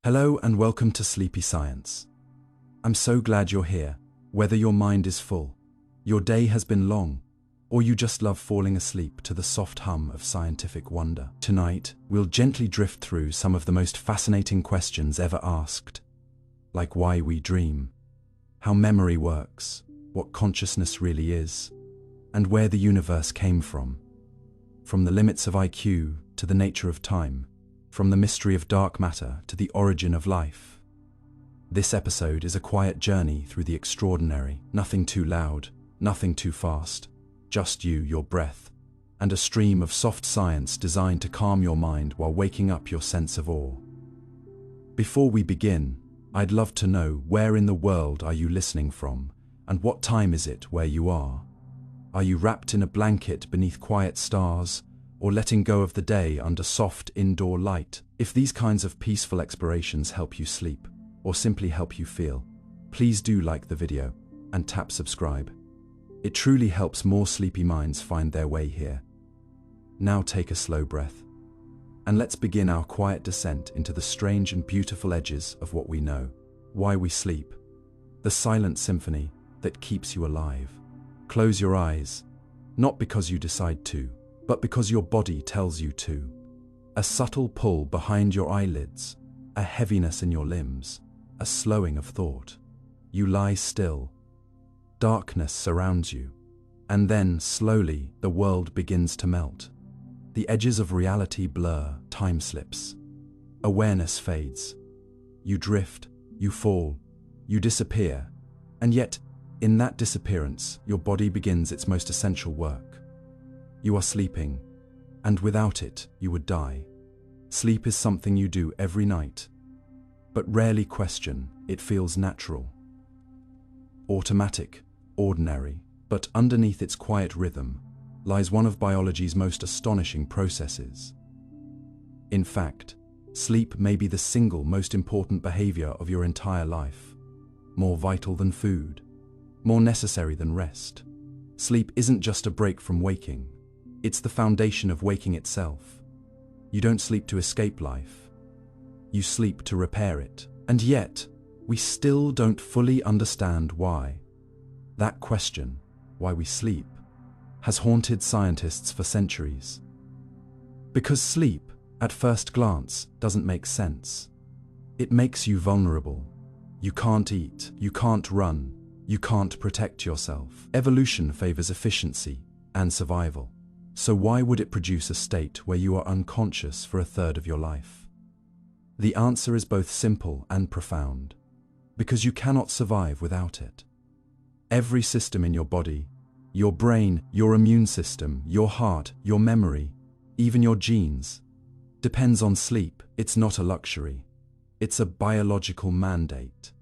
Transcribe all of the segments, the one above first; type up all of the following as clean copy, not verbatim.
Hello and welcome to Sleepy Science. I'm so glad you're here, whether your mind is full, your day has been long, or you just love falling asleep to the soft hum of scientific wonder. Tonight, we'll gently drift through some of the most fascinating questions ever asked, like why we dream, how memory works, what consciousness really is, and where the universe came from the limits of IQ to the nature of time, from the mystery of dark matter to the origin of life. This episode is a quiet journey through the extraordinary, nothing too loud, nothing too fast, just you, your breath, and a stream of soft science designed to calm your mind while waking up your sense of awe. Before we begin, I'd love to know, where in the world are you listening from, and what time is it where you are? Are you wrapped in a blanket beneath quiet stars, or letting go of the day under soft indoor light? If these kinds of peaceful explorations help you sleep, or simply help you feel, please do like the video and tap subscribe. It truly helps more sleepy minds find their way here. Now take a slow breath, and let's begin our quiet descent into the strange and beautiful edges of what we know. Why we sleep, the silent symphony that keeps you alive. Close your eyes, not because you decide to, but because your body tells you to. A subtle pull behind your eyelids, a heaviness in your limbs, a slowing of thought. You lie still. Darkness surrounds you, and then, slowly, the world begins to melt. The edges of reality blur, time slips. Awareness fades. You drift, you fall, you disappear, and yet, in that disappearance, your body begins its most essential work. You are sleeping, and without it, you would die. Sleep is something you do every night, but rarely question. It feels natural, automatic, ordinary, but underneath its quiet rhythm lies one of biology's most astonishing processes. In fact, sleep may be the single most important behavior of your entire life, more vital than food, more necessary than rest. Sleep isn't just a break from waking. It's the foundation of waking itself. You don't sleep to escape life. You sleep to repair it. And yet, we still don't fully understand why. That question, why we sleep, has haunted scientists for centuries. Because sleep, at first glance, doesn't make sense. It makes you vulnerable. You can't eat, you can't run, you can't protect yourself. Evolution favors efficiency and survival. So why would it produce a state where you are unconscious for a third of your life? The answer is both simple and profound. Because you cannot survive without it. Every system in your body, your brain, your immune system, your heart, your memory, even your genes, depends on sleep. It's not a luxury. It's a biological mandate.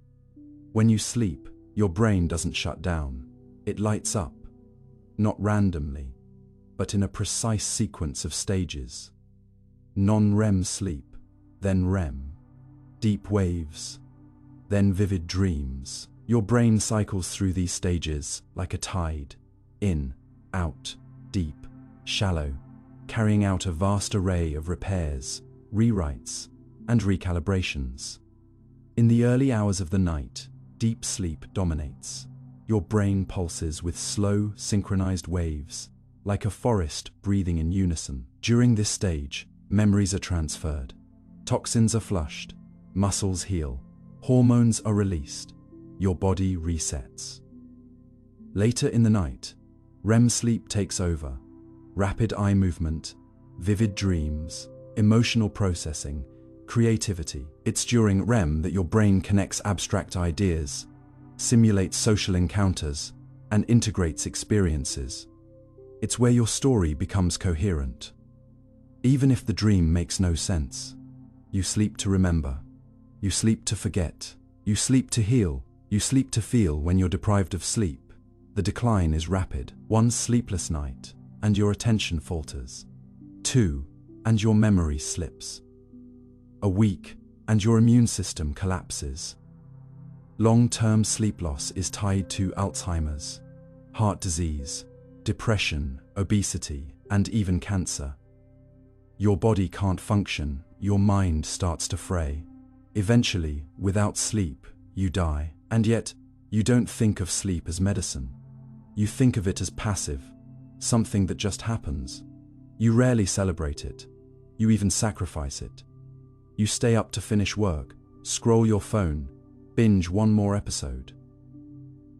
When you sleep, your brain doesn't shut down. It lights up, not randomly, but in a precise sequence of stages. Non-REM sleep, then REM, deep waves, then vivid dreams. Your brain cycles through these stages like a tide, in, out, deep, shallow, carrying out a vast array of repairs, rewrites, and recalibrations. In the early hours of the night, deep sleep dominates. Your brain pulses with slow, synchronized waves, like a forest breathing in unison. During this stage, memories are transferred, toxins are flushed, muscles heal, hormones are released, your body resets. Later in the night, REM sleep takes over. Rapid eye movement, vivid dreams, emotional processing, creativity. It's during REM that your brain connects abstract ideas, simulates social encounters, and integrates experiences. It's where your story becomes coherent. Even if the dream makes no sense, you sleep to remember. You sleep to forget. You sleep to heal. You sleep to feel. When you're deprived of sleep, the decline is rapid. One sleepless night, and your attention falters. 2, and your memory slips. A week, and your immune system collapses. Long-term sleep loss is tied to Alzheimer's, heart disease, depression, obesity, and even cancer. Your body can't function, your mind starts to fray. Eventually, without sleep, you die. And yet, you don't think of sleep as medicine. You think of it as passive, something that just happens. You rarely celebrate it. You even sacrifice it. You stay up to finish work, scroll your phone, binge one more episode.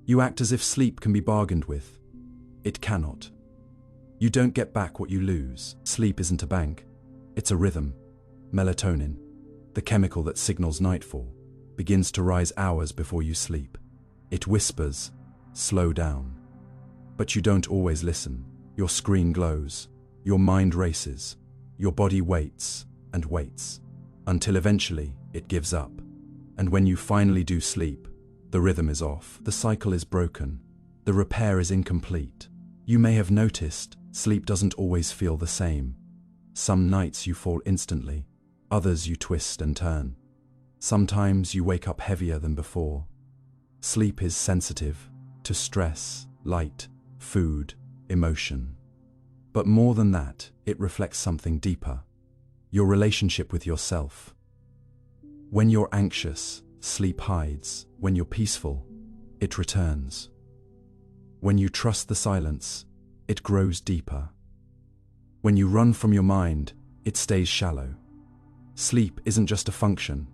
You act as if sleep can be bargained with. It cannot. You don't get back what you lose. Sleep isn't a bank. It's a rhythm. Melatonin, the chemical that signals nightfall, begins to rise hours before you sleep. It whispers, slow down. But you don't always listen. Your screen glows. Your mind races. Your body waits and waits, until eventually it gives up. And when you finally do sleep, the rhythm is off. The cycle is broken. The repair is incomplete. You may have noticed, sleep doesn't always feel the same. Some nights you fall instantly. Others you twist and turn. Sometimes you wake up heavier than before. Sleep is sensitive to stress, light, food, emotion. But more than that, it reflects something deeper. Your relationship with yourself. When you're anxious, sleep hides. When you're peaceful, it returns. When you trust the silence, it grows deeper. When you run from your mind, it stays shallow. Sleep isn't just a function.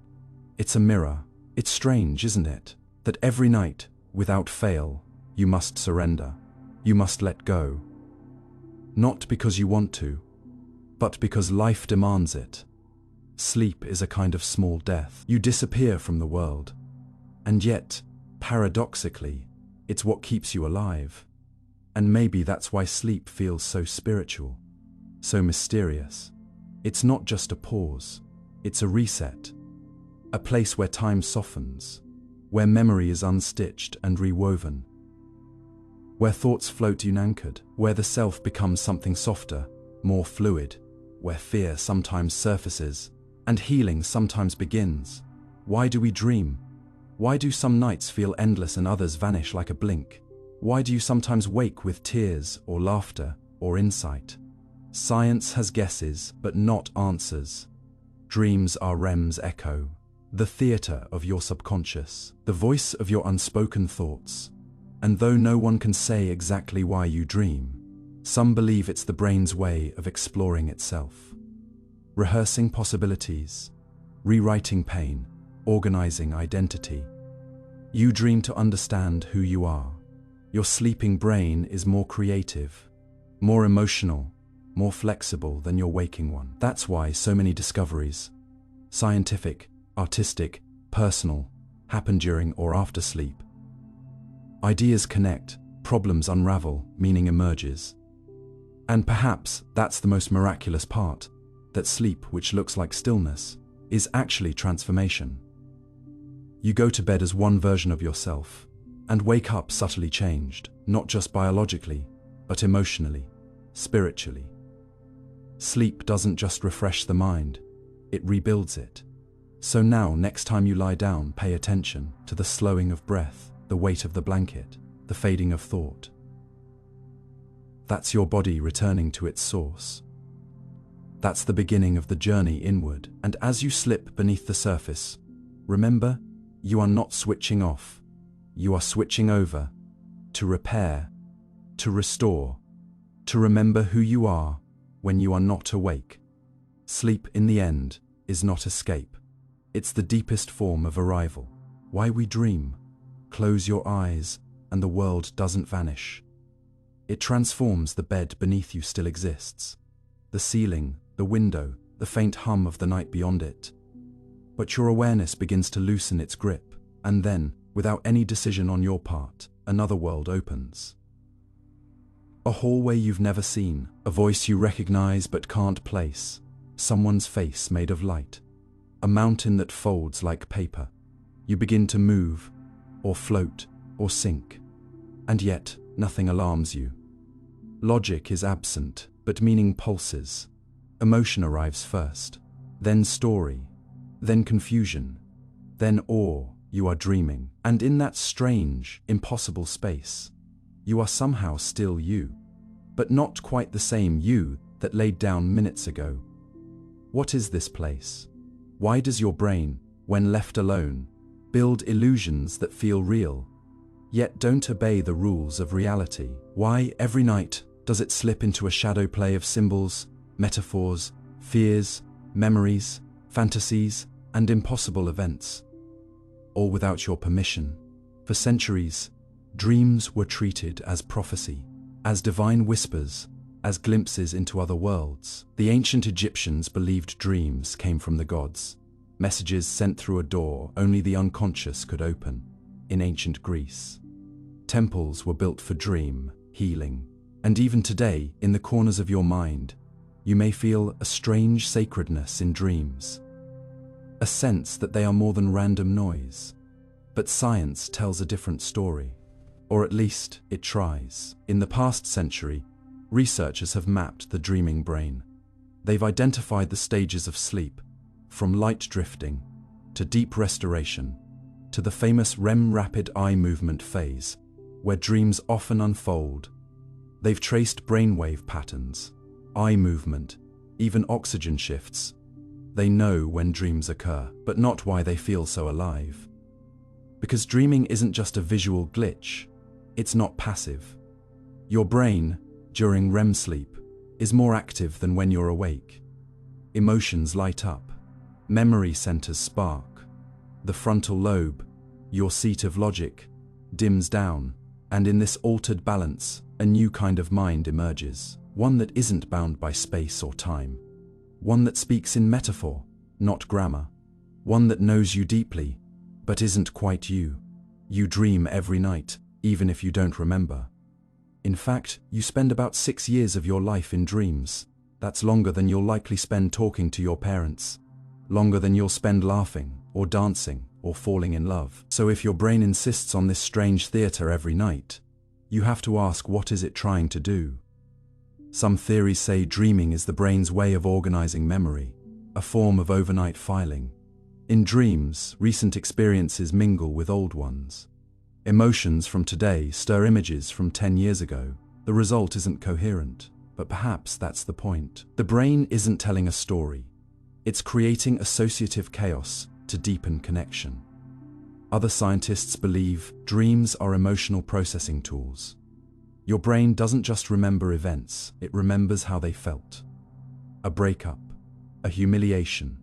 It's a mirror. It's strange, isn't it? That every night, without fail, you must surrender. You must let go. Not because you want to, but because life demands it. Sleep is a kind of small death. You disappear from the world. And yet, paradoxically, it's what keeps you alive. And maybe that's why sleep feels so spiritual, so mysterious. It's not just a pause. It's a reset. A place where time softens, where memory is unstitched and rewoven, where thoughts float unanchored, where the self becomes something softer, more fluid, where fear sometimes surfaces and healing sometimes begins. Why do we dream? Why do some nights feel endless and others vanish like a blink? Why do you sometimes wake with tears or laughter or insight? Science has guesses, but not answers. Dreams are REM's echo, the theater of your subconscious, the voice of your unspoken thoughts. And though no one can say exactly why you dream, some believe it's the brain's way of exploring itself. Rehearsing possibilities, rewriting pain, organizing identity. You dream to understand who you are. Your sleeping brain is more creative, more emotional, more flexible than your waking one. That's why so many discoveries, scientific, artistic, personal, happen during or after sleep. Ideas connect, problems unravel, meaning emerges. And perhaps that's the most miraculous part, that sleep, which looks like stillness, is actually transformation. You go to bed as one version of yourself, and wake up subtly changed, not just biologically, but emotionally, spiritually. Sleep doesn't just refresh the mind, it rebuilds it. So now, next time you lie down, pay attention to the slowing of breath, the weight of the blanket, the fading of thought. That's your body returning to its source. That's the beginning of the journey inward. And as you slip beneath the surface, remember, you are not switching off. You are switching over to repair, to restore, to remember who you are when you are not awake. Sleep, in the end, is not escape. It's the deepest form of arrival. Why we dream. Close your eyes, and the world doesn't vanish. It transforms. The bed beneath you still exists. The ceiling, the window, the faint hum of the night beyond it. But your awareness begins to loosen its grip, and then, without any decision on your part, another world opens. A hallway you've never seen, a voice you recognize but can't place, someone's face made of light, a mountain that folds like paper. You begin to move, or float, or sink, and yet nothing alarms you. Logic is absent, but meaning pulses. Emotion arrives first, then story, then confusion, then awe. You are dreaming, and in that strange, impossible space, you are somehow still you, but not quite the same you that laid down minutes ago. What is this place? Why does your brain, when left alone, build illusions that feel real, yet don't obey the rules of reality. Why, every night, does it slip into a shadow play of symbols, metaphors, fears, memories, fantasies, and impossible events? All without your permission. For centuries, dreams were treated as prophecy, as divine whispers, as glimpses into other worlds. The ancient Egyptians believed dreams came from the gods, messages sent through a door only the unconscious could open. In ancient Greece, temples were built for dream, healing, and even today, in the corners of your mind, you may feel a strange sacredness in dreams, a sense that they are more than random noise. But science tells a different story, or at least it tries. In the past century, researchers have mapped the dreaming brain. They've identified the stages of sleep, from light drifting to deep restoration, to the famous REM rapid eye movement phase, where dreams often unfold. They've traced brainwave patterns, eye movement, even oxygen shifts. They know when dreams occur, but not why they feel so alive. Because dreaming isn't just a visual glitch, it's not passive. Your brain, during REM sleep, is more active than when you're awake. Emotions light up, memory centers spark. The frontal lobe, your seat of logic, dims down, and in this altered balance, a new kind of mind emerges. One that isn't bound by space or time. One that speaks in metaphor, not grammar. One that knows you deeply, but isn't quite you. You dream every night, even if you don't remember. In fact, you spend about 6 years of your life in dreams. That's longer than you'll likely spend talking to your parents. Longer than you'll spend laughing, or dancing, or falling in love. So if your brain insists on this strange theater every night, you have to ask, what is it trying to do? Some theories say dreaming is the brain's way of organizing memory, a form of overnight filing. In dreams, recent experiences mingle with old ones. Emotions from today stir images from 10 years ago. The result isn't coherent, but perhaps that's the point. The brain isn't telling a story. It's creating associative chaos to deepen connection. Other scientists believe dreams are emotional processing tools. Your brain doesn't just remember events, it remembers how they felt. A breakup, a humiliation,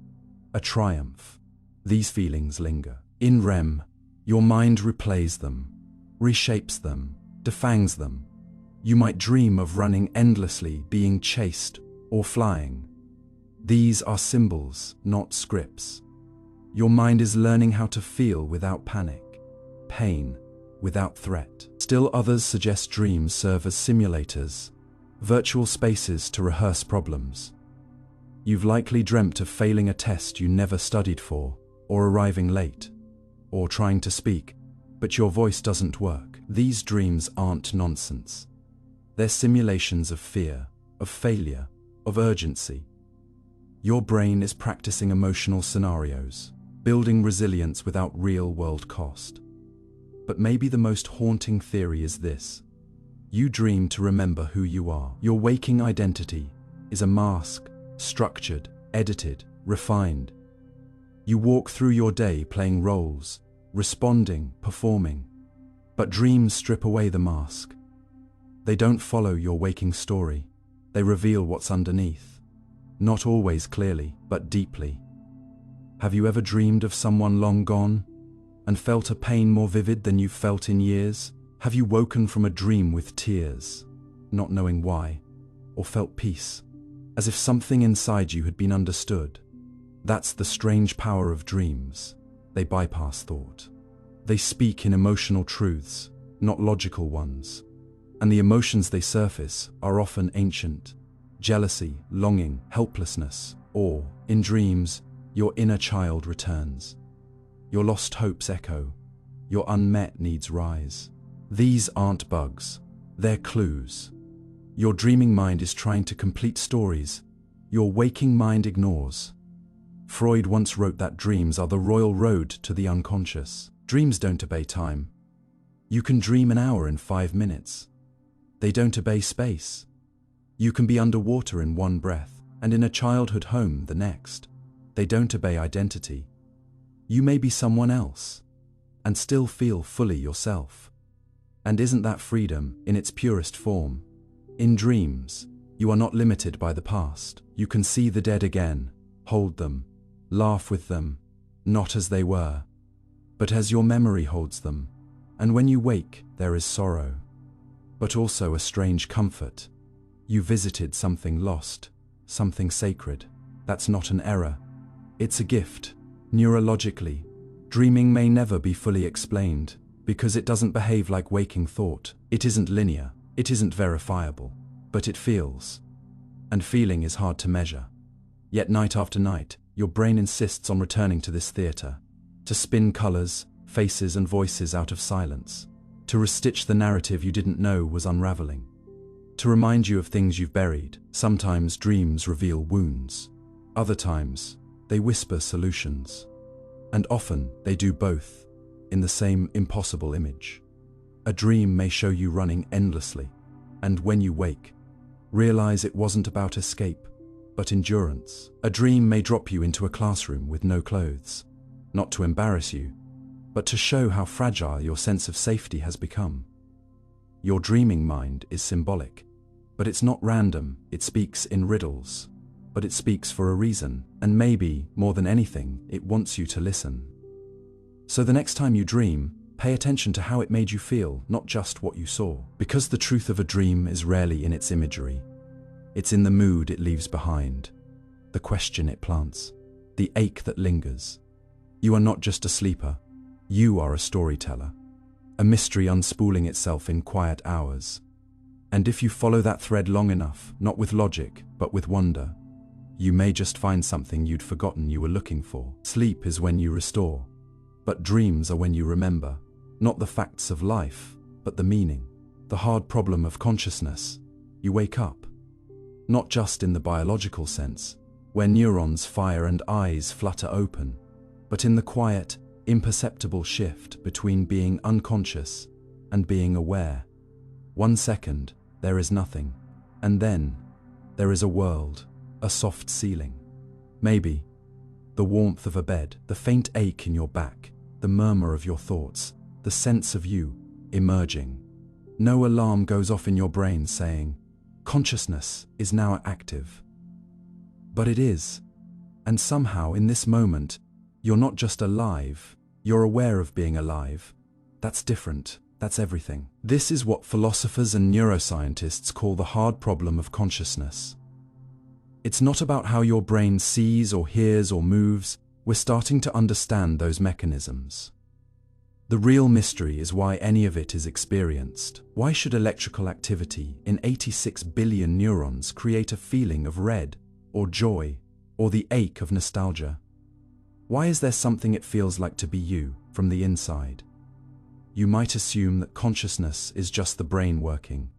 a triumph. These feelings linger. In REM, your mind replays them, reshapes them, defangs them. You might dream of running endlessly, being chased, or flying. These are symbols, not scripts. Your mind is learning how to feel without panic, pain without threat. Still others suggest dreams serve as simulators, virtual spaces to rehearse problems. You've likely dreamt of failing a test you never studied for, or arriving late, or trying to speak, but your voice doesn't work. These dreams aren't nonsense. They're simulations of fear, of failure, of urgency. Your brain is practicing emotional scenarios, building resilience without real-world cost. But maybe the most haunting theory is this. You dream to remember who you are. Your waking identity is a mask, structured, edited, refined. You walk through your day playing roles, responding, performing. But dreams strip away the mask. They don't follow your waking story. They reveal what's underneath. Not always clearly, but deeply. Have you ever dreamed of someone long gone, and felt a pain more vivid than you've felt in years? Have you woken from a dream with tears, not knowing why, or felt peace, as if something inside you had been understood? That's the strange power of dreams. They bypass thought. They speak in emotional truths, not logical ones. And the emotions they surface are often ancient. Jealousy, longing, helplessness, or, in dreams, your inner child returns. Your lost hopes echo. Your unmet needs rise. These aren't bugs. They're clues. Your dreaming mind is trying to complete stories your waking mind ignores. Freud once wrote that dreams are the royal road to the unconscious. Dreams don't obey time. You can dream an hour in 5 minutes. They don't obey space. You can be underwater in one breath, and in a childhood home the next. They don't obey identity. You may be someone else and still feel fully yourself. And isn't that freedom in its purest form? In dreams, you are not limited by the past. You can see the dead again, hold them, laugh with them, not as they were, but as your memory holds them. And when you wake, there is sorrow, but also a strange comfort. You visited something lost, something sacred. That's not an error. It's a gift. Neurologically, dreaming may never be fully explained because it doesn't behave like waking thought. It isn't linear, it isn't verifiable, but it feels. And feeling is hard to measure. Yet night after night, your brain insists on returning to this theater, to spin colors, faces and voices out of silence, to restitch the narrative you didn't know was unraveling, to remind you of things you've buried. Sometimes dreams reveal wounds. Other times, they whisper solutions. And often, they do both, in the same impossible image. A dream may show you running endlessly, and when you wake, realize it wasn't about escape, but endurance. A dream may drop you into a classroom with no clothes, not to embarrass you, but to show how fragile your sense of safety has become. Your dreaming mind is symbolic, but it's not random. It speaks in riddles, but it speaks for a reason, and maybe, more than anything, it wants you to listen. So the next time you dream, pay attention to how it made you feel, not just what you saw. Because the truth of a dream is rarely in its imagery. It's in the mood it leaves behind, the question it plants, the ache that lingers. You are not just a sleeper. You are a storyteller, a mystery unspooling itself in quiet hours. And if you follow that thread long enough, not with logic, but with wonder, you may just find something you'd forgotten you were looking for. Sleep is when you restore, but dreams are when you remember, not the facts of life, but the meaning, the hard problem of consciousness. You wake up, not just in the biological sense, where neurons fire and eyes flutter open, but in the quiet, imperceptible shift between being unconscious and being aware. 1 second, there is nothing, and then there is a world, a soft ceiling. Maybe the warmth of a bed, the faint ache in your back, the murmur of your thoughts, the sense of you emerging. No alarm goes off in your brain saying, consciousness is now active. But it is, and somehow in this moment, you're not just alive, you're aware of being alive. That's different, that's everything. This is what philosophers and neuroscientists call the hard problem of consciousness. It's not about how your brain sees or hears or moves. We're starting to understand those mechanisms. The real mystery is why any of it is experienced. Why should electrical activity in 86 billion neurons create a feeling of red, or joy, or the ache of nostalgia? Why is there something it feels like to be you, from the inside? You might assume that consciousness is just the brain working.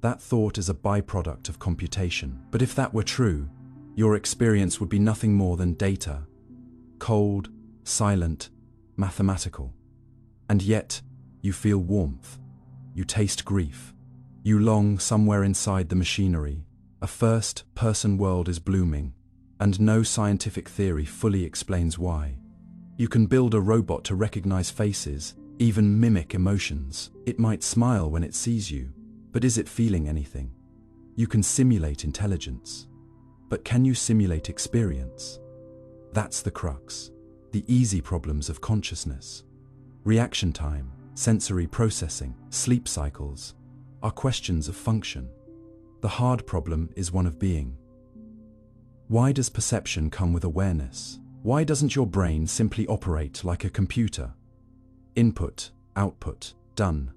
That thought is a byproduct of computation. But if that were true, your experience would be nothing more than data. Cold, silent, mathematical. And yet, you feel warmth. You taste grief. You long somewhere inside the machinery. A first-person world is blooming, and no scientific theory fully explains why. You can build a robot to recognize faces, even mimic emotions. It might smile when it sees you, but is it feeling anything? You can simulate intelligence, but can you simulate experience? That's the crux. The easy problems of consciousness, reaction time, sensory processing, sleep cycles, are questions of function. The hard problem is one of being. Why does perception come with awareness? Why doesn't your brain simply operate like a computer? Input, output, done.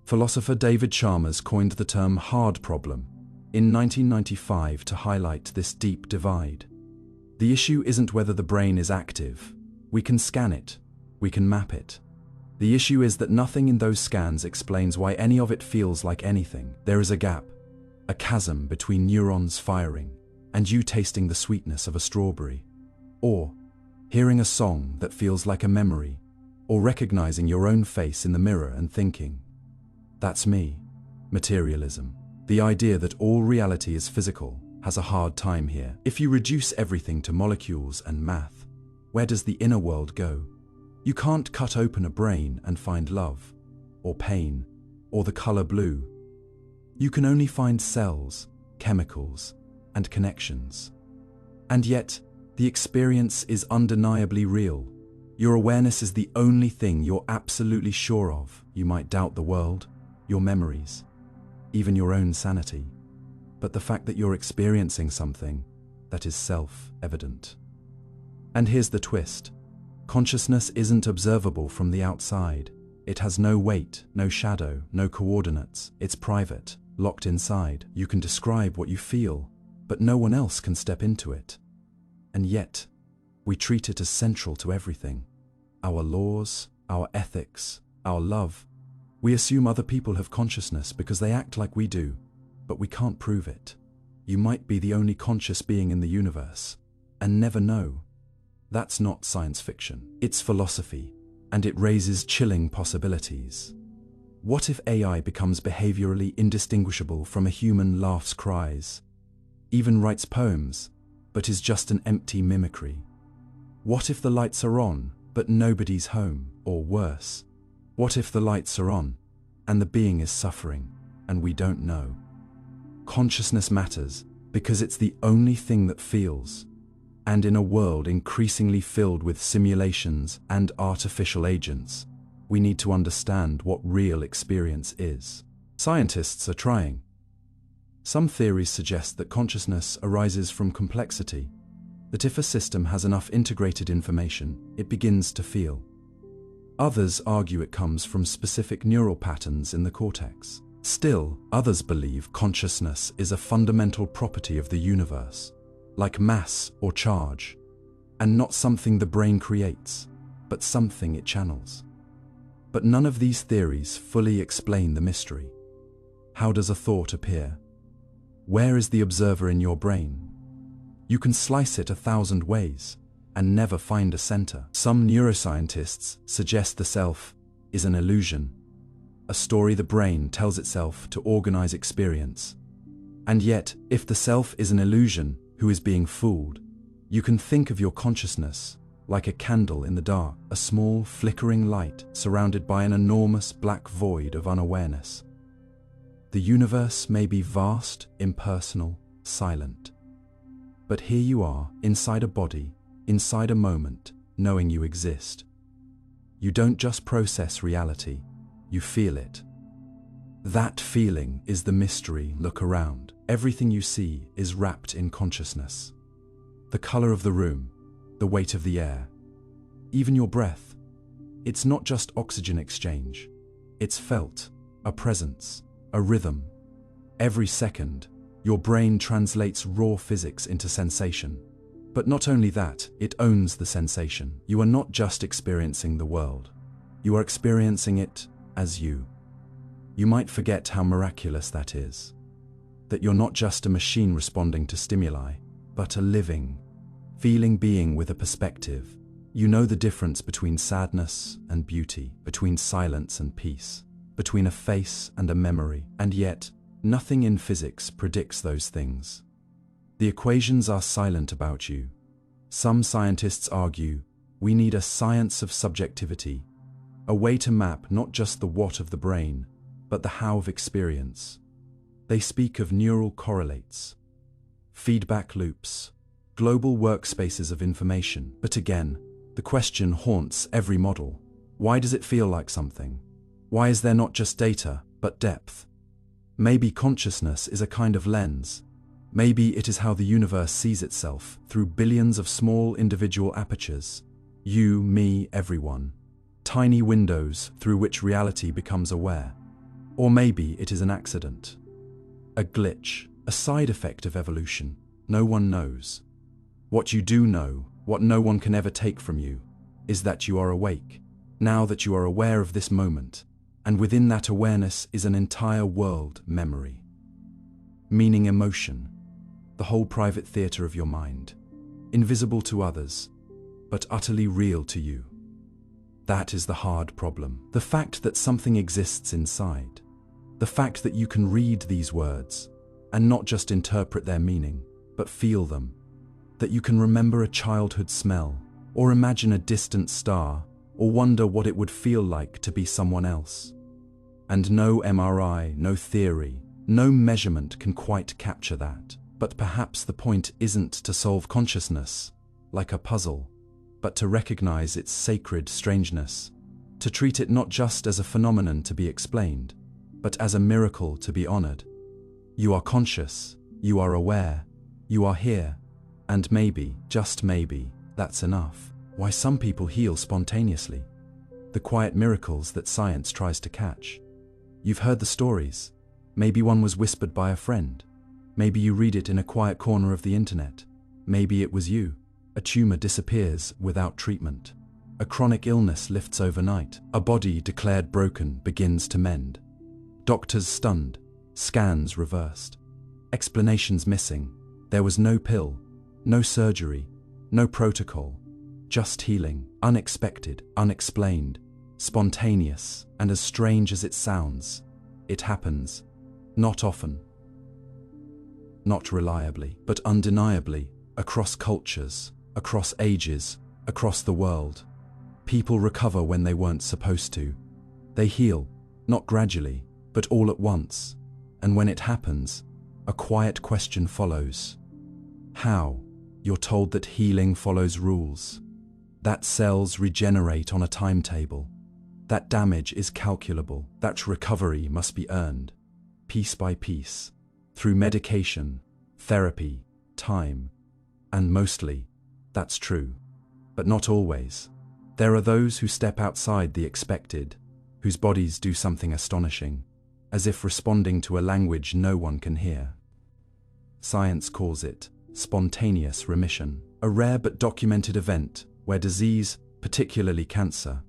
Philosopher David Chalmers coined the term hard problem in 1995 to highlight this deep divide. The issue isn't whether the brain is active. We can scan it. We can map it. The issue is that nothing in those scans explains why any of it feels like anything. There is a gap, a chasm between neurons firing and you tasting the sweetness of a strawberry, or hearing a song that feels like a memory, or recognizing your own face in the mirror and thinking, that's me. Materialism, the idea that all reality is physical, has a hard time here. If you reduce everything to molecules and math, Where does the inner world go? You can't cut open a brain and find love, or pain, or the color blue. You can only find cells, chemicals, and connections. And yet, the experience is undeniably real. Your awareness is the only thing you're absolutely sure of. You might doubt the world, your memories, even your own sanity. But the fact that you're experiencing something, that is self-evident. And here's the twist. Consciousness isn't observable from the outside. It has no weight, no shadow, no coordinates. It's private, locked inside. You can describe what you feel, but no one else can step into it. And yet, we treat it as central to everything. Our laws, our ethics, our love. We assume other people have consciousness because they act like we do, but we can't prove it. You might be the only conscious being in the universe, and never know. That's not science fiction. It's philosophy, and it raises chilling possibilities. What if AI becomes behaviorally indistinguishable from a human, laughs, cries, even writes poems, but is just an empty mimicry? What if the lights are on, but nobody's home? Or worse, what if the lights are on, and the being is suffering, and we don't know? Consciousness matters because it's the only thing that feels. And in a world increasingly filled with simulations and artificial agents, we need to understand what real experience is. Scientists are trying. Some theories suggest that consciousness arises from complexity, that if a system has enough integrated information, it begins to feel. Others argue it comes from specific neural patterns in the cortex. Still, others believe consciousness is a fundamental property of the universe, like mass or charge, and not something the brain creates, but something it channels. But none of these theories fully explain the mystery. How does a thought appear? Where is the observer in your brain? You can slice it 1,000 ways and never find a center. Some neuroscientists suggest the self is an illusion, a story the brain tells itself to organize experience. And yet, if the self is an illusion, who is being fooled? You can think of your consciousness like a candle in the dark, a small flickering light surrounded by an enormous black void of unawareness. The universe may be vast, impersonal, silent. But here you are, inside a body, inside a moment, knowing you exist. You don't just process reality, you feel it. That feeling is the mystery. Look around. Everything you see is wrapped in consciousness. The color of the room, the weight of the air, even your breath. It's not just oxygen exchange. It's felt, a presence, a rhythm. Every second, your brain translates raw physics into sensation. But not only that, it owns the sensation. You are not just experiencing the world. You are experiencing it as you. You might forget how miraculous that is. That you're not just a machine responding to stimuli, but a living, feeling being with a perspective. You know the difference between sadness and beauty, between silence and peace, between a face and a memory. And yet, nothing in physics predicts those things. The equations are silent about you. Some scientists argue we need a science of subjectivity, a way to map not just the what of the brain, but the how of experience. They speak of neural correlates, feedback loops, global workspaces of information. But again, the question haunts every model. Why does it feel like something? Why is there not just data, but depth? Maybe consciousness is a kind of lens. Maybe it is how the universe sees itself, through billions of small individual apertures. You, me, everyone. Tiny windows through which reality becomes aware. Or maybe it is an accident. A glitch, a side effect of evolution. No one knows. What you do know, what no one can ever take from you, is that you are awake, now that you are aware of this moment, and within that awareness is an entire world memory. Meaning emotion, the whole private theater of your mind, invisible to others, but utterly real to you. That is the hard problem. The fact that something exists inside. The fact that you can read these words, and not just interpret their meaning, but feel them. That you can remember a childhood smell, or imagine a distant star, or wonder what it would feel like to be someone else. And no MRI, no theory, no measurement can quite capture that. But perhaps the point isn't to solve consciousness, like a puzzle, but to recognize its sacred strangeness, to treat it not just as a phenomenon to be explained, but as a miracle to be honored. You are conscious, you are aware, you are here, and maybe, just maybe, that's enough. Why some people heal spontaneously. The quiet miracles that science tries to catch. You've heard the stories. Maybe one was whispered by a friend. Maybe you read it in a quiet corner of the internet. Maybe it was you. A tumor disappears without treatment. A chronic illness lifts overnight. A body declared broken begins to mend. Doctors stunned. Scans reversed. Explanations missing. There was no pill, no surgery, no protocol. Just healing. Unexpected, unexplained, spontaneous, and as strange as it sounds, it happens. Not often. Not reliably, but undeniably, across cultures, across ages, across the world. People recover when they weren't supposed to. They heal, not gradually, but all at once. And when it happens, a quiet question follows. How? You're told that healing follows rules. That cells regenerate on a timetable. That damage is calculable. That recovery must be earned, piece by piece, through medication, therapy, time. And mostly, that's true. But not always. There are those who step outside the expected, whose bodies do something astonishing, as if responding to a language no one can hear. Science calls it spontaneous remission, a rare but documented event where disease, particularly cancer,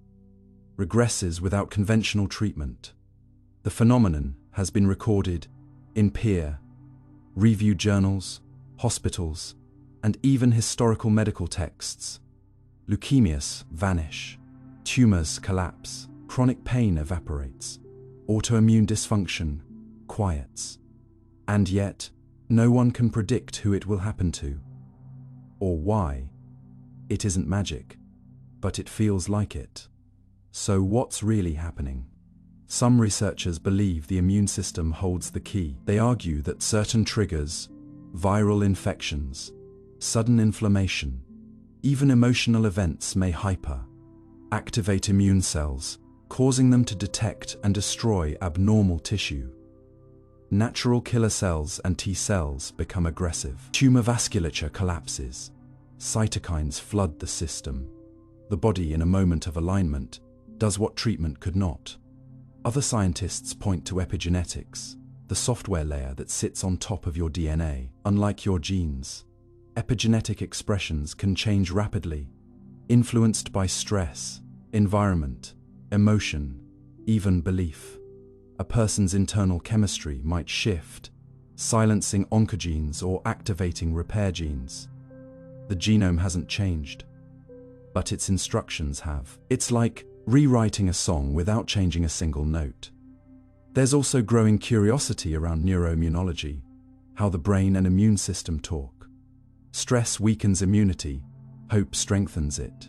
regresses without conventional treatment. The phenomenon has been recorded in peer-reviewed journals, hospitals, and even historical medical texts. Leukemias vanish, tumors collapse, chronic pain evaporates, autoimmune dysfunction quiets. And yet, no one can predict who it will happen to, or why. It isn't magic, but it feels like it. So what's really happening? Some researchers believe the immune system holds the key. They argue that certain triggers, viral infections, sudden inflammation, even emotional events may activate immune cells, causing them to detect and destroy abnormal tissue. Natural killer cells and T cells become aggressive. Tumor vasculature collapses. Cytokines flood the system. The body, in a moment of alignment, does what treatment could not. Other scientists point to epigenetics, the software layer that sits on top of your DNA. Unlike your genes, epigenetic expressions can change rapidly, influenced by stress, environment, emotion, even belief. A person's internal chemistry might shift, silencing oncogenes or activating repair genes. The genome hasn't changed, but its instructions have. It's like rewriting a song without changing a single note. There's also growing curiosity around neuroimmunology, how the brain and immune system talk. Stress weakens immunity, hope strengthens it.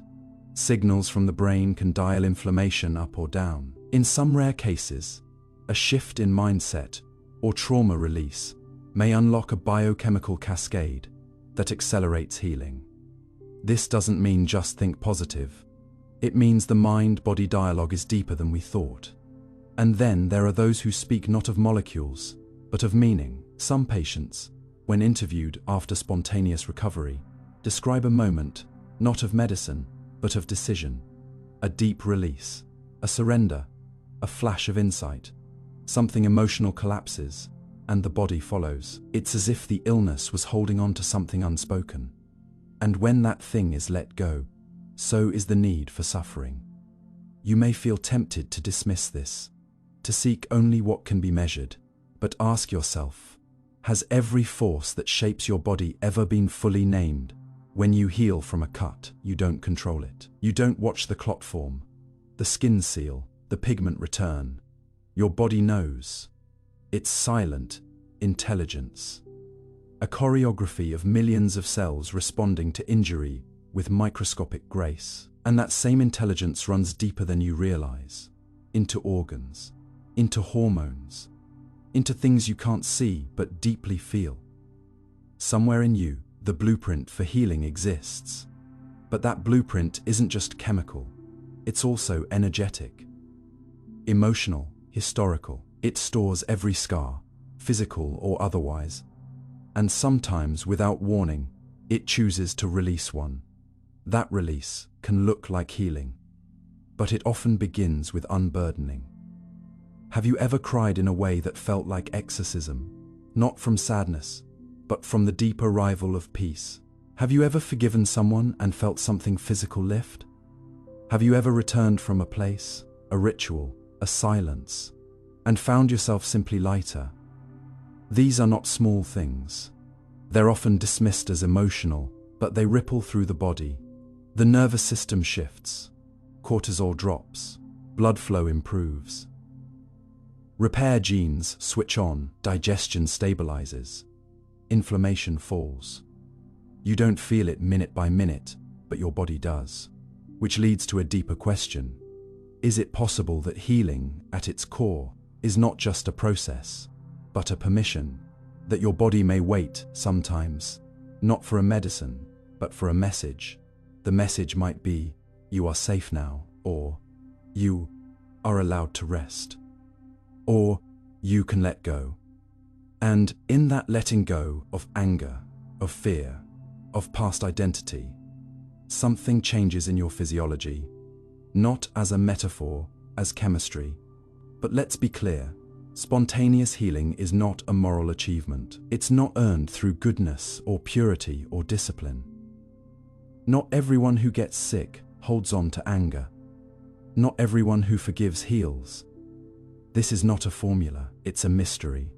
Signals from the brain can dial inflammation up or down. In some rare cases, a shift in mindset or trauma release may unlock a biochemical cascade that accelerates healing. This doesn't mean just think positive. It means the mind-body dialogue is deeper than we thought. And then there are those who speak not of molecules, but of meaning. Some patients, when interviewed after spontaneous recovery, describe a moment, not of medicine, but of decision. A deep release, a surrender, a flash of insight. Something emotional collapses, and the body follows. It's as if the illness was holding on to something unspoken. And when that thing is let go, so is the need for suffering. You may feel tempted to dismiss this, to seek only what can be measured, but ask yourself, has every force that shapes your body ever been fully named? When you heal from a cut, you don't control it. You don't watch the clot form, the skin seal, the pigment return. Your body knows. It's silent intelligence. A choreography of millions of cells responding to injury with microscopic grace. And that same intelligence runs deeper than you realize, into organs, into hormones, into things you can't see but deeply feel. Somewhere in you, the blueprint for healing exists. But that blueprint isn't just chemical, it's also energetic, emotional, historical. It stores every scar, physical or otherwise, and sometimes, without warning, it chooses to release one. That release can look like healing, but it often begins with unburdening. Have you ever cried in a way that felt like exorcism, not from sadness, but from the deep arrival of peace? Have you ever forgiven someone and felt something physical lift? Have you ever returned from a place, a ritual, a silence, and found yourself simply lighter? These are not small things. They're often dismissed as emotional, but they ripple through the body. The nervous system shifts, cortisol drops, blood flow improves. Repair genes switch on, digestion stabilizes, inflammation falls. You don't feel it minute by minute, but your body does. Which leads to a deeper question. Is it possible that healing, at its core, is not just a process, but a permission? That your body may wait, sometimes, not for a medicine, but for a message. The message might be, you are safe now, or you are allowed to rest, or you can let go. And in that letting go of anger, of fear, of past identity, something changes in your physiology, not as a metaphor, as chemistry. But let's be clear, spontaneous healing is not a moral achievement. It's not earned through goodness or purity or discipline. Not everyone who gets sick holds on to anger. Not everyone who forgives heals. This is not a formula, it's a mystery.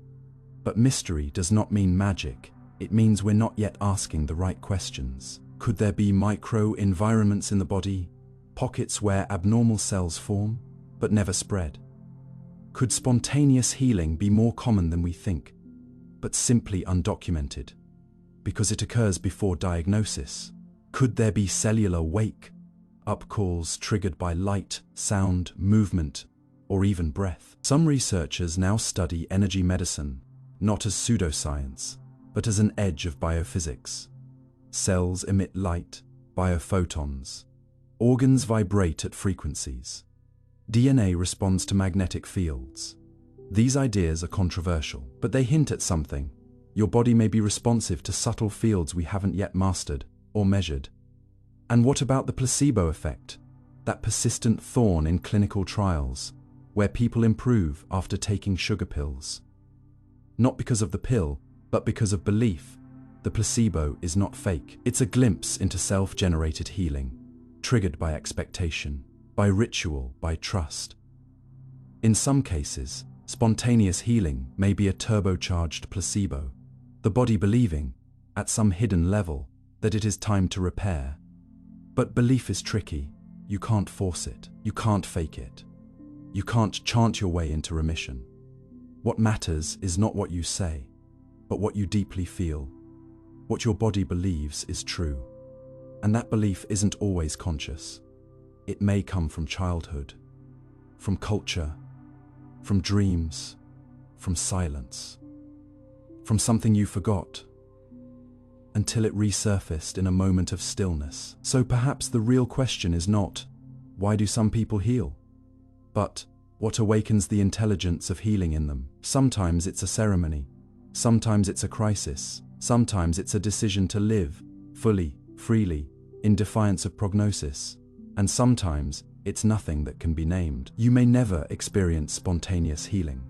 But mystery does not mean magic. It means we're not yet asking the right questions. Could there be micro-environments in the body, pockets where abnormal cells form, but never spread? Could spontaneous healing be more common than we think, but simply undocumented, because it occurs before diagnosis? Could there be cellular wake-up calls triggered by light, sound, movement, or even breath? Some researchers now study energy medicine, not as pseudoscience, but as an edge of biophysics. Cells emit light, biophotons. Organs vibrate at frequencies. DNA responds to magnetic fields. These ideas are controversial, but they hint at something. Your body may be responsive to subtle fields we haven't yet mastered or measured. And what about the placebo effect? That persistent thorn in clinical trials, where people improve after taking sugar pills. Not because of the pill, but because of belief. The placebo is not fake. It's a glimpse into self-generated healing, triggered by expectation, by ritual, by trust. In some cases, spontaneous healing may be a turbocharged placebo, the body believing, at some hidden level, that it is time to repair. But belief is tricky. You can't force it. You can't fake it. You can't chant your way into remission. What matters is not what you say, but what you deeply feel. What your body believes is true. And that belief isn't always conscious. It may come from childhood, from culture, from dreams, from silence, from something you forgot, until it resurfaced in a moment of stillness. So perhaps the real question is not, why do some people heal? But, what awakens the intelligence of healing in them? Sometimes it's a ceremony. Sometimes it's a crisis. Sometimes it's a decision to live, fully, freely, in defiance of prognosis. And sometimes it's nothing that can be named. You may never experience spontaneous healing,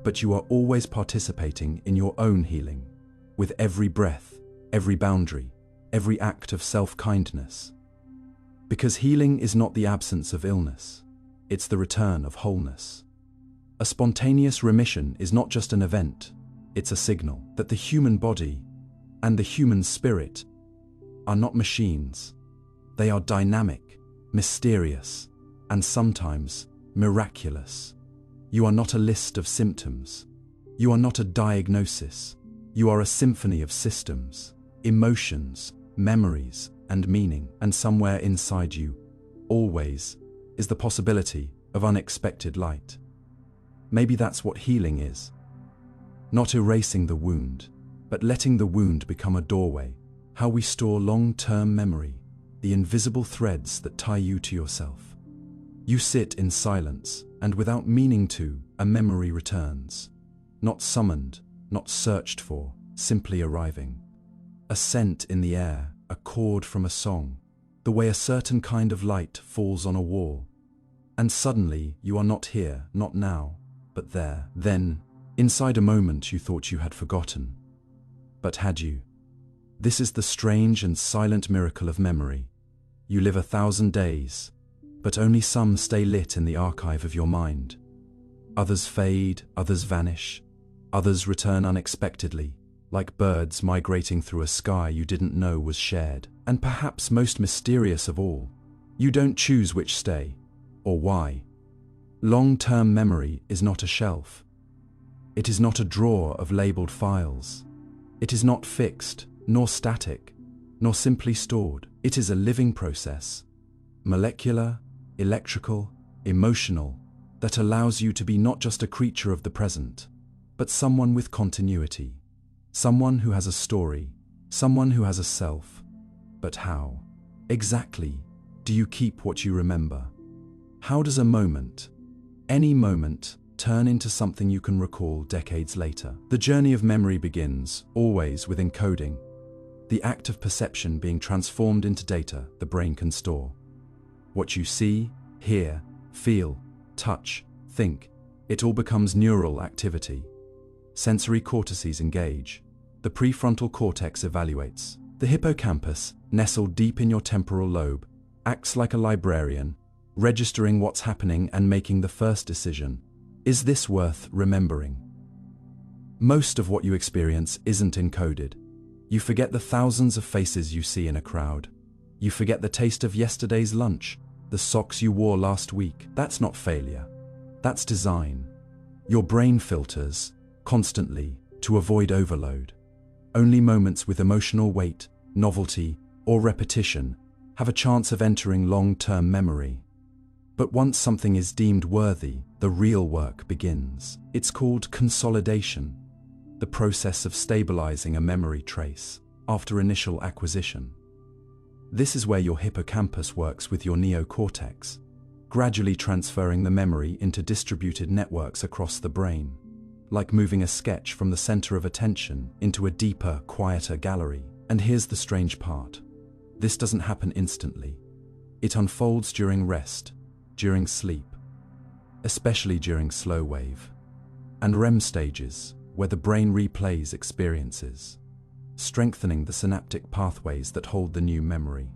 but you are always participating in your own healing, with every breath, every boundary, every act of self-kindness. Because healing is not the absence of illness, it's the return of wholeness. A spontaneous remission is not just an event, it's a signal that the human body and the human spirit are not machines. They are dynamic, mysterious, and sometimes miraculous. You are not a list of symptoms. You are not a diagnosis. You are a symphony of systems, emotions, memories, and meaning, and somewhere inside you, always, is the possibility of unexpected light. Maybe that's what healing is. Not erasing the wound, but letting the wound become a doorway. How we store long-term memory, the invisible threads that tie you to yourself. You sit in silence, and without meaning to, a memory returns. Not summoned, not searched for, simply arriving. A scent in the air, a chord from a song, the way a certain kind of light falls on a wall. And suddenly, you are not here, not now, but there. Then, inside a moment you thought you had forgotten. But had you? This is the strange and silent miracle of memory. You live 1,000 days, but only some stay lit in the archive of your mind. Others fade, others vanish, others return unexpectedly, like birds migrating through a sky you didn't know was shared. And perhaps most mysterious of all, you don't choose which stay, or why. Long-term memory is not a shelf. It is not a drawer of labeled files. It is not fixed, nor static, nor simply stored. It is a living process, molecular, electrical, emotional, that allows you to be not just a creature of the present, but someone with continuity, someone who has a story, someone who has a self. But how, exactly, do you keep what you remember? How does a moment, any moment, turn into something you can recall decades later? The journey of memory begins, always, with encoding, the act of perception being transformed into data the brain can store. What you see, hear, feel, touch, think, it all becomes neural activity. Sensory cortices engage. The prefrontal cortex evaluates. The hippocampus, nestled deep in your temporal lobe, acts like a librarian, registering what's happening and making the first decision. Is this worth remembering? Most of what you experience isn't encoded. You forget the thousands of faces you see in a crowd. You forget the taste of yesterday's lunch, the socks you wore last week. That's not failure. That's design. Your brain filters, constantly, to avoid overload. Only moments with emotional weight, novelty, or repetition have a chance of entering long-term memory. But once something is deemed worthy, the real work begins. It's called consolidation, the process of stabilizing a memory trace after initial acquisition. This is where your hippocampus works with your neocortex, gradually transferring the memory into distributed networks across the brain, like moving a sketch from the center of attention into a deeper, quieter gallery. And here's the strange part. This doesn't happen instantly. It unfolds during rest, during sleep, especially during slow wave, and REM stages, where the brain replays experiences, strengthening the synaptic pathways that hold the new memory.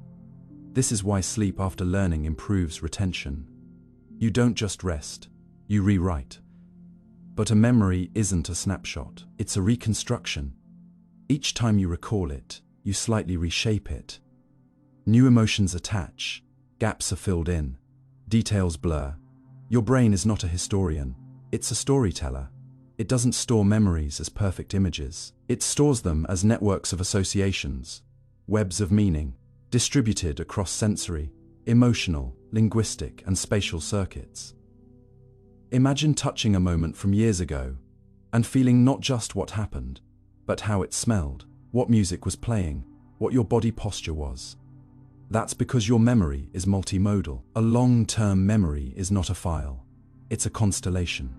This is why sleep after learning improves retention. You don't just rest, you rewrite. But a memory isn't a snapshot, it's a reconstruction. Each time you recall it, you slightly reshape it. New emotions attach, gaps are filled in, details blur. Your brain is not a historian, it's a storyteller. It doesn't store memories as perfect images. It stores them as networks of associations, webs of meaning, distributed across sensory, emotional, linguistic, and spatial circuits. Imagine touching a moment from years ago and feeling not just what happened, but how it smelled, what music was playing, what your body posture was. That's because your memory is multimodal. A long-term memory is not a file, it's a constellation.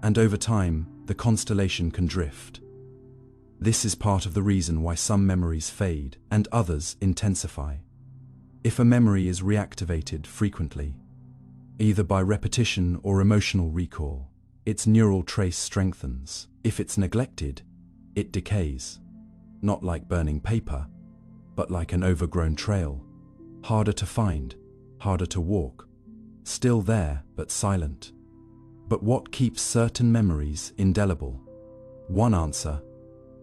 And over time, the constellation can drift. This is part of the reason why some memories fade and others intensify. If a memory is reactivated frequently, either by repetition or emotional recall, its neural trace strengthens. If it's neglected, it decays. Not like burning paper, but like an overgrown trail. Harder to find, harder to walk. Still there, but silent. But what keeps certain memories indelible? One answer: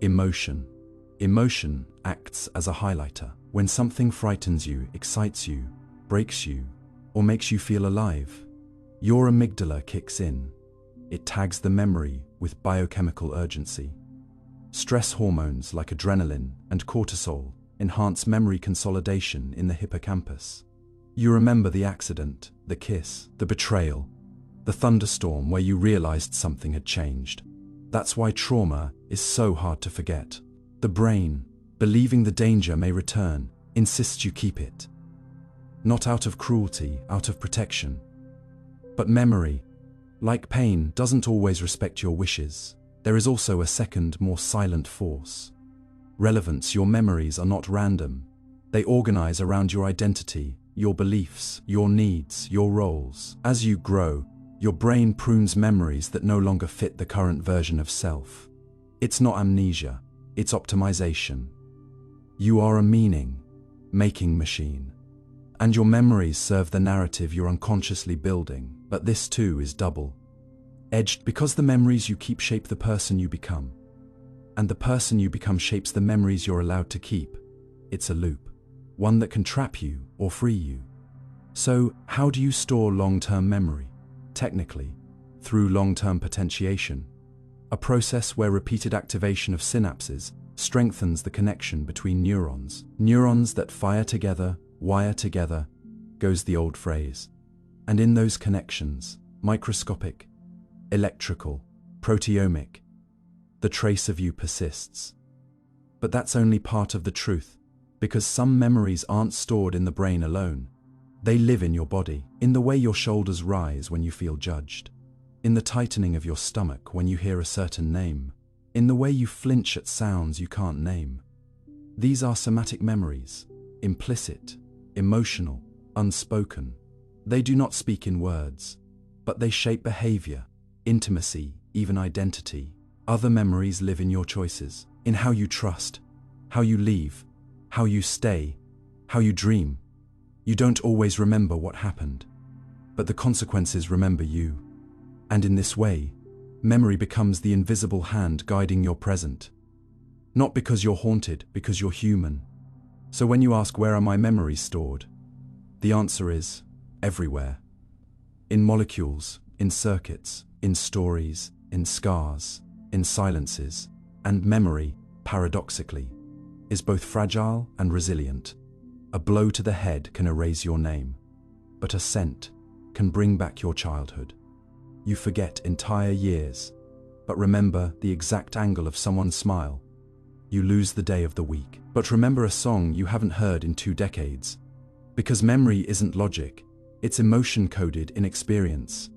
emotion. Emotion acts as a highlighter. When something frightens you, excites you, breaks you, or makes you feel alive, your amygdala kicks in. It tags the memory with biochemical urgency. Stress hormones like adrenaline and cortisol enhance memory consolidation in the hippocampus. You remember the accident, the kiss, the betrayal, the thunderstorm where you realized something had changed. That's why trauma is so hard to forget. The brain, believing the danger may return, insists you keep it. Not out of cruelty, out of protection. But memory, like pain, doesn't always respect your wishes. There is also a second, more silent force. Relevance. Your memories are not random. They organize around your identity, your beliefs, your needs, your roles. As you grow, your brain prunes memories that no longer fit the current version of self. It's not amnesia, it's optimization. You are a meaning-making machine. And your memories serve the narrative you're unconsciously building, but this too is double-edged because the memories you keep shape the person you become. And the person you become shapes the memories you're allowed to keep. It's a loop, one that can trap you or free you. So, how do you store long-term memory? Technically, through long-term potentiation, a process where repeated activation of synapses strengthens the connection between neurons. Neurons that fire together, wire together, goes the old phrase. And in those connections, microscopic, electrical, proteomic, the trace of you persists. But that's only part of the truth, because some memories aren't stored in the brain alone. They live in your body, in the way your shoulders rise when you feel judged, in the tightening of your stomach when you hear a certain name, in the way you flinch at sounds you can't name. These are somatic memories, implicit, emotional, unspoken. They do not speak in words, but they shape behavior, intimacy, even identity. Other memories live in your choices, in how you trust, how you leave, how you stay, how you dream. You don't always remember what happened, but the consequences remember you. And in this way, memory becomes the invisible hand guiding your present. Not because you're haunted, because you're human. So when you ask, where are my memories stored? The answer is, everywhere. In molecules, in circuits, in stories, in scars, in silences. And memory, paradoxically, is both fragile and resilient. A blow to the head can erase your name, but a scent can bring back your childhood. You forget entire years, but remember the exact angle of someone's smile. You lose the day of the week, but remember a song you haven't heard in 2 decades. Because memory isn't logic, it's emotion coded in experience.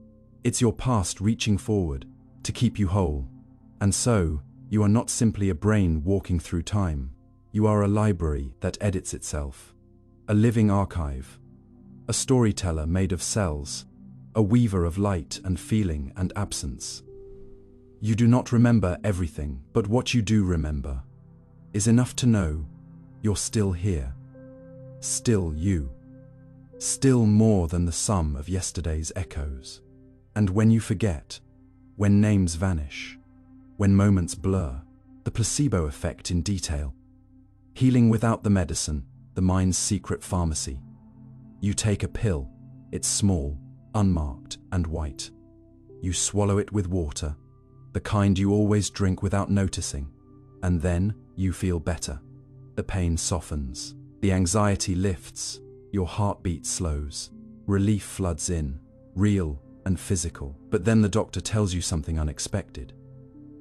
It's your past reaching forward to keep you whole. And so, you are not simply a brain walking through time. You are a library that edits itself. A living archive, a storyteller made of cells, a weaver of light and feeling and absence. You do not remember everything, but what you do remember is enough to know you're still here, still you, still more than the sum of yesterday's echoes. And when you forget, when names vanish, when moments blur, the placebo effect in detail, healing without the medicine, the mind's secret pharmacy. You take a pill, it's small, unmarked, and white. You swallow it with water, the kind you always drink without noticing, and then you feel better. The pain softens, the anxiety lifts, your heartbeat slows, relief floods in, real and physical. But then the doctor tells you something unexpected.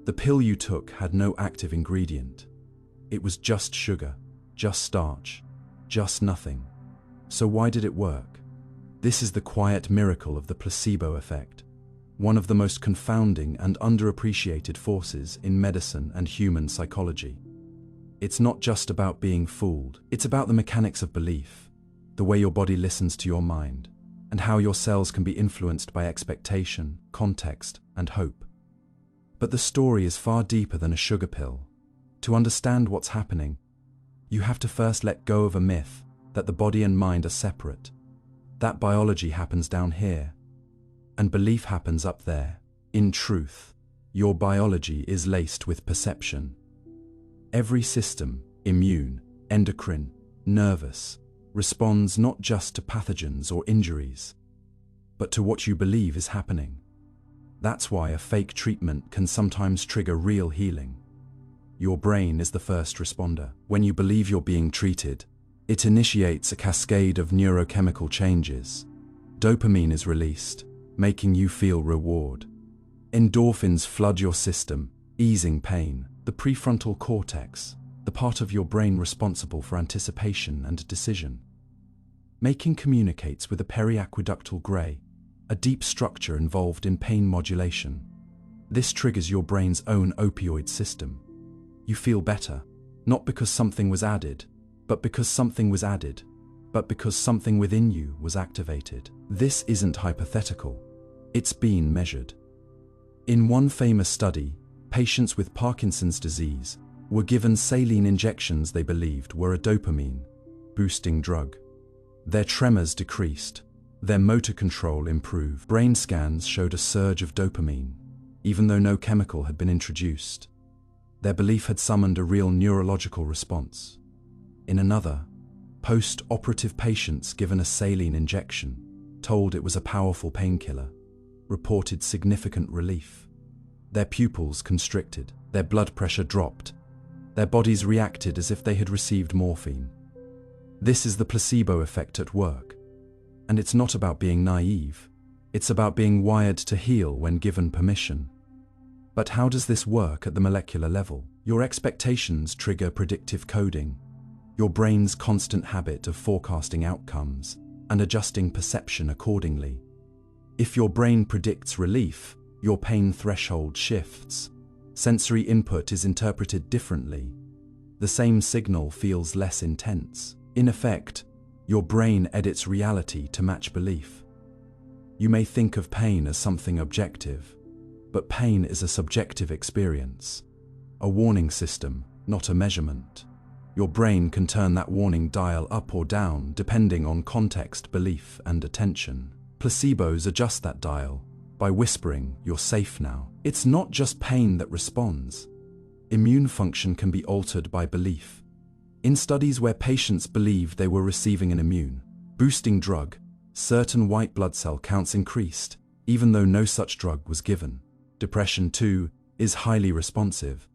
The pill you took had no active ingredient. It was just sugar, just starch, just nothing. So why did it work? This is the quiet miracle of the placebo effect, one of the most confounding and underappreciated forces in medicine and human psychology. It's not just about being fooled, it's about the mechanics of belief, the way your body listens to your mind, and how your cells can be influenced by expectation, context, and hope. But the story is far deeper than a sugar pill. To understand what's happening, you have to first let go of a myth that the body and mind are separate. That biology happens down here, and belief happens up there. In truth, your biology is laced with perception. Every system, immune, endocrine, nervous, responds not just to pathogens or injuries, but to what you believe is happening. That's why a fake treatment can sometimes trigger real healing. your brain is the first responder. When you believe you're being treated, it initiates a cascade of neurochemical changes. Dopamine is released, making you feel reward. Endorphins flood your system, easing pain. The prefrontal cortex, the part of your brain responsible for anticipation and decision making, communicates with the periaqueductal gray, a deep structure involved in pain modulation. This triggers your brain's own opioid system. You feel better, not because something was added, but because something within you was activated. This isn't hypothetical. It's been measured. In one famous study, patients with Parkinson's disease were given saline injections they believed were a dopamine-boosting drug. Their tremors decreased, their motor control improved. Brain scans showed a surge of dopamine, even though no chemical had been introduced. Their belief had summoned a real neurological response. In another, post-operative patients given a saline injection, told it was a powerful painkiller, reported significant relief. Their pupils constricted, their blood pressure dropped, their bodies reacted as if they had received morphine. This is the placebo effect at work. And it's not about being naive, it's about being wired to heal when given permission. But how does this work at the molecular level? Your expectations trigger predictive coding, your brain's constant habit of forecasting outcomes and adjusting perception accordingly. If your brain predicts relief, your pain threshold shifts. Sensory input is interpreted differently. The same signal feels less intense. In effect, your brain edits reality to match belief. You may think of pain as something objective, but pain is a subjective experience, a warning system, not a measurement. Your brain can turn that warning dial up or down depending on context, belief, and attention. Placebos adjust that dial by whispering, "You're safe now." It's not just pain that responds. Immune function can be altered by belief. In studies where patients believed they were receiving an immune-boosting drug, certain white blood cell counts increased, even though no such drug was given. Depression, too, is highly responsive.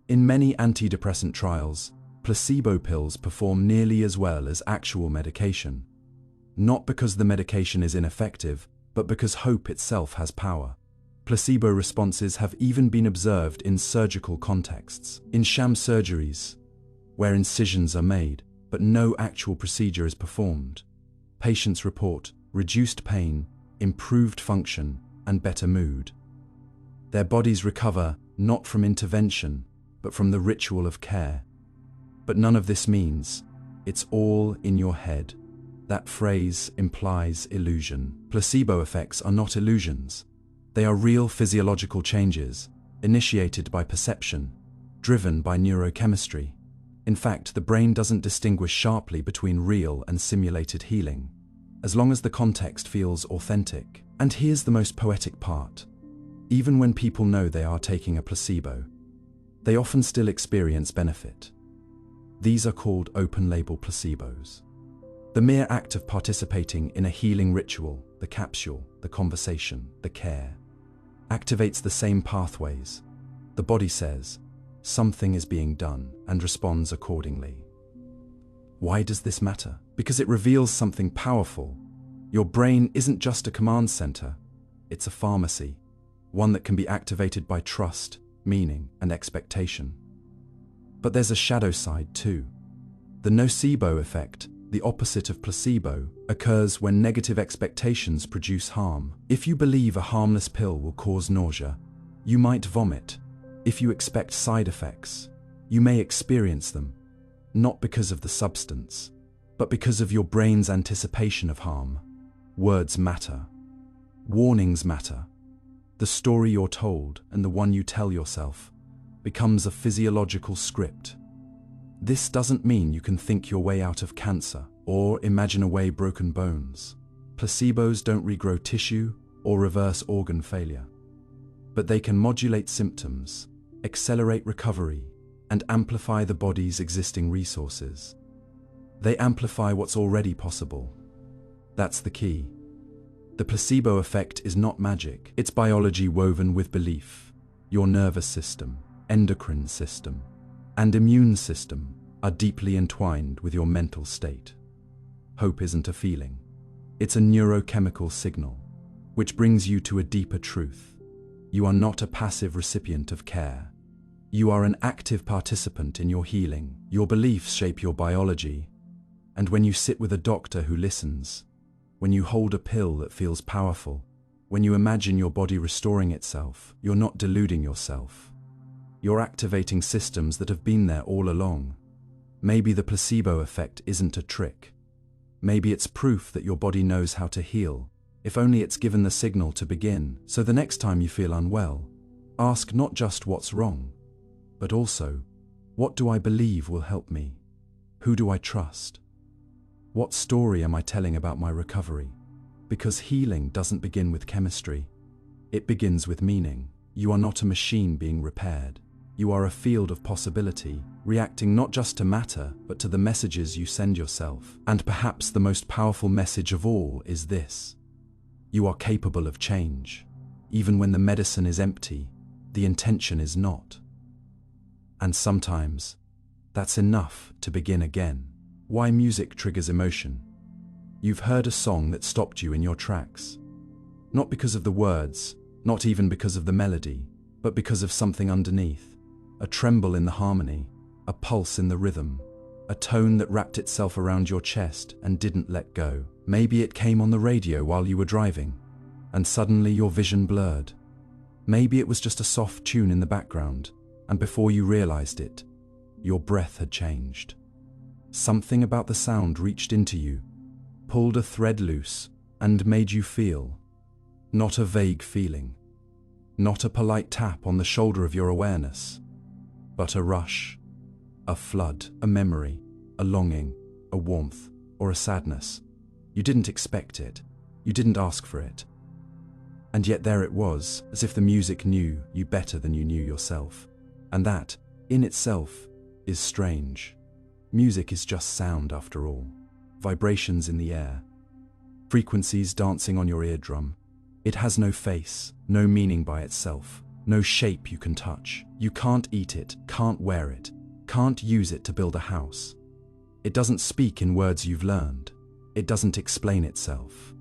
In many antidepressant trials, placebo pills perform nearly as well as actual medication. Not because the medication is ineffective, but because hope itself has power. Placebo responses have even been observed in surgical contexts. In sham surgeries, where incisions are made, but no actual procedure is performed, patients report reduced pain, improved function, and better mood. Their bodies recover not from intervention, but from the ritual of care. But none of this means it's all in your head. That phrase implies illusion. Placebo effects are not illusions. They are real physiological changes, initiated by perception, driven by neurochemistry. In fact, the brain doesn't distinguish sharply between real and simulated healing, as long as the context feels authentic. And here's the most poetic part. Even when people know they are taking a placebo, they often still experience benefit. These are called open-label placebos. The mere act of participating in a healing ritual, the capsule, the conversation, the care, activates the same pathways. The body says, something is being done, and responds accordingly. Why does this matter? Because it reveals something powerful. Your brain isn't just a command center, it's a pharmacy, one that can be activated by trust, meaning, and expectation. But there's a shadow side too. The nocebo effect, the opposite of placebo, occurs when negative expectations produce harm. If you believe a harmless pill will cause nausea, you might vomit. If you expect side effects, you may experience them, not because of the substance, but because of your brain's anticipation of harm. Words matter. Warnings matter. The story you're told, and the one you tell yourself, becomes a physiological script. This doesn't mean you can think your way out of cancer or imagine away broken bones. Placebos don't regrow tissue or reverse organ failure. But they can modulate symptoms, accelerate recovery, and amplify the body's existing resources. They amplify what's already possible. That's the key. The placebo effect is not magic. It's biology woven with belief, your nervous system, endocrine system, and immune system are deeply entwined with your mental state. Hope isn't a feeling. It's a neurochemical signal, which brings you to a deeper truth. You are not a passive recipient of care. You are an active participant in your healing. Your beliefs shape your biology, and when you sit with a doctor who listens, when you hold a pill that feels powerful, when you imagine your body restoring itself, you're not deluding yourself. You're activating systems that have been there all along. Maybe the placebo effect isn't a trick. Maybe it's proof that your body knows how to heal, if only it's given the signal to begin. So the next time you feel unwell, ask not just what's wrong, but also, what do I believe will help me? Who do I trust? What story am I telling about my recovery? Because healing doesn't begin with chemistry. It begins with meaning. You are not a machine being repaired. You are a field of possibility, reacting not just to matter, but to the messages you send yourself. And perhaps the most powerful message of all is this: you are capable of change. Even when the medicine is empty, the intention is not. And sometimes, that's enough to begin again. Why music triggers emotion. You've heard a song that stopped you in your tracks. Not because of the words, not even because of the melody, but because of something underneath. A tremble in the harmony, a pulse in the rhythm, a tone that wrapped itself around your chest and didn't let go. Maybe it came on the radio while you were driving, and suddenly your vision blurred. Maybe it was just a soft tune in the background, and before you realized it, your breath had changed. Something about the sound reached into you, pulled a thread loose, and made you feel. Not a vague feeling, not a polite tap on the shoulder of your awareness, but a rush, a flood, a memory, a longing, a warmth, or a sadness. You didn't expect it, you didn't ask for it. And yet there it was, as if the music knew you better than you knew yourself. And that, in itself, is strange. Music is just sound after all. Vibrations in the air, frequencies dancing on your eardrum. It has no face, no meaning by itself, no shape you can touch. You can't eat it, can't wear it, can't use it to build a house. It doesn't speak in words you've learned. It doesn't explain itself.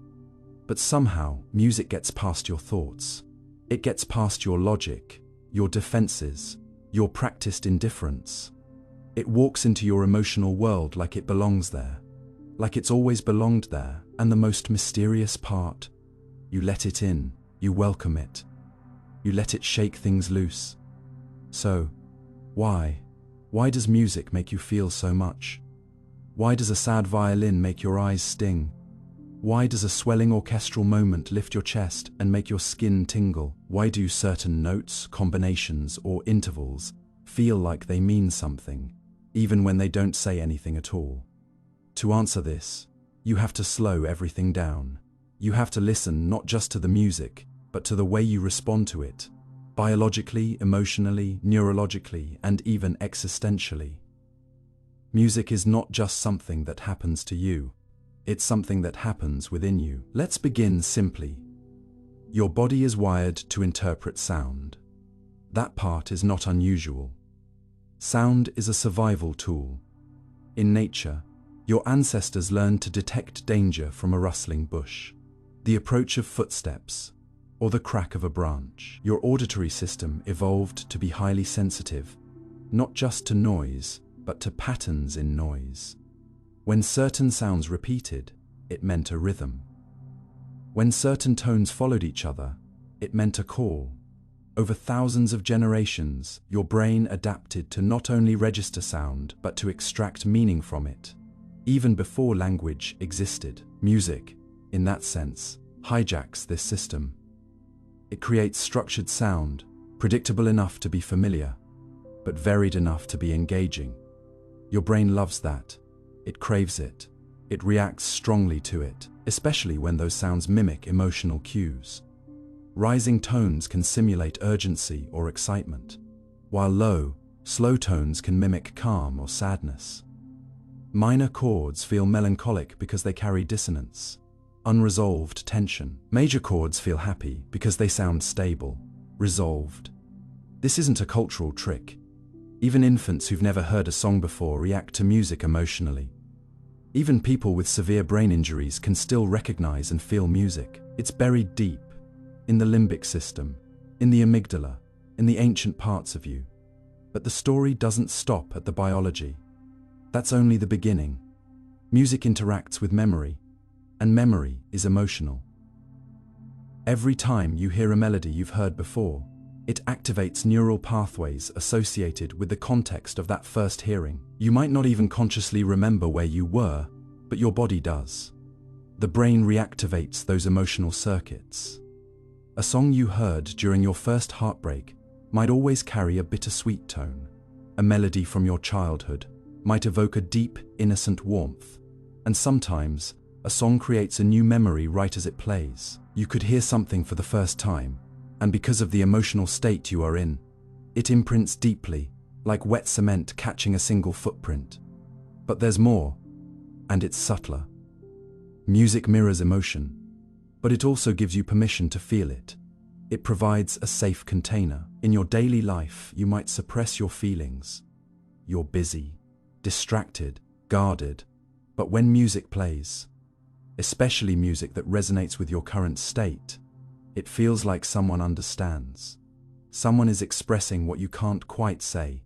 But somehow, music gets past your thoughts. It gets past your logic, your defenses, your practiced indifference. It walks into your emotional world like it belongs there, like it's always belonged there. And the most mysterious part, you let it in, you welcome it, you let it shake things loose. So, why? Why does music make you feel so much? Why does a sad violin make your eyes sting? Why does a swelling orchestral moment lift your chest and make your skin tingle? Why do certain notes, combinations, or intervals feel like they mean something, even when they don't say anything at all? To answer this, you have to slow everything down. You have to listen not just to the music, but to the way you respond to it, biologically, emotionally, neurologically, and even existentially. Music is not just something that happens to you. It's something that happens within you. Let's begin simply. Your body is wired to interpret sound. That part is not unusual. Sound is a survival tool. In nature, your ancestors learned to detect danger from a rustling bush, the approach of footsteps, or the crack of a branch. Your auditory system evolved to be highly sensitive, not just to noise, but to patterns in noise. When certain sounds repeated, it meant a rhythm. When certain tones followed each other, it meant a call. Over thousands of generations, your brain adapted to not only register sound, but to extract meaning from it. Even before language existed, music, in that sense, hijacks this system. It creates structured sound, predictable enough to be familiar, but varied enough to be engaging. Your brain loves that. It craves it. It reacts strongly to it, especially when those sounds mimic emotional cues. Rising tones can simulate urgency or excitement, while low, slow tones can mimic calm or sadness. Minor chords feel melancholic because they carry dissonance, unresolved tension. Major chords feel happy because they sound stable, resolved. This isn't a cultural trick. Even infants who've never heard a song before react to music emotionally. Even people with severe brain injuries can still recognize and feel music. It's buried deep, in the limbic system, in the amygdala, in the ancient parts of you. But the story doesn't stop at the biology. That's only the beginning. Music interacts with memory, and memory is emotional. Every time you hear a melody you've heard before, it activates neural pathways associated with the context of that first hearing. You might not even consciously remember where you were, but your body does. The brain reactivates those emotional circuits. A song you heard during your first heartbreak might always carry a bittersweet tone. A melody from your childhood might evoke a deep, innocent warmth. And sometimes, a song creates a new memory right as it plays. You could hear something for the first time, and because of the emotional state you are in, it imprints deeply, like wet cement catching a single footprint. But there's more, and it's subtler. Music mirrors emotion, but it also gives you permission to feel it. It provides a safe container. In your daily life, you might suppress your feelings. You're busy, distracted, guarded. But when music plays, especially music that resonates with your current state, it feels like someone understands. Someone is expressing what you can't quite say.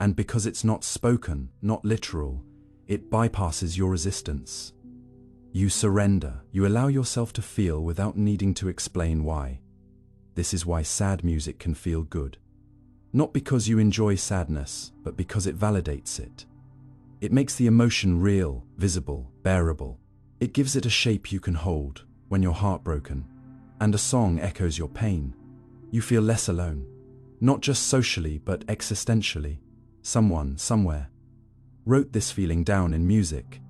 And because it's not spoken, not literal, it bypasses your resistance. You surrender. You allow yourself to feel without needing to explain why. This is why sad music can feel good. Not because you enjoy sadness, but because it validates it. It makes the emotion real, visible, bearable. It gives it a shape you can hold when you're heartbroken. And a song echoes your pain. You feel less alone. Not just socially, but existentially. Someone, somewhere, wrote this feeling down in music.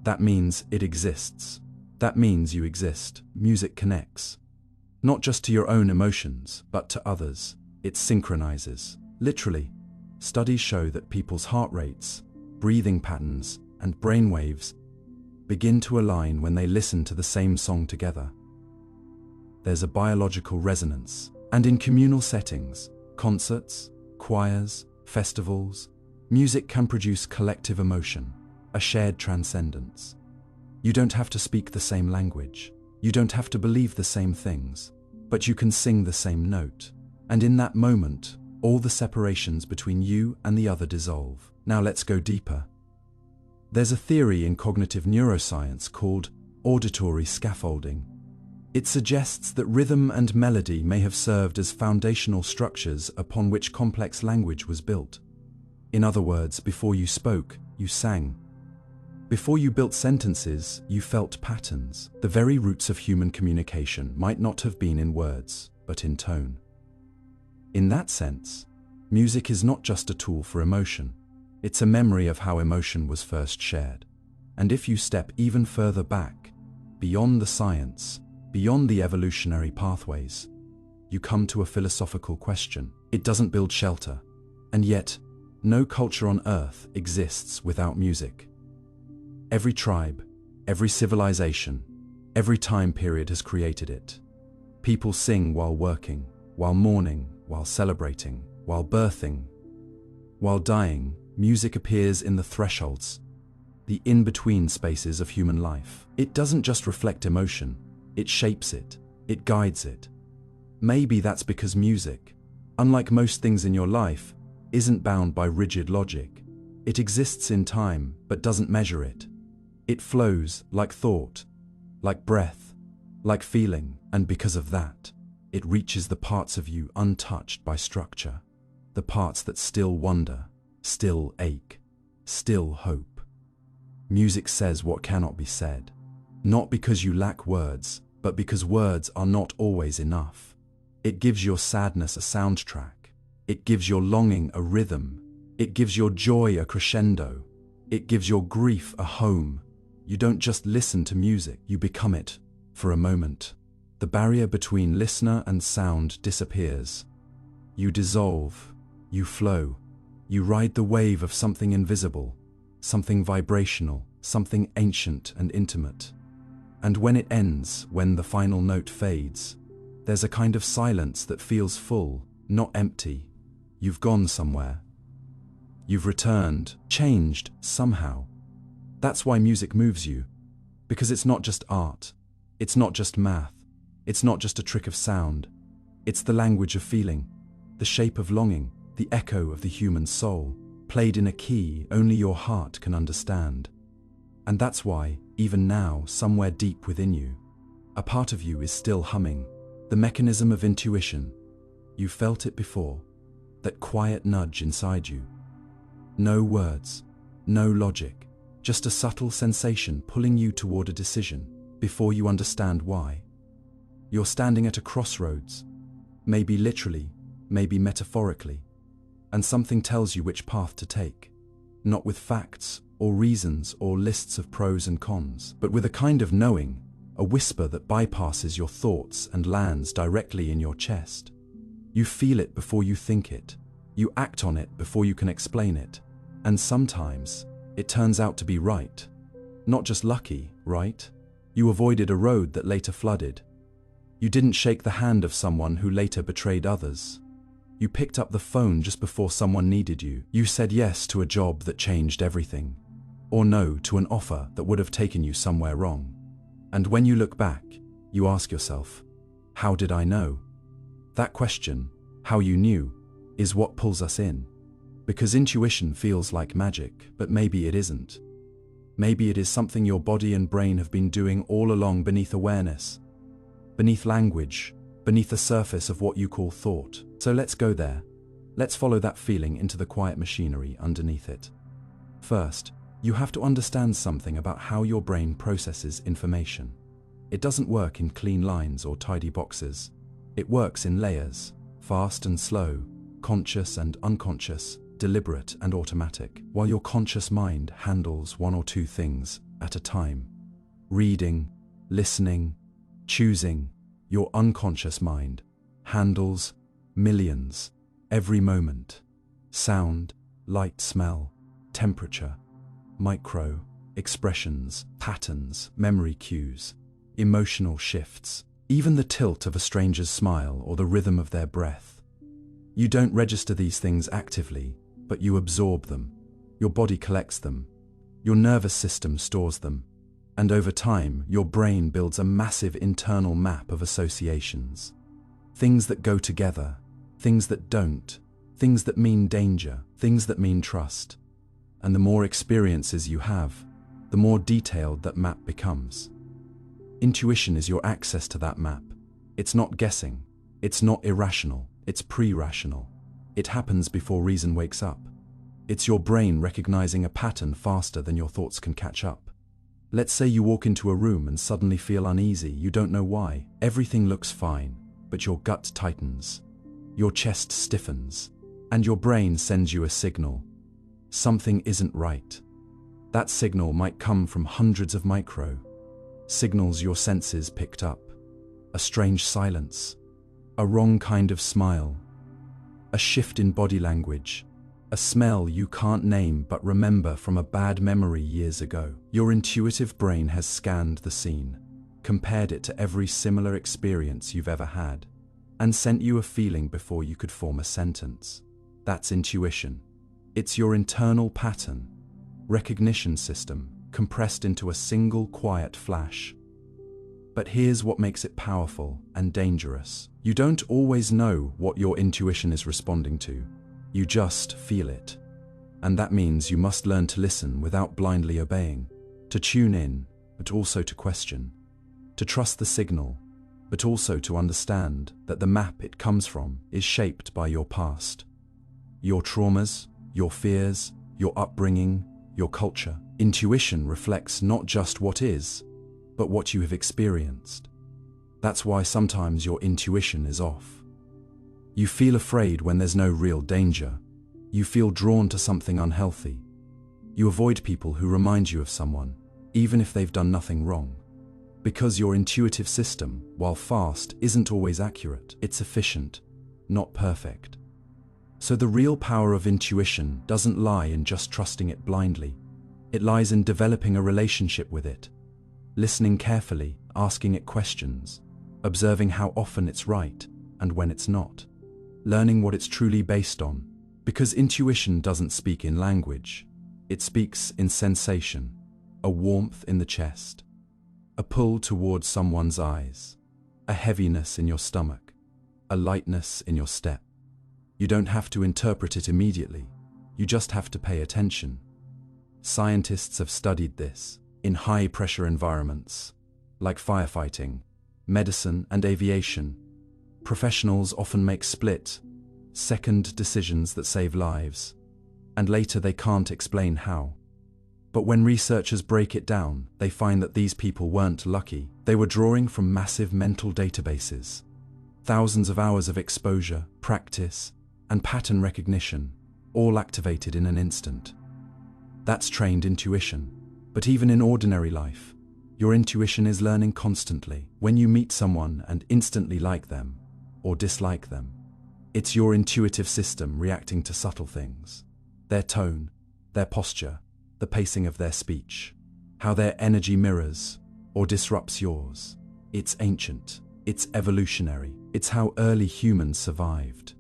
That means it exists. That means you exist. Music connects. Not just to your own emotions, but to others. It synchronizes. Literally, studies show that people's heart rates, breathing patterns, and brain waves begin to align when they listen to the same song together. There's a biological resonance. And in communal settings, concerts, choirs, festivals, music can produce collective emotion, a shared transcendence. You don't have to speak the same language. You don't have to believe the same things, but you can sing the same note. And in that moment, all the separations between you and the other dissolve. Now let's go deeper. There's a theory in cognitive neuroscience called auditory scaffolding. It suggests that rhythm and melody may have served as foundational structures upon which complex language was built. In other words, before you spoke, you sang. Before you built sentences, you felt patterns. The very roots of human communication might not have been in words, but in tone. In that sense, music is not just a tool for emotion. It's a memory of how emotion was first shared. And if you step even further back, beyond the science, beyond the evolutionary pathways, you come to a philosophical question. It doesn't build shelter, and yet, no culture on Earth exists without music. Every tribe, every civilization, every time period has created it. People sing while working, while mourning, while celebrating, while birthing, while dying. Music appears in the thresholds, the in-between spaces of human life. It doesn't just reflect emotion, it shapes it, it guides it. Maybe that's because music, unlike most things in your life, isn't bound by rigid logic. It exists in time, but doesn't measure it. It flows like thought, like breath, like feeling, and because of that, it reaches the parts of you untouched by structure, the parts that still wonder, still ache, still hope. Music says what cannot be said, not because you lack words, but because words are not always enough. It gives your sadness a soundtrack. It gives your longing a rhythm. It gives your joy a crescendo. It gives your grief a home. You don't just listen to music, you become it for a moment. The barrier between listener and sound disappears. You dissolve, you flow. You ride the wave of something invisible, something vibrational, something ancient and intimate. And when it ends, when the final note fades, there's a kind of silence that feels full, not empty, You've gone somewhere. You've returned, changed, somehow. That's why music moves you. Because it's not just art. It's not just math. It's not just a trick of sound. It's the language of feeling, the shape of longing, the echo of the human soul, played in a key only your heart can understand. And that's why, even now, somewhere deep within you, a part of you is still humming. The mechanism of intuition. You felt it before. That quiet nudge inside you. No words, no logic, just a subtle sensation pulling you toward a decision before you understand why. You're standing at a crossroads, maybe literally, maybe metaphorically, and something tells you which path to take, not with facts or reasons or lists of pros and cons, but with a kind of knowing, a whisper that bypasses your thoughts and lands directly in your chest. You feel it before you think it. You act on it before you can explain it. And sometimes, it turns out to be right. Not just lucky, right? You avoided a road that later flooded. You didn't shake the hand of someone who later betrayed others. You picked up the phone just before someone needed you. You said yes to a job that changed everything. Or no to an offer that would have taken you somewhere wrong. And when you look back, you ask yourself, how did I know? That question, how you knew, is what pulls us in. Because intuition feels like magic, but maybe it isn't. Maybe it is something your body and brain have been doing all along beneath awareness, beneath language, beneath the surface of what you call thought. So let's go there. Let's follow that feeling into the quiet machinery underneath it. First, you have to understand something about how your brain processes information. It doesn't work in clean lines or tidy boxes. It works in layers, fast and slow, conscious and unconscious, deliberate and automatic, while your conscious mind handles one or two things at a time. Reading, listening, choosing. Your unconscious mind handles millions every moment. Sound, light, smell, temperature, micro, expressions, patterns, memory cues, emotional shifts, even the tilt of a stranger's smile or the rhythm of their breath. You don't register these things actively, but you absorb them. Your body collects them. Your nervous system stores them. And over time, your brain builds a massive internal map of associations. Things that go together, things that don't, things that mean danger, things that mean trust. And the more experiences you have, the more detailed that map becomes. Intuition is your access to that map. It's not guessing. It's not irrational. It's pre-rational. It happens before reason wakes up. It's your brain recognizing a pattern faster than your thoughts can catch up. Let's say you walk into a room and suddenly feel uneasy. You don't know why. Everything looks fine, but your gut tightens. Your chest stiffens, and your brain sends you a signal. Something isn't right. That signal might come from hundreds of micro signals your senses picked up. A strange silence, a wrong kind of smile, a shift in body language, a smell you can't name but remember from a bad memory years ago. Your intuitive brain has scanned the scene, compared it to every similar experience you've ever had, and sent you a feeling before you could form a sentence. That's intuition. It's your internal pattern, recognition system, compressed into a single quiet flash. But here's what makes it powerful and dangerous. You don't always know what your intuition is responding to. You just feel it. And that means you must learn to listen without blindly obeying, to tune in, but also to question, to trust the signal, but also to understand that the map it comes from is shaped by your past, your traumas, your fears, your upbringing, your culture. Intuition reflects not just what is, but what you have experienced. That's why sometimes your intuition is off. You feel afraid when there's no real danger. You feel drawn to something unhealthy. You avoid people who remind you of someone, even if they've done nothing wrong. Because your intuitive system, while fast, isn't always accurate. It's efficient, not perfect. So the real power of intuition doesn't lie in just trusting it blindly. It lies in developing a relationship with it, listening carefully, asking it questions, observing how often it's right and when it's not, learning what it's truly based on. Because intuition doesn't speak in language, it speaks in sensation, a warmth in the chest, a pull towards someone's eyes, a heaviness in your stomach, a lightness in your step. You don't have to interpret it immediately, you just have to pay attention. Scientists have studied this in high-pressure environments, like firefighting, medicine, and aviation. Professionals often make split-second decisions that save lives, and later they can't explain how. But when researchers break it down, they find that these people weren't lucky. They were drawing from massive mental databases, thousands of hours of exposure, practice, and pattern recognition, all activated in an instant. That's trained intuition. But even in ordinary life, your intuition is learning constantly. When you meet someone and instantly like them, or dislike them, it's your intuitive system reacting to subtle things. Their tone, their posture, the pacing of their speech, how their energy mirrors or disrupts yours. It's ancient, it's evolutionary, it's how early humans survived.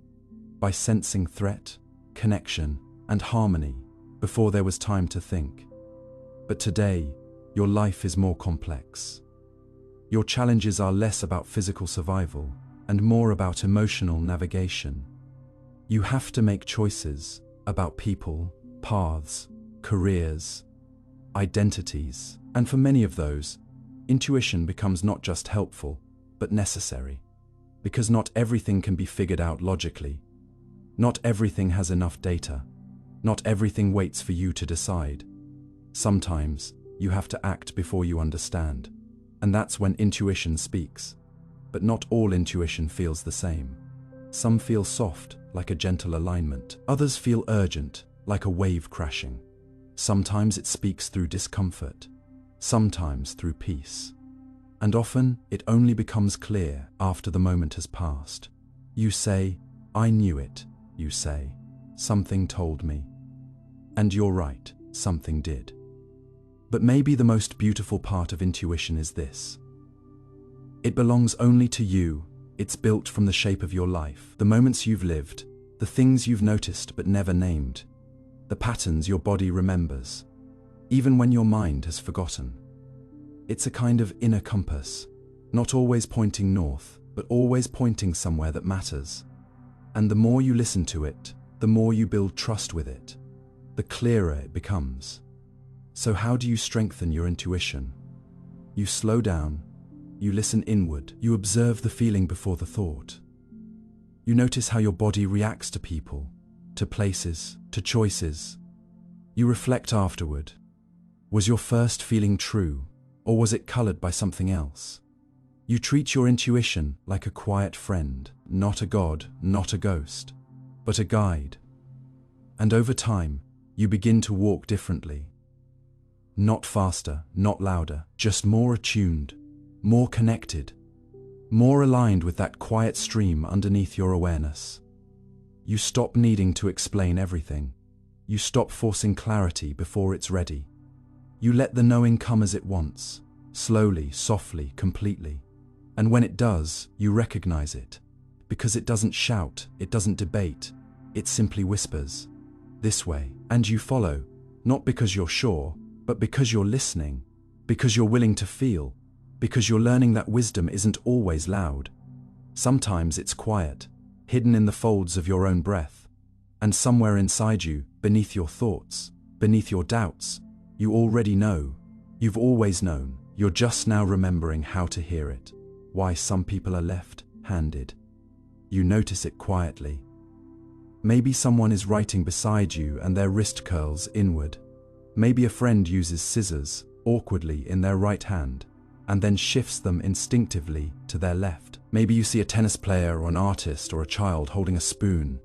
By sensing threat, connection, and harmony before there was time to think. But today, your life is more complex. Your challenges are less about physical survival and more about emotional navigation. You have to make choices about people, paths, careers, identities, and for many of those, intuition becomes not just helpful, but necessary. Because not everything can be figured out logically. Not everything has enough data. Not everything waits for you to decide. Sometimes, you have to act before you understand. And that's when intuition speaks. But not all intuition feels the same. Some feel soft, like a gentle alignment. Others feel urgent, like a wave crashing. Sometimes it speaks through discomfort. Sometimes through peace. And often, it only becomes clear after the moment has passed. You say, "I knew it," you say. "Something told me." And you're right, something did. But maybe the most beautiful part of intuition is this. It belongs only to you. It's built from the shape of your life, the moments you've lived, the things you've noticed but never named, the patterns your body remembers, even when your mind has forgotten. It's a kind of inner compass, not always pointing north, but always pointing somewhere that matters. And the more you listen to it, the more you build trust with it, the clearer it becomes. So how do you strengthen your intuition? You slow down, you listen inward, you observe the feeling before the thought. You notice how your body reacts to people, to places, to choices. You reflect afterward. Was your first feeling true, or was it colored by something else? You treat your intuition like a quiet friend, not a god, not a ghost, but a guide. And over time, you begin to walk differently. Not faster, not louder, just more attuned, more connected, more aligned with that quiet stream underneath your awareness. You stop needing to explain everything. You stop forcing clarity before it's ready. You let the knowing come as it wants, slowly, softly, completely. And when it does, you recognize it. Because it doesn't shout, it doesn't debate, it simply whispers. This way. And you follow, not because you're sure, but because you're listening, because you're willing to feel, because you're learning that wisdom isn't always loud. Sometimes it's quiet, hidden in the folds of your own breath. And somewhere inside you, beneath your thoughts, beneath your doubts, you already know. You've always known. You're just now remembering how to hear it. Why some people are left-handed. You notice it quietly. Maybe someone is writing beside you and their wrist curls inward. Maybe a friend uses scissors awkwardly in their right hand and then shifts them instinctively to their left. Maybe you see a tennis player or an artist or a child holding a spoon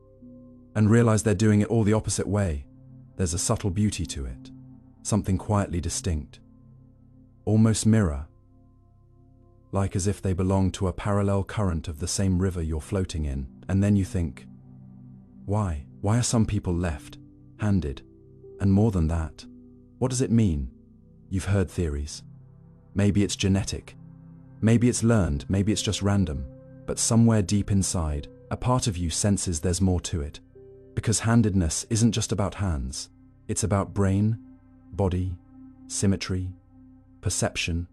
and realize they're doing it all the opposite way. There's a subtle beauty to it, something quietly distinct, almost mirror, like as if they belong to a parallel current of the same river you're floating in. And then you think, why? Why are some people left-handed? And more than that, what does it mean? You've heard theories. Maybe it's genetic. Maybe it's learned. Maybe it's just random. But somewhere deep inside, a part of you senses there's more to it. Because handedness isn't just about hands. It's about brain, body, symmetry, perception,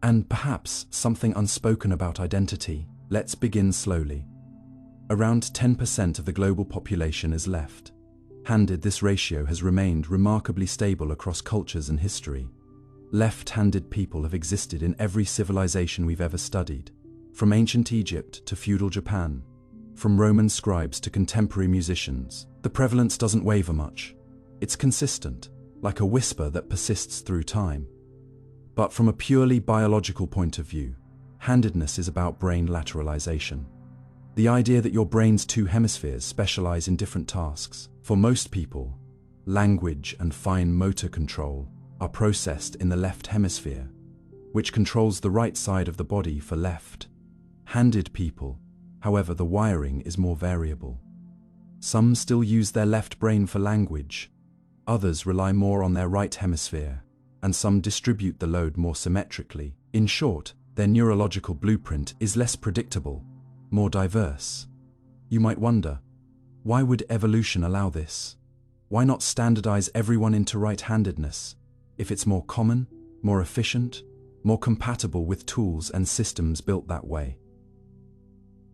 and perhaps something unspoken about identity. Let's begin slowly. Around 10% of the global population is left-handed. This ratio has remained remarkably stable across cultures and history. Left-handed people have existed in every civilization we've ever studied, from ancient Egypt to feudal Japan, from Roman scribes to contemporary musicians. The prevalence doesn't waver much. It's consistent, like a whisper that persists through time. But from a purely biological point of view, handedness is about brain lateralization. The idea that your brain's two hemispheres specialize in different tasks. For most people, language and fine motor control are processed in the left hemisphere, which controls the right side of the body for left-handed people. However, the wiring is more variable. Some still use their left brain for language, others rely more on their right hemisphere, and some distribute the load more symmetrically. In short, their neurological blueprint is less predictable, more diverse. You might wonder, why would evolution allow this? Why not standardize everyone into right-handedness? If it's more common, more efficient, more compatible with tools and systems built that way.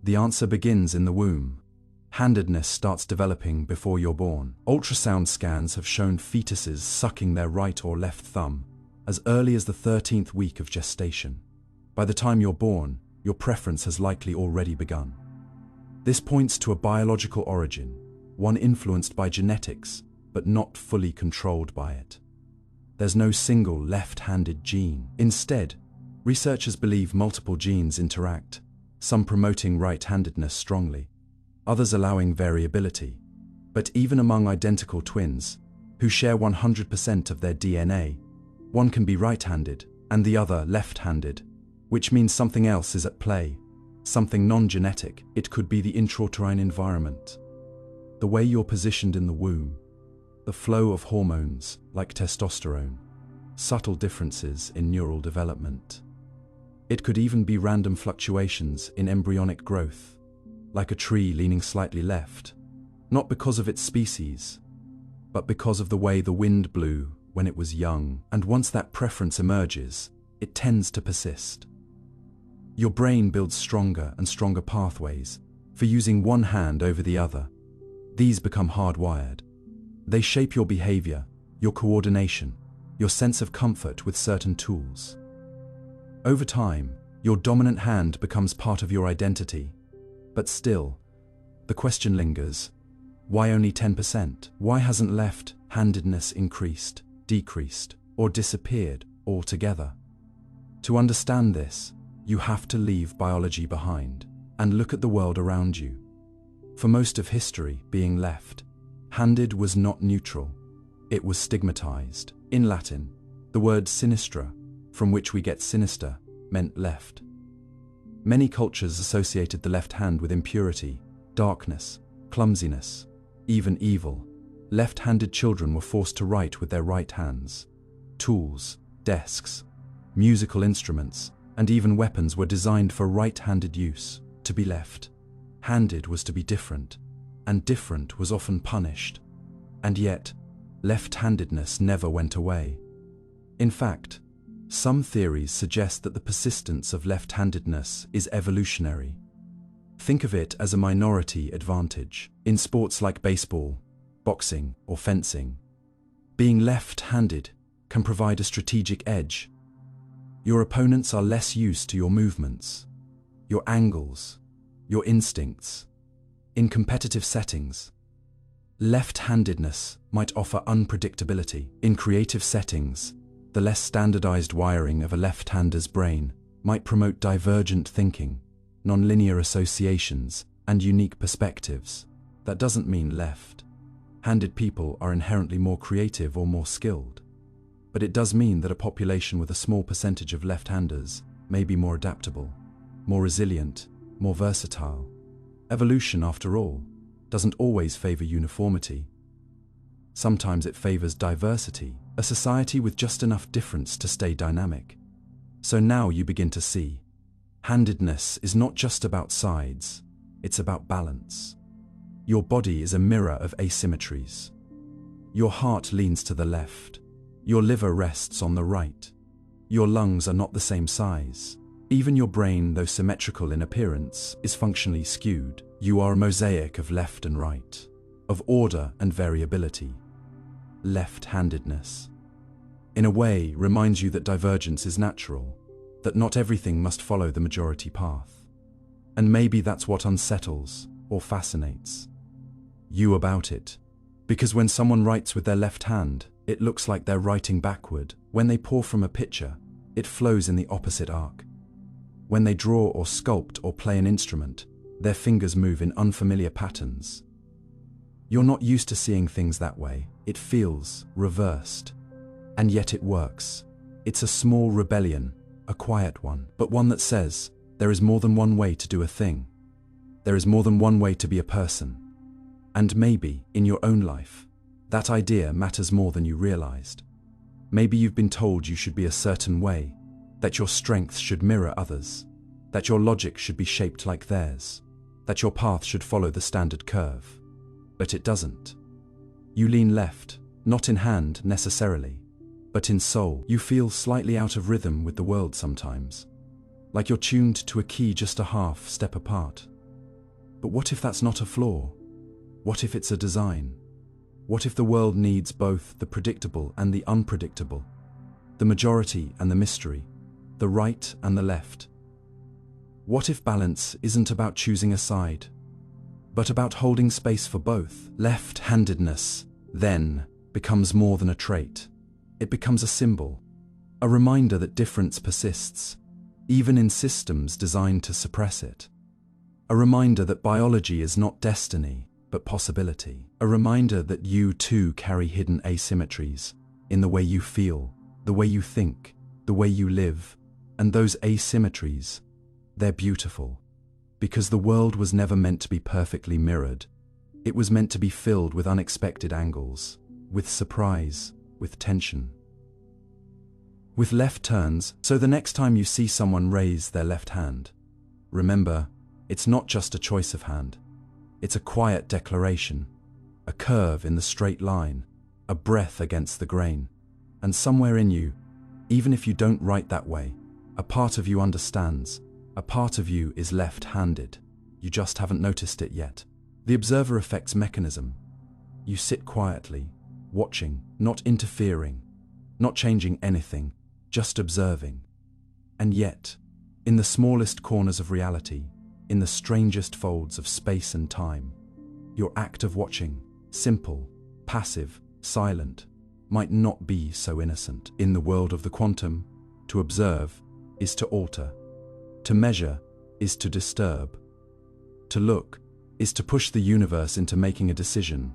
The answer begins in the womb. Handedness starts developing before you're born. Ultrasound scans have shown fetuses sucking their right or left thumb as early as the 13th week of gestation. By the time you're born, your preference has likely already begun. This points to a biological origin, one influenced by genetics, but not fully controlled by it. There's no single left-handed gene. Instead, researchers believe multiple genes interact, some promoting right-handedness strongly, others allowing variability. But even among identical twins, who share 100% of their DNA, one can be right-handed and the other left-handed, which means something else is at play, something non-genetic. It could be the intrauterine environment, the way you're positioned in the womb, the flow of hormones like testosterone, subtle differences in neural development. It could even be random fluctuations in embryonic growth, like a tree leaning slightly left, not because of its species, but because of the way the wind blew when it was young. And once that preference emerges, it tends to persist. Your brain builds stronger and stronger pathways for using one hand over the other. These become hardwired. They shape your behavior, your coordination, your sense of comfort with certain tools. Over time, your dominant hand becomes part of your identity. But still, the question lingers, why only 10%? Why hasn't left-handedness increased, decreased, or disappeared altogether? To understand this, you have to leave biology behind and look at the world around you. For most of history, being left-handed was not neutral. It was stigmatized. In Latin, the word sinistra, from which we get sinister, meant left. Many cultures associated the left hand with impurity, darkness, clumsiness, even evil. Left-handed children were forced to write with their right hands. Tools, desks, musical instruments, and even weapons were designed for right-handed use. To be left-handed was to be different, and different was often punished. And yet, left-handedness never went away. In fact, some theories suggest that the persistence of left-handedness is evolutionary. Think of it as a minority advantage. In sports like baseball, boxing, or fencing, being left-handed can provide a strategic edge. Your opponents are less used to your movements, your angles, your instincts. In competitive settings, left-handedness might offer unpredictability. In creative settings, the less standardized wiring of a left-hander's brain might promote divergent thinking, nonlinear associations, and unique perspectives. That doesn't mean left-handed people are inherently more creative or more skilled, but it does mean that a population with a small percentage of left-handers may be more adaptable, more resilient, more versatile. Evolution, after all, doesn't always favor uniformity. Sometimes it favors diversity, a society with just enough difference to stay dynamic. So now you begin to see, handedness is not just about sides, It's about balance. Your body is a mirror of asymmetries. Your heart leans to the left. Your liver rests on the right. Your lungs are not the same size. Even your brain, though symmetrical in appearance, is functionally skewed. You are a mosaic of left and right, of order and variability. Left-handedness, in a way, reminds you that divergence is natural, that not everything must follow the majority path. And maybe that's what unsettles or fascinates you about it. Because when someone writes with their left hand, it looks like they're writing backward. When they pour from a pitcher, it flows in the opposite arc. When they draw or sculpt or play an instrument, their fingers move in unfamiliar patterns. You're not used to seeing things that way. It feels reversed. And yet it works. It's a small rebellion, a quiet one, but one that says, there is more than one way to do a thing. There is more than one way to be a person. And maybe, in your own life, that idea matters more than you realized. Maybe you've been told you should be a certain way, that your strengths should mirror others, that your logic should be shaped like theirs, that your path should follow the standard curve. But it doesn't. You lean left, not in hand necessarily, but in soul. You feel slightly out of rhythm with the world sometimes, like you're tuned to a key just a half step apart. But what if that's not a flaw? What if it's a design? What if the world needs both the predictable and the unpredictable, the majority and the mystery, the right and the left? What if balance isn't about choosing a side, but about holding space for both? Left-handedness, then, becomes more than a trait. It becomes a symbol, a reminder that difference persists, even in systems designed to suppress it. A reminder that biology is not destiny, but possibility. A reminder that you too carry hidden asymmetries in the way you feel, the way you think, the way you live. And those asymmetries, they're beautiful. Because the world was never meant to be perfectly mirrored. It was meant to be filled with unexpected angles, with surprise, with tension, with left turns. So the next time you see someone raise their left hand, remember, it's not just a choice of hand. It's a quiet declaration, a curve in the straight line, a breath against the grain. And somewhere in you, even if you don't write that way, a part of you understands. A part of you is left-handed. You just haven't noticed it yet. The observer effect's mechanism. You sit quietly, watching, not interfering, not changing anything, just observing. And yet, in the smallest corners of reality, in the strangest folds of space and time, your act of watching, simple, passive, silent, might not be so innocent. In the world of the quantum, to observe is to alter. To measure is to disturb. To look is to push the universe into making a decision.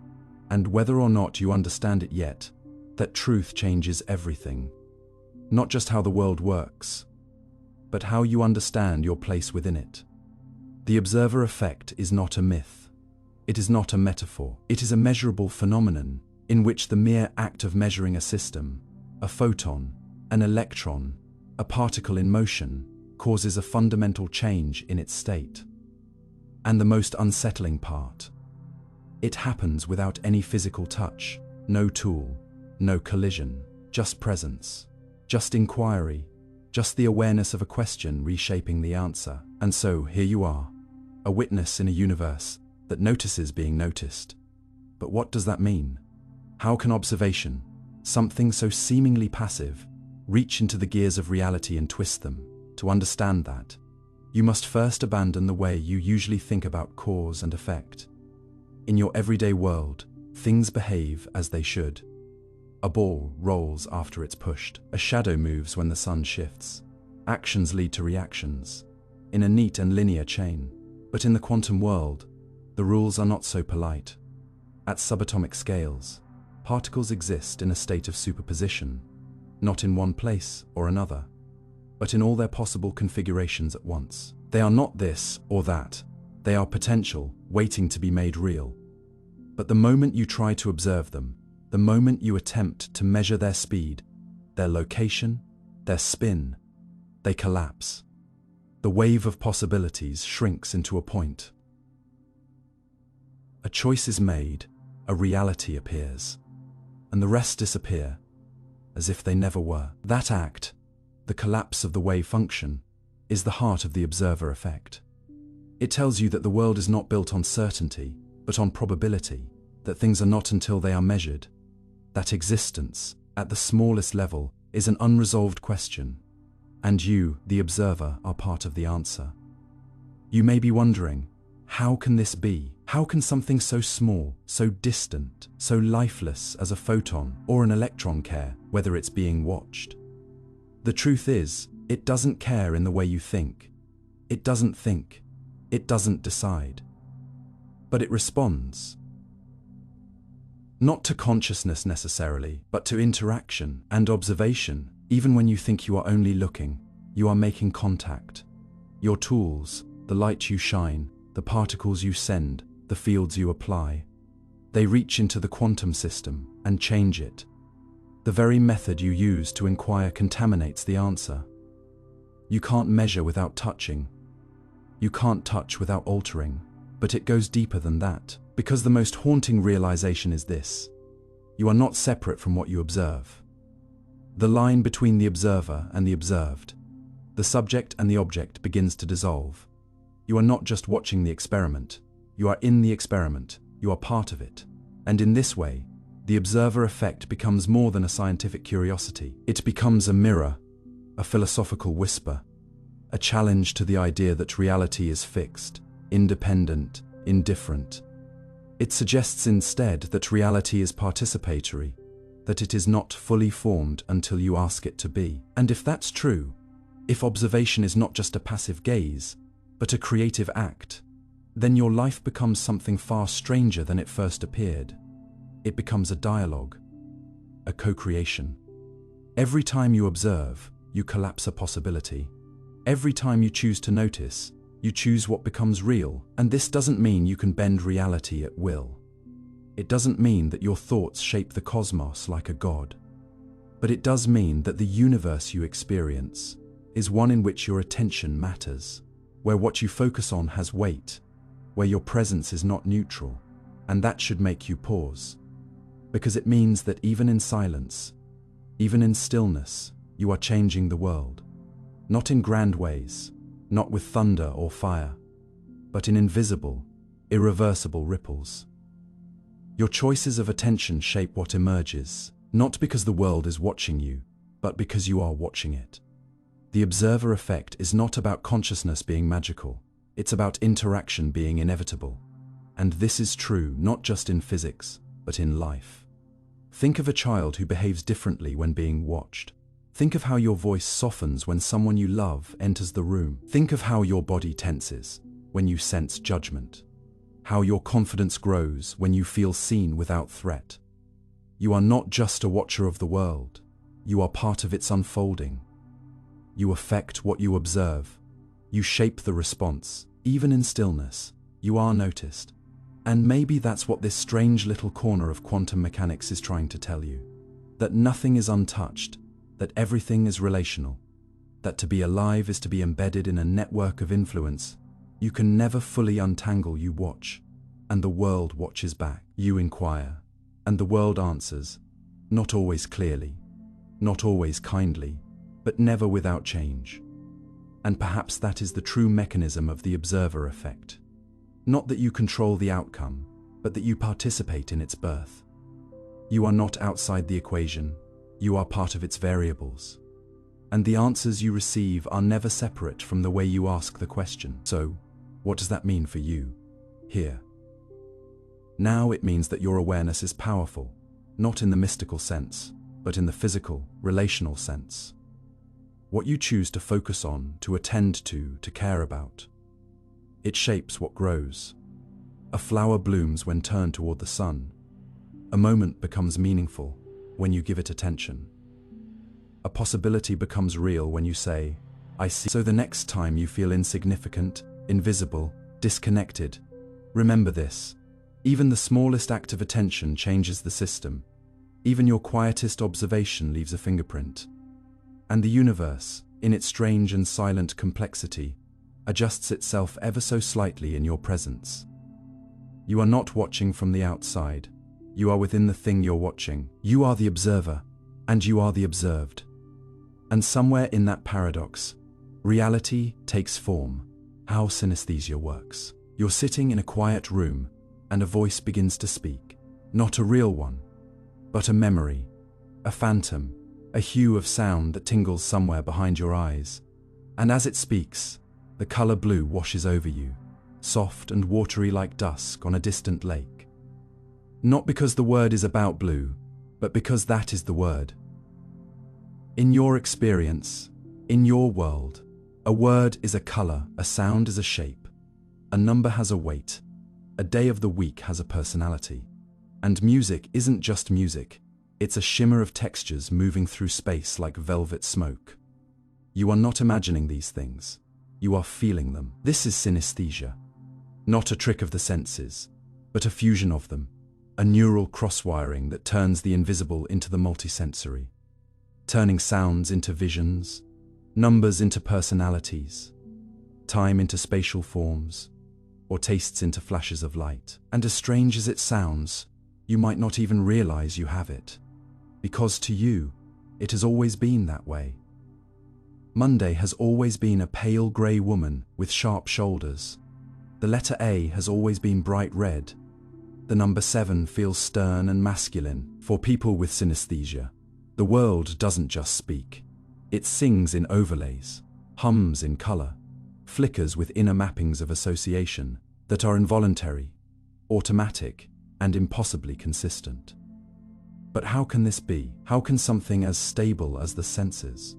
And whether or not you understand it yet, that truth changes everything. Not just how the world works, but how you understand your place within it. The observer effect is not a myth. It is not a metaphor. It is a measurable phenomenon in which the mere act of measuring a system, a photon, an electron, a particle in motion, causes a fundamental change in its state. And the most unsettling part, it happens without any physical touch, no tool, no collision, just presence, just inquiry, just the awareness of a question reshaping the answer. And so here you are, a witness in a universe that notices being noticed. But what does that mean? How can observation, something so seemingly passive, reach into the gears of reality and twist them? To understand that, you must first abandon the way you usually think about cause and effect. In your everyday world, things behave as they should. A ball rolls after it's pushed. A shadow moves when the sun shifts. Actions lead to reactions, in a neat and linear chain. But in the quantum world, the rules are not so polite. At subatomic scales, particles exist in a state of superposition, not in one place or another, but in all their possible configurations at once. They are not this or that. They are potential, waiting to be made real. But the moment you try to observe them, the moment you attempt to measure their speed, their location, their spin, they collapse. The wave of possibilities shrinks into a point. A choice is made, a reality appears, and the rest disappear, as if they never were. That act, the collapse of the wave function, is the heart of the observer effect. It tells you that the world is not built on certainty, but on probability, that things are not until they are measured, that existence, at the smallest level, is an unresolved question, and you, the observer, are part of the answer. You may be wondering, how can this be? How can something so small, so distant, so lifeless as a photon or an electron care whether it's being watched? The truth is, it doesn't care in the way you think. It doesn't think. It doesn't decide. But it responds. Not to consciousness necessarily, but to interaction and observation. Even when you think you are only looking, you are making contact. Your tools, the light you shine, the particles you send, the fields you apply, they reach into the quantum system and change it. The very method you use to inquire contaminates the answer. You can't measure without touching. You can't touch without altering, but it goes deeper than that, because the most haunting realization is this: you are not separate from what you observe. The line between the observer and the observed, the subject and the object, begins to dissolve. You are not just watching the experiment. You are in the experiment. You are part of it. And in this way, the observer effect becomes more than a scientific curiosity. It becomes a mirror, a philosophical whisper, a challenge to the idea that reality is fixed, independent, indifferent. It suggests instead that reality is participatory, that it is not fully formed until you ask it to be. And if that's true, if observation is not just a passive gaze, but a creative act, then your life becomes something far stranger than it first appeared. It becomes a dialogue, a co-creation. Every time you observe, you collapse a possibility. Every time you choose to notice, you choose what becomes real. And this doesn't mean you can bend reality at will. It doesn't mean that your thoughts shape the cosmos like a god. But it does mean that the universe you experience is one in which your attention matters, where what you focus on has weight, where your presence is not neutral. And that should make you pause, because it means that even in silence, even in stillness, you are changing the world. Not in grand ways, not with thunder or fire, but in invisible, irreversible ripples. Your choices of attention shape what emerges, not because the world is watching you, but because you are watching it. The observer effect is not about consciousness being magical. It's about interaction being inevitable. And this is true not just in physics, but in life. Think of a child who behaves differently when being watched. Think of how your voice softens when someone you love enters the room. Think of how your body tenses when you sense judgment. How your confidence grows when you feel seen without threat. You are not just a watcher of the world. You are part of its unfolding. You affect what you observe. You shape the response. Even in stillness, you are noticed. And maybe that's what this strange little corner of quantum mechanics is trying to tell you. That nothing is untouched, that everything is relational, that to be alive is to be embedded in a network of influence. You can never fully untangle. You watch, and the world watches back. You inquire, and the world answers, not always clearly, not always kindly, but never without change. And perhaps that is the true mechanism of the observer effect. Not that you control the outcome, but that you participate in its birth. You are not outside the equation, you are part of its variables. And the answers you receive are never separate from the way you ask the question. So, what does that mean for you, here? Now it means that your awareness is powerful, not in the mystical sense, but in the physical, relational sense. What you choose to focus on, to attend to care about. It shapes what grows. A flower blooms when turned toward the sun. A moment becomes meaningful when you give it attention. A possibility becomes real when you say, I see. So the next time you feel insignificant, invisible, disconnected, remember this. Even the smallest act of attention changes the system. Even your quietest observation leaves a fingerprint. And the universe, in its strange and silent complexity, adjusts itself ever so slightly in your presence. You are not watching from the outside. You are within the thing you're watching. You are the observer, and you are the observed. And somewhere in that paradox, reality takes form. How synesthesia works. You're sitting in a quiet room, and a voice begins to speak. Not a real one, but a memory, a phantom, a hue of sound that tingles somewhere behind your eyes. And as it speaks, the color blue washes over you, soft and watery like dusk on a distant lake. Not because the word is about blue, but because that is the word. In your experience, in your world, a word is a color, a sound is a shape, a number has a weight, a day of the week has a personality. And music isn't just music, it's a shimmer of textures moving through space like velvet smoke. You are not imagining these things, you are feeling them. This is synesthesia. Not a trick of the senses, but a fusion of them, a neural cross-wiring that turns the invisible into the multisensory, turning sounds into visions, numbers into personalities, time into spatial forms, or tastes into flashes of light. And as strange as it sounds, you might not even realize you have it, because to you, it has always been that way. Monday has always been a pale grey woman with sharp shoulders. The letter A has always been bright red. The number 7 feels stern and masculine. For people with synesthesia, the world doesn't just speak. It sings in overlays, hums in color, flickers with inner mappings of association that are involuntary, automatic, and impossibly consistent. But how can this be? How can something as stable as the senses,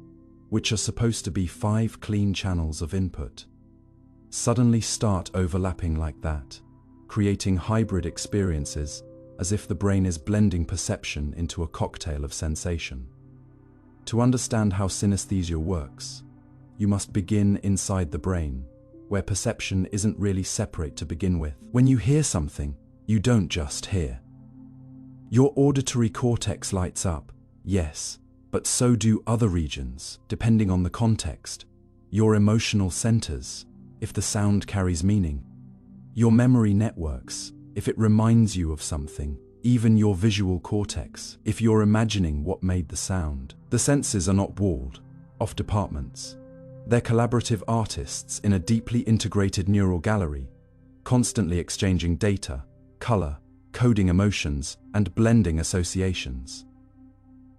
which are supposed to be 5 clean channels of input, suddenly start overlapping like that, creating hybrid experiences as if the brain is blending perception into a cocktail of sensation? To understand how synesthesia works, you must begin inside the brain, where perception isn't really separate to begin with. When you hear something, you don't just hear. Your auditory cortex lights up, yes, but so do other regions, depending on the context. Your emotional centers, if the sound carries meaning. Your memory networks, if it reminds you of something. Even your visual cortex, if you're imagining what made the sound. The senses are not walled off departments. They're collaborative artists in a deeply integrated neural gallery, constantly exchanging data, color, coding emotions, and blending associations.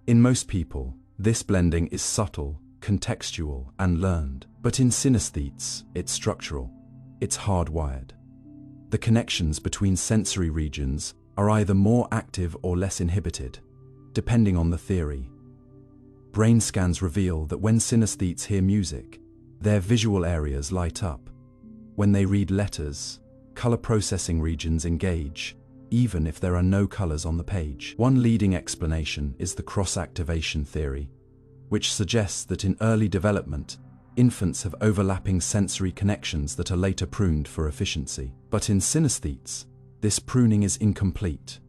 In most people, this blending is subtle, contextual, and learned. But in synesthetes, it's structural. It's hardwired. The connections between sensory regions are either more active or less inhibited, depending on the theory. Brain scans reveal that when synesthetes hear music, their visual areas light up. When they read letters, color processing regions engage, even if there are no colors on the page. One leading explanation is the cross-activation theory, which suggests that in early development, infants have overlapping sensory connections that are later pruned for efficiency. But in synesthetes, this pruning is incomplete,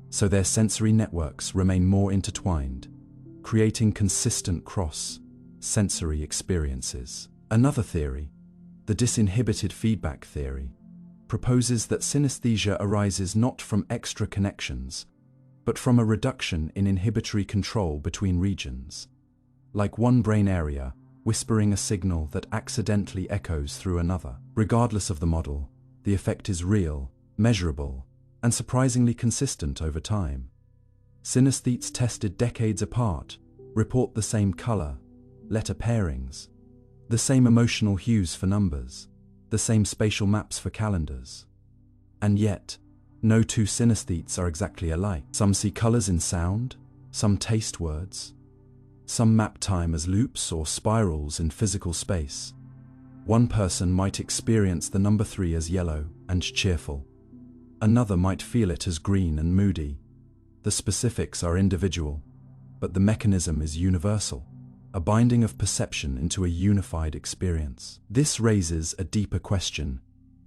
so their sensory networks remain more intertwined, creating consistent cross-sensory experiences. Another theory, the disinhibited feedback theory, proposes that synesthesia arises not from extra connections, but from a reduction in inhibitory control between regions, like one brain area whispering a signal that accidentally echoes through another. Regardless of the model, the effect is real, measurable, and surprisingly consistent over time. Synesthetes tested decades apart report the same color, letter pairings, the same emotional hues for numbers, the same spatial maps for calendars. And yet, no two synesthetes are exactly alike. Some see colors in sound, some taste words, some map time as loops or spirals in physical space. One person might experience the number 3 as yellow and cheerful. Another might feel it as green and moody. The specifics are individual, but the mechanism is universal, a binding of perception into a unified experience. This raises a deeper question.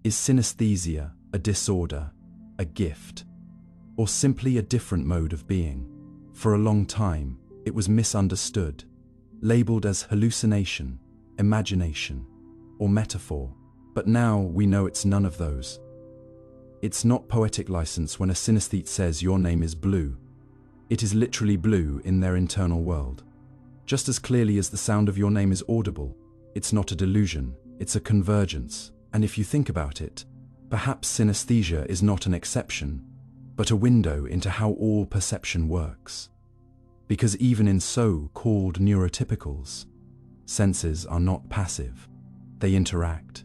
Is synesthesia a disorder, a gift, or simply a different mode of being? For a long time, it was misunderstood, labeled as hallucination, imagination, or metaphor. But now we know it's none of those. It's not poetic license when a synesthete says your name is blue. It is literally blue in their internal world. Just as clearly as the sound of your name is audible, it's not a delusion, it's a convergence. And if you think about it, perhaps synesthesia is not an exception, but a window into how all perception works. Because even in so-called neurotypicals, senses are not passive, they interact.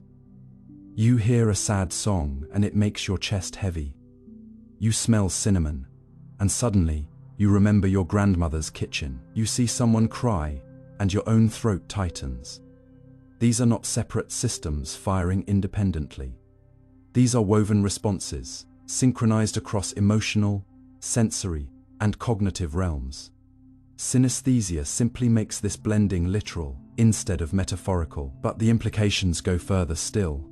You hear a sad song and it makes your chest heavy. You smell cinnamon, and suddenly you remember your grandmother's kitchen. You see someone cry, and your own throat tightens. These are not separate systems firing independently. These are woven responses, synchronized across emotional, sensory, and cognitive realms. Synesthesia simply makes this blending literal instead of metaphorical, but the implications go further still.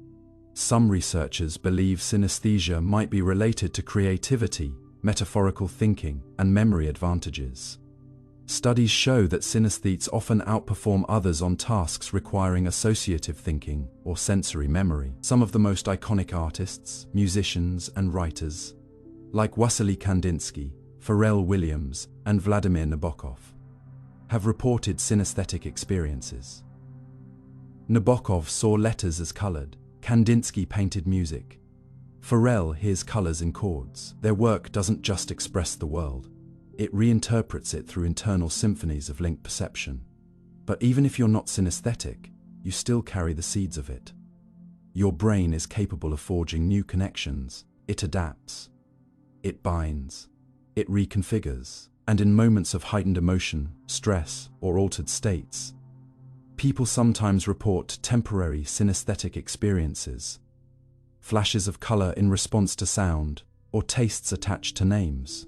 Some researchers believe synesthesia might be related to creativity, metaphorical thinking, and memory advantages. Studies show that synesthetes often outperform others on tasks requiring associative thinking or sensory memory. Some of the most iconic artists, musicians, and writers, like Wassily Kandinsky, Pharrell Williams, and Vladimir Nabokov, have reported synesthetic experiences. Nabokov saw letters as colored, Kandinsky painted music. Pharrell hears colors in chords. Their work doesn't just express the world, it reinterprets it through internal symphonies of linked perception. But even if you're not synesthetic, you still carry the seeds of it. Your brain is capable of forging new connections. It adapts, it binds, it reconfigures, and in moments of heightened emotion, stress, or altered states, people sometimes report temporary synesthetic experiences, flashes of color in response to sound, or tastes attached to names.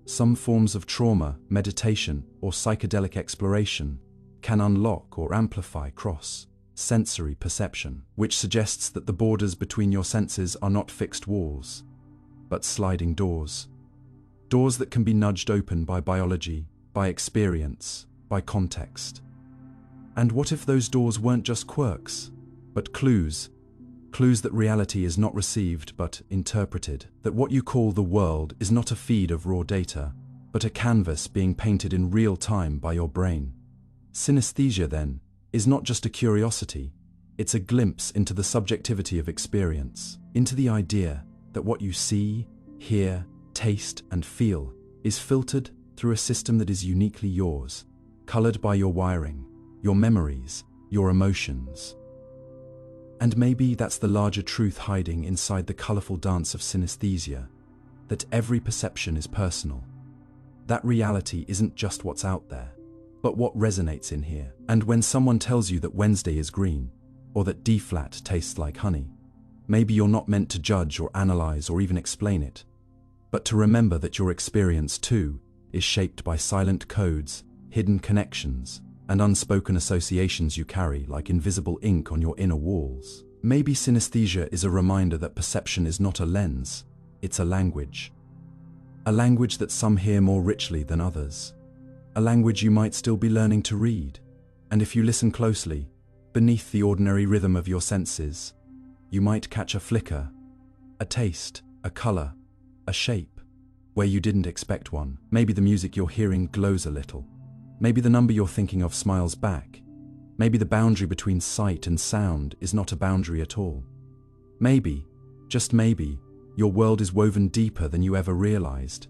Some forms of trauma, meditation, or psychedelic exploration can unlock or amplify cross-sensory perception, which suggests that the borders between your senses are not fixed walls, but sliding doors. Doors that can be nudged open by biology, by experience, by context. And what if those doors weren't just quirks, but clues? Clues that reality is not received but interpreted, that what you call the world is not a feed of raw data, but a canvas being painted in real time by your brain. Synesthesia, then, is not just a curiosity, it's a glimpse into the subjectivity of experience, into the idea that what you see, hear, taste, and feel is filtered through a system that is uniquely yours, colored by your wiring, your memories, your emotions. And maybe that's the larger truth hiding inside the colorful dance of synesthesia, that every perception is personal. That reality isn't just what's out there, but what resonates in here. And when someone tells you that Wednesday is green, or that D-flat tastes like honey, maybe you're not meant to judge or analyze or even explain it, but to remember that your experience too is shaped by silent codes, hidden connections, and unspoken associations you carry like invisible ink on your inner walls. Maybe synesthesia is a reminder that perception is not a lens, it's a language. A language that some hear more richly than others. A language you might still be learning to read. And if you listen closely, beneath the ordinary rhythm of your senses, you might catch a flicker, a taste, a color, a shape, where you didn't expect one. Maybe the music you're hearing glows a little. Maybe the number you're thinking of smiles back. Maybe the boundary between sight and sound is not a boundary at all. Maybe, just maybe, your world is woven deeper than you ever realized,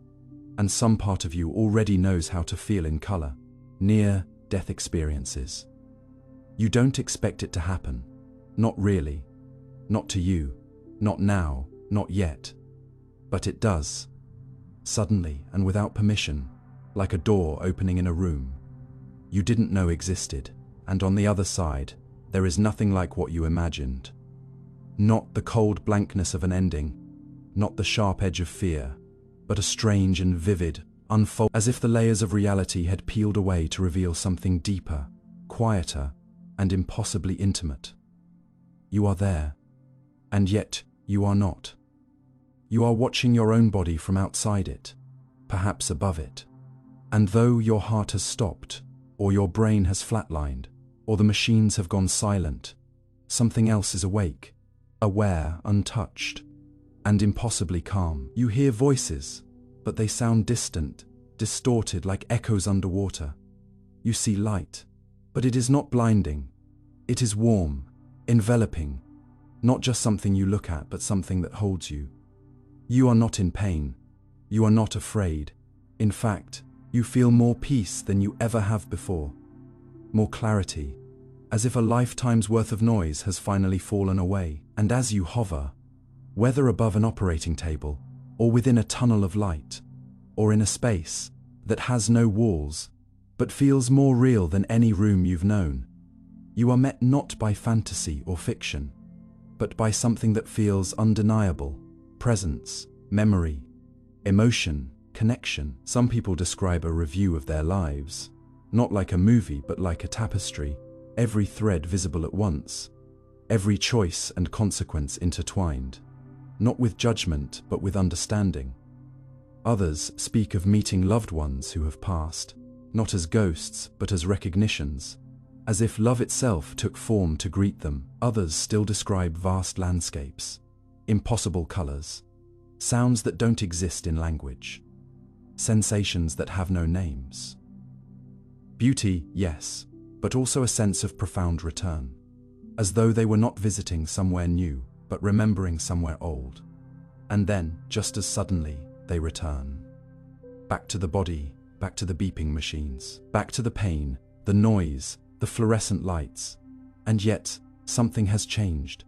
and some part of you already knows how to feel in color, near-death experiences. You don't expect it to happen. Not really. Not to you. Not now. Not yet. But it does. Suddenly and without permission, like a door opening in a room you didn't know existed, and on the other side, there is nothing like what you imagined. Not the cold blankness of an ending, not the sharp edge of fear, but a strange and vivid, unfold, as if the layers of reality had peeled away to reveal something deeper, quieter, and impossibly intimate. You are there, and yet you are not. You are watching your own body from outside it, perhaps above it. And though your heart has stopped, or your brain has flatlined, or the machines have gone silent, something else is awake, aware, untouched. and impossibly calm. You hear voices, but they sound distant, distorted like echoes underwater. You see light, but it is not blinding. It is warm, enveloping, not just something you look at, but something that holds you. You are not in pain. You are not afraid. In fact, you feel more peace than you ever have before. More clarity, as if a lifetime's worth of noise has finally fallen away. And as you hover, whether above an operating table, or within a tunnel of light, or in a space that has no walls, but feels more real than any room you've known, you are met not by fantasy or fiction, but by something that feels undeniable: presence, memory, emotion, connection. Some people describe a review of their lives, not like a movie but like a tapestry, every thread visible at once, every choice and consequence intertwined, not with judgment but with understanding. Others speak of meeting loved ones who have passed, not as ghosts but as recognitions, as if love itself took form to greet them. Others still describe vast landscapes, impossible colors, sounds that don't exist in language, sensations that have no names. Beauty, yes, but also a sense of profound return, as though they were not visiting somewhere new, but remembering somewhere old. And then, just as suddenly, they return. Back to the body, back to the beeping machines, back to the pain, the noise, the fluorescent lights. And yet, something has changed.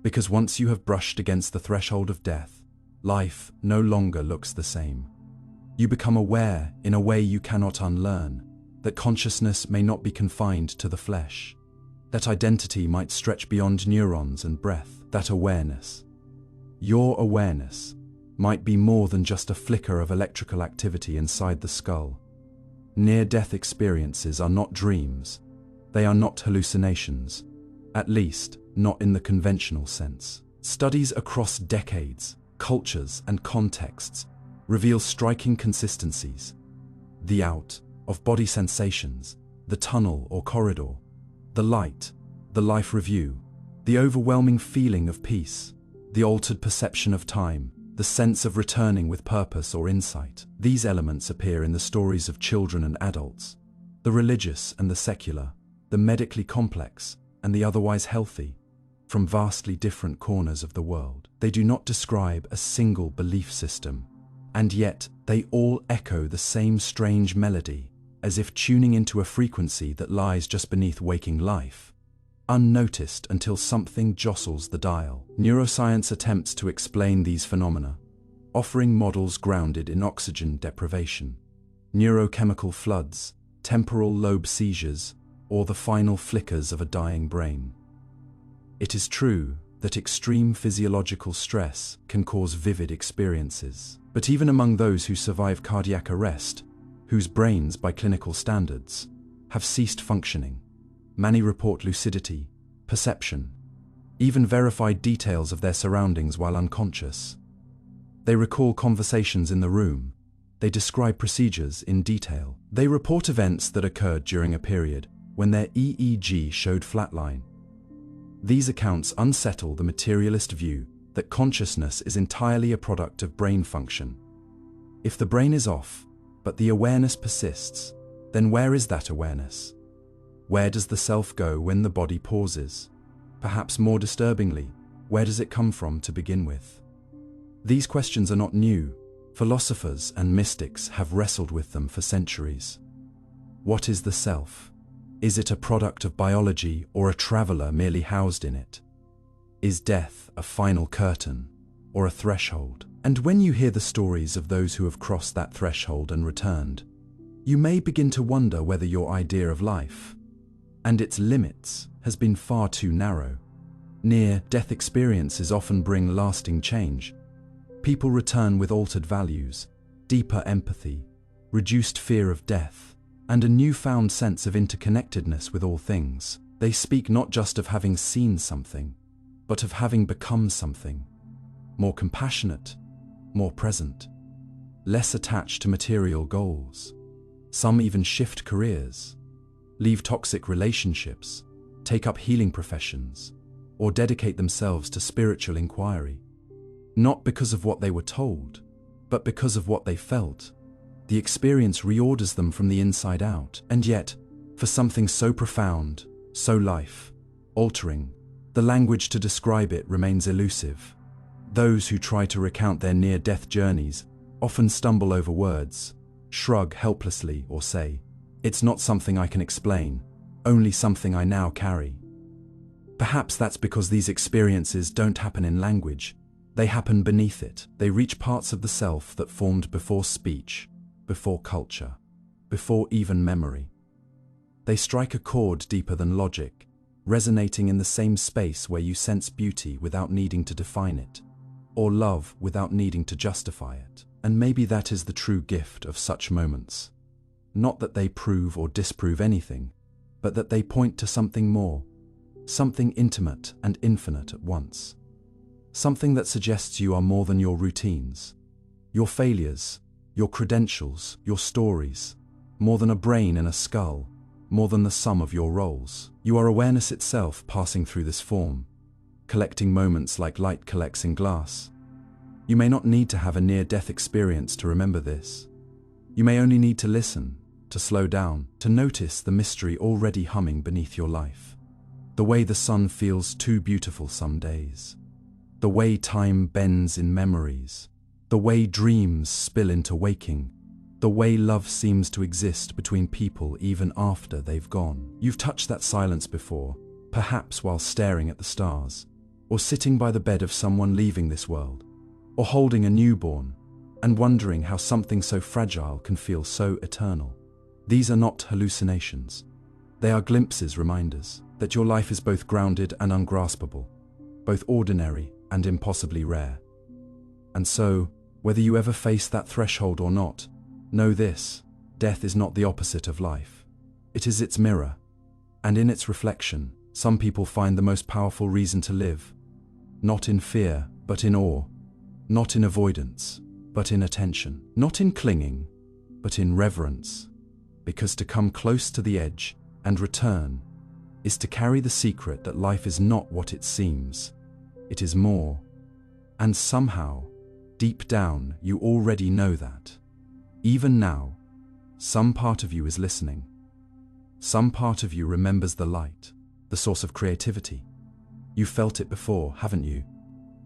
Because once you have brushed against the threshold of death, life no longer looks the same. You become aware, in a way you cannot unlearn, that consciousness may not be confined to the flesh, that identity might stretch beyond neurons and breath, that awareness, your awareness, might be more than just a flicker of electrical activity inside the skull. Near-death experiences are not dreams. They are not hallucinations, at least not in the conventional sense. Studies across decades, cultures, and contexts reveal striking consistencies. The out-of-body sensations, the tunnel or corridor, the light, the life review, the overwhelming feeling of peace, the altered perception of time, the sense of returning with purpose or insight. These elements appear in the stories of children and adults, the religious and the secular, the medically complex and the otherwise healthy, from vastly different corners of the world. They do not describe a single belief system, and yet they all echo the same strange melody, as if tuning into a frequency that lies just beneath waking life, unnoticed until something jostles the dial. Neuroscience attempts to explain these phenomena, offering models grounded in oxygen deprivation, neurochemical floods, temporal lobe seizures, or the final flickers of a dying brain. It is true that extreme physiological stress can cause vivid experiences, but even among those who survive cardiac arrest, whose brains, by clinical standards, have ceased functioning, many report lucidity, perception, even verified details of their surroundings while unconscious. They recall conversations in the room. They describe procedures in detail. They report events that occurred during a period when their EEG showed flatline. These accounts unsettle the materialist view that consciousness is entirely a product of brain function. If the brain is off, but the awareness persists, then where is that awareness? Where does the self go when the body pauses? Perhaps more disturbingly, where does it come from to begin with? These questions are not new. Philosophers and mystics have wrestled with them for centuries. What is the self? Is it a product of biology or a traveler merely housed in it? Is death a final curtain or a threshold? And when you hear the stories of those who have crossed that threshold and returned, you may begin to wonder whether your idea of life and its limits has been far too narrow. Near-death experiences often bring lasting change. People return with altered values, deeper empathy, reduced fear of death, and a newfound sense of interconnectedness with all things. They speak not just of having seen something, but of having become something, more compassionate, more present, less attached to material goals. Some even shift careers, leave toxic relationships, take up healing professions, or dedicate themselves to spiritual inquiry. not because of what they were told, but because of what they felt. The experience reorders them from the inside out, and yet, for something so profound, so life-altering, the language to describe it remains elusive. Those who try to recount their near-death journeys often stumble over words, shrug helplessly, or say, "It's not something I can explain, only something I now carry." Perhaps that's because these experiences don't happen in language. They happen beneath it. They reach parts of the self that formed before speech, before culture, before even memory. They strike a chord deeper than logic, resonating in the same space where you sense beauty without needing to define it, or love without needing to justify it. And maybe that is the true gift of such moments. Not that they prove or disprove anything, but that they point to something more, something intimate and infinite at once. Something that suggests you are more than your routines, your failures, your credentials, your stories, more than a brain and a skull, more than the sum of your roles. You are awareness itself passing through this form, collecting moments like light collects in glass. You may not need to have a near-death experience to remember this. You may only need to listen, to slow down, to notice the mystery already humming beneath your life. The way the sun feels too beautiful some days. The way time bends in memories. The way dreams spill into waking. The way love seems to exist between people even after they've gone. You've touched that silence before, perhaps while staring at the stars, or sitting by the bed of someone leaving this world, or holding a newborn, and wondering how something so fragile can feel so eternal. These are not hallucinations. They are glimpses, reminders that your life is both grounded and ungraspable, both ordinary and impossibly rare. And so, whether you ever face that threshold or not, know this: death is not the opposite of life. It is its mirror, and in its reflection, some people find the most powerful reason to live, not in fear, but in awe, not in avoidance, but in attention, not in clinging, but in reverence, because to come close to the edge and return is to carry the secret that life is not what it seems. It is more, and somehow, deep down, you already know that. Even now, some part of you is listening. Some part of you remembers the light, the source of creativity. You felt it before, haven't you?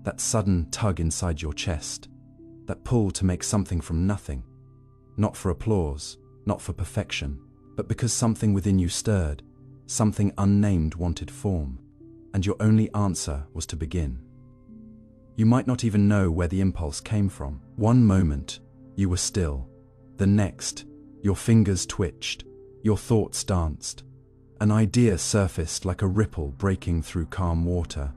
That sudden tug inside your chest, that pull to make something from nothing. Not for applause, not for perfection, but because something within you stirred, something unnamed wanted form, and your only answer was to begin. You might not even know where the impulse came from. One moment, you were still. The next, your fingers twitched, your thoughts danced. An idea surfaced like a ripple breaking through calm water.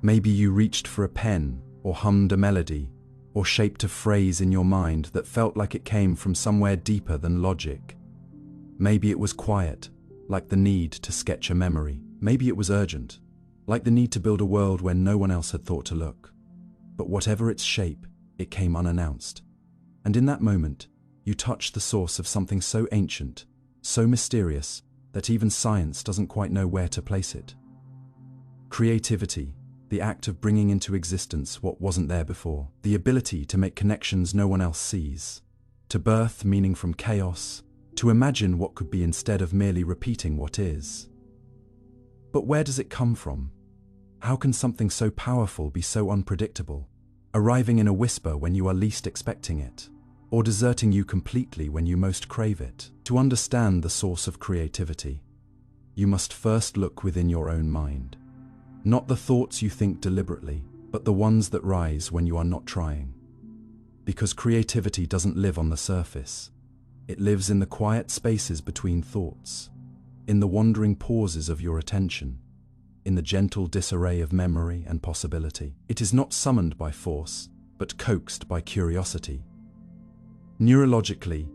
Maybe you reached for a pen, or hummed a melody, or shaped a phrase in your mind that felt like it came from somewhere deeper than logic. Maybe it was quiet, like the need to sketch a memory. Maybe it was urgent, like the need to build a world where no one else had thought to look. But whatever its shape, it came unannounced. And in that moment, you touched the source of something so ancient, so mysterious, that even science doesn't quite know where to place it. Creativity, the act of bringing into existence what wasn't there before, the ability to make connections no one else sees, to birth meaning from chaos, to imagine what could be instead of merely repeating what is. But where does it come from? How can something so powerful be so unpredictable, arriving in a whisper when you are least expecting it, or deserting you completely when you most crave it? To understand the source of creativity, you must first look within your own mind. Not the thoughts you think deliberately, but the ones that rise when you are not trying. Because creativity doesn't live on the surface. It lives in the quiet spaces between thoughts, in the wandering pauses of your attention, in the gentle disarray of memory and possibility. It is not summoned by force, but coaxed by curiosity. Neurologically,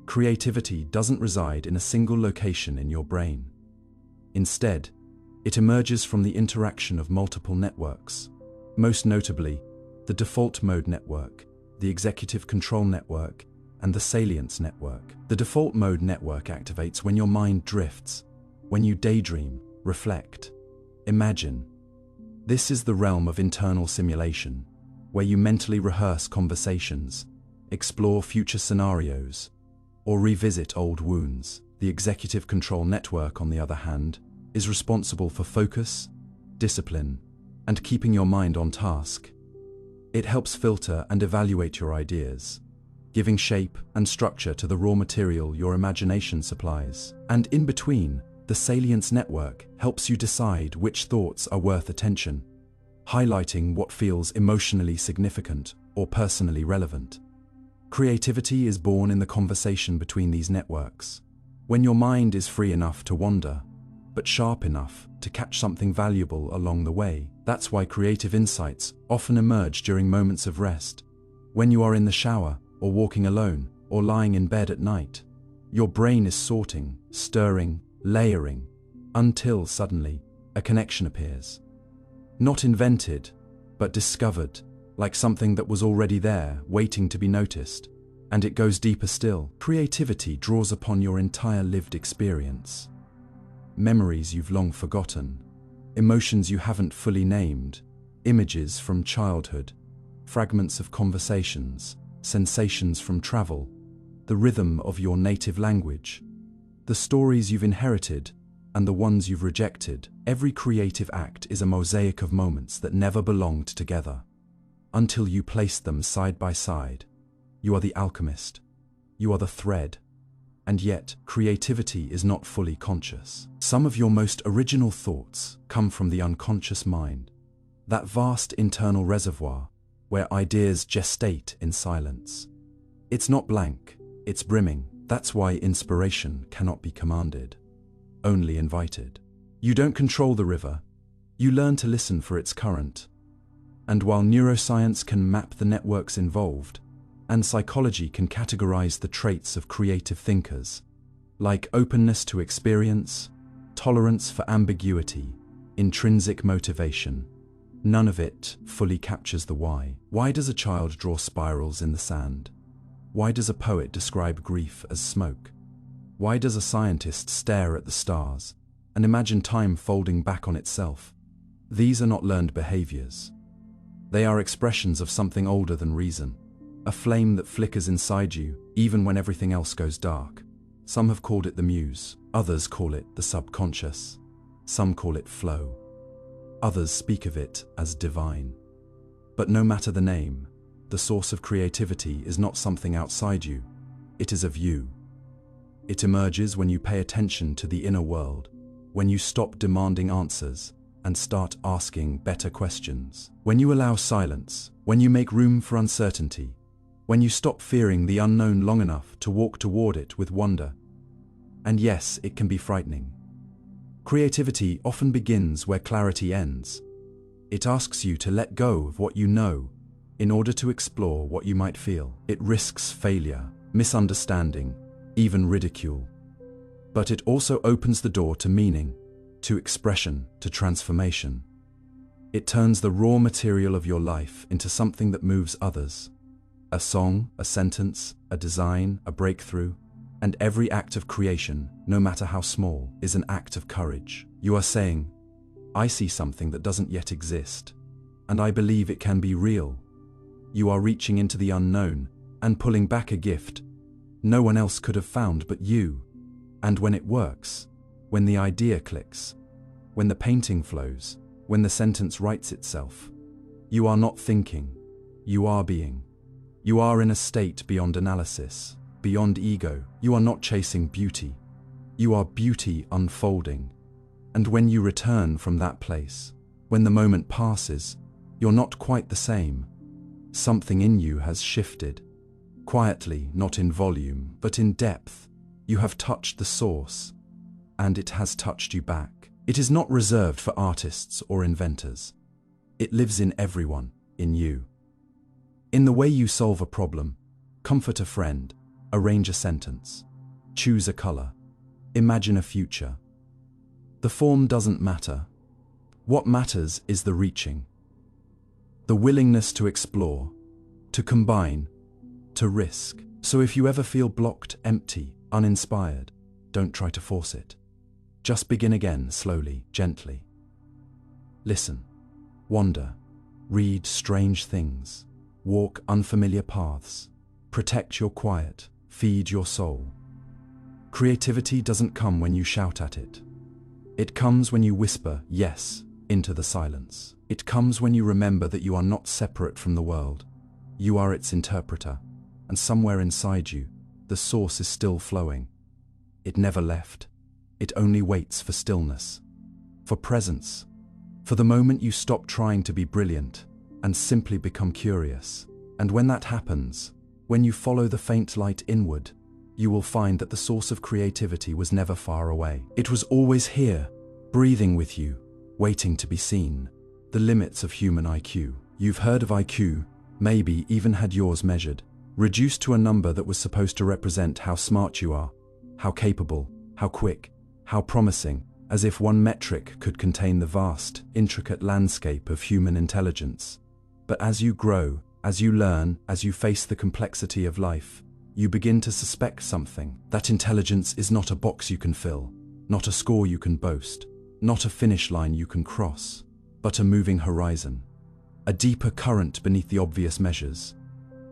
creativity doesn't reside in a single location in your brain. Instead, it emerges from the interaction of multiple networks, most notably the default mode network, the executive control network, and the salience network. The default mode network activates when your mind drifts, when you daydream, reflect, imagine. This is the realm of internal simulation, where you mentally rehearse conversations, explore future scenarios, or revisit old wounds. The executive control network, on the other hand, is responsible for focus, discipline, and keeping your mind on task. It helps filter and evaluate your ideas, giving shape and structure to the raw material your imagination supplies. And in between, the salience network helps you decide which thoughts are worth attention, highlighting what feels emotionally significant or personally relevant. Creativity is born in the conversation between these networks, when your mind is free enough to wander, but sharp enough to catch something valuable along the way. That's why creative insights often emerge during moments of rest, when you are in the shower, or walking alone, or lying in bed at night. Your brain is sorting, stirring, layering, until suddenly a connection appears. Not invented, but discovered, like something that was already there, waiting to be noticed. And it goes deeper still. Creativity draws upon your entire lived experience. Memories you've long forgotten, emotions you haven't fully named, images from childhood, fragments of conversations, sensations from travel, the rhythm of your native language, the stories you've inherited, and the ones you've rejected. Every creative act is a mosaic of moments that never belonged together, until you place them side by side. You are the alchemist, you are the thread, and yet creativity is not fully conscious. Some of your most original thoughts come from the unconscious mind, that vast internal reservoir where ideas gestate in silence. It's not blank, it's brimming. That's why inspiration cannot be commanded, only invited. You don't control the river, you learn to listen for its current. And while neuroscience can map the networks involved, and psychology can categorize the traits of creative thinkers, like openness to experience, tolerance for ambiguity, intrinsic motivation, none of it fully captures the why. Why does a child draw spirals in the sand? Why does a poet describe grief as smoke? Why does a scientist stare at the stars and imagine time folding back on itself? These are not learned behaviors. They are expressions of something older than reason, a flame that flickers inside you even when everything else goes dark. Some have called it the muse, others call it the subconscious, some call it flow. Others speak of it as divine. But no matter the name, the source of creativity is not something outside you, it is of you. It emerges when you pay attention to the inner world, when you stop demanding answers and start asking better questions. When you allow silence, when you make room for uncertainty, when you stop fearing the unknown long enough to walk toward it with wonder. And yes, it can be frightening. Creativity often begins where clarity ends. It asks you to let go of what you know in order to explore what you might feel. It risks failure, misunderstanding, even ridicule. But it also opens the door to meaning, to expression, to transformation. It turns the raw material of your life into something that moves others. A song, a sentence, a design, a breakthrough. And every act of creation, no matter how small, is an act of courage. You are saying, I see something that doesn't yet exist, and I believe it can be real. You are reaching into the unknown and pulling back a gift no one else could have found but you. And when it works, when the idea clicks, when the painting flows, when the sentence writes itself, you are not thinking, you are being. You are in a state beyond analysis, beyond ego. You are not chasing beauty. You are beauty unfolding. And when you return from that place, when the moment passes, you're not quite the same. Something in you has shifted. Quietly, not in volume, but in depth. You have touched the source, and it has touched you back. It is not reserved for artists or inventors. It lives in everyone, in you. In the way you solve a problem, comfort a friend, arrange a sentence, choose a color, imagine a future. The form doesn't matter. What matters is the reaching, the willingness to explore, to combine, to risk. So if you ever feel blocked, empty, uninspired, don't try to force it. Just begin again, slowly, gently. Listen, wander, read strange things, walk unfamiliar paths, protect your quiet, feed your soul. Creativity doesn't come when you shout at it. It comes when you whisper yes into the silence. It comes when you remember that you are not separate from the world. You are its interpreter, and somewhere inside you, the source is still flowing. It never left. It only waits for stillness, for presence, for the moment you stop trying to be brilliant and simply become curious. And when that happens, when you follow the faint light inward, you will find that the source of creativity was never far away. It was always here, breathing with you, waiting to be seen. The limits of human IQ. You've heard of IQ, maybe even had yours measured, reduced to a number that was supposed to represent how smart you are, how capable, how quick, how promising, as if one metric could contain the vast, intricate landscape of human intelligence. But as you grow, as you learn, as you face the complexity of life, you begin to suspect something. That intelligence is not a box you can fill, not a score you can boast, not a finish line you can cross, but a moving horizon, a deeper current beneath the obvious measures.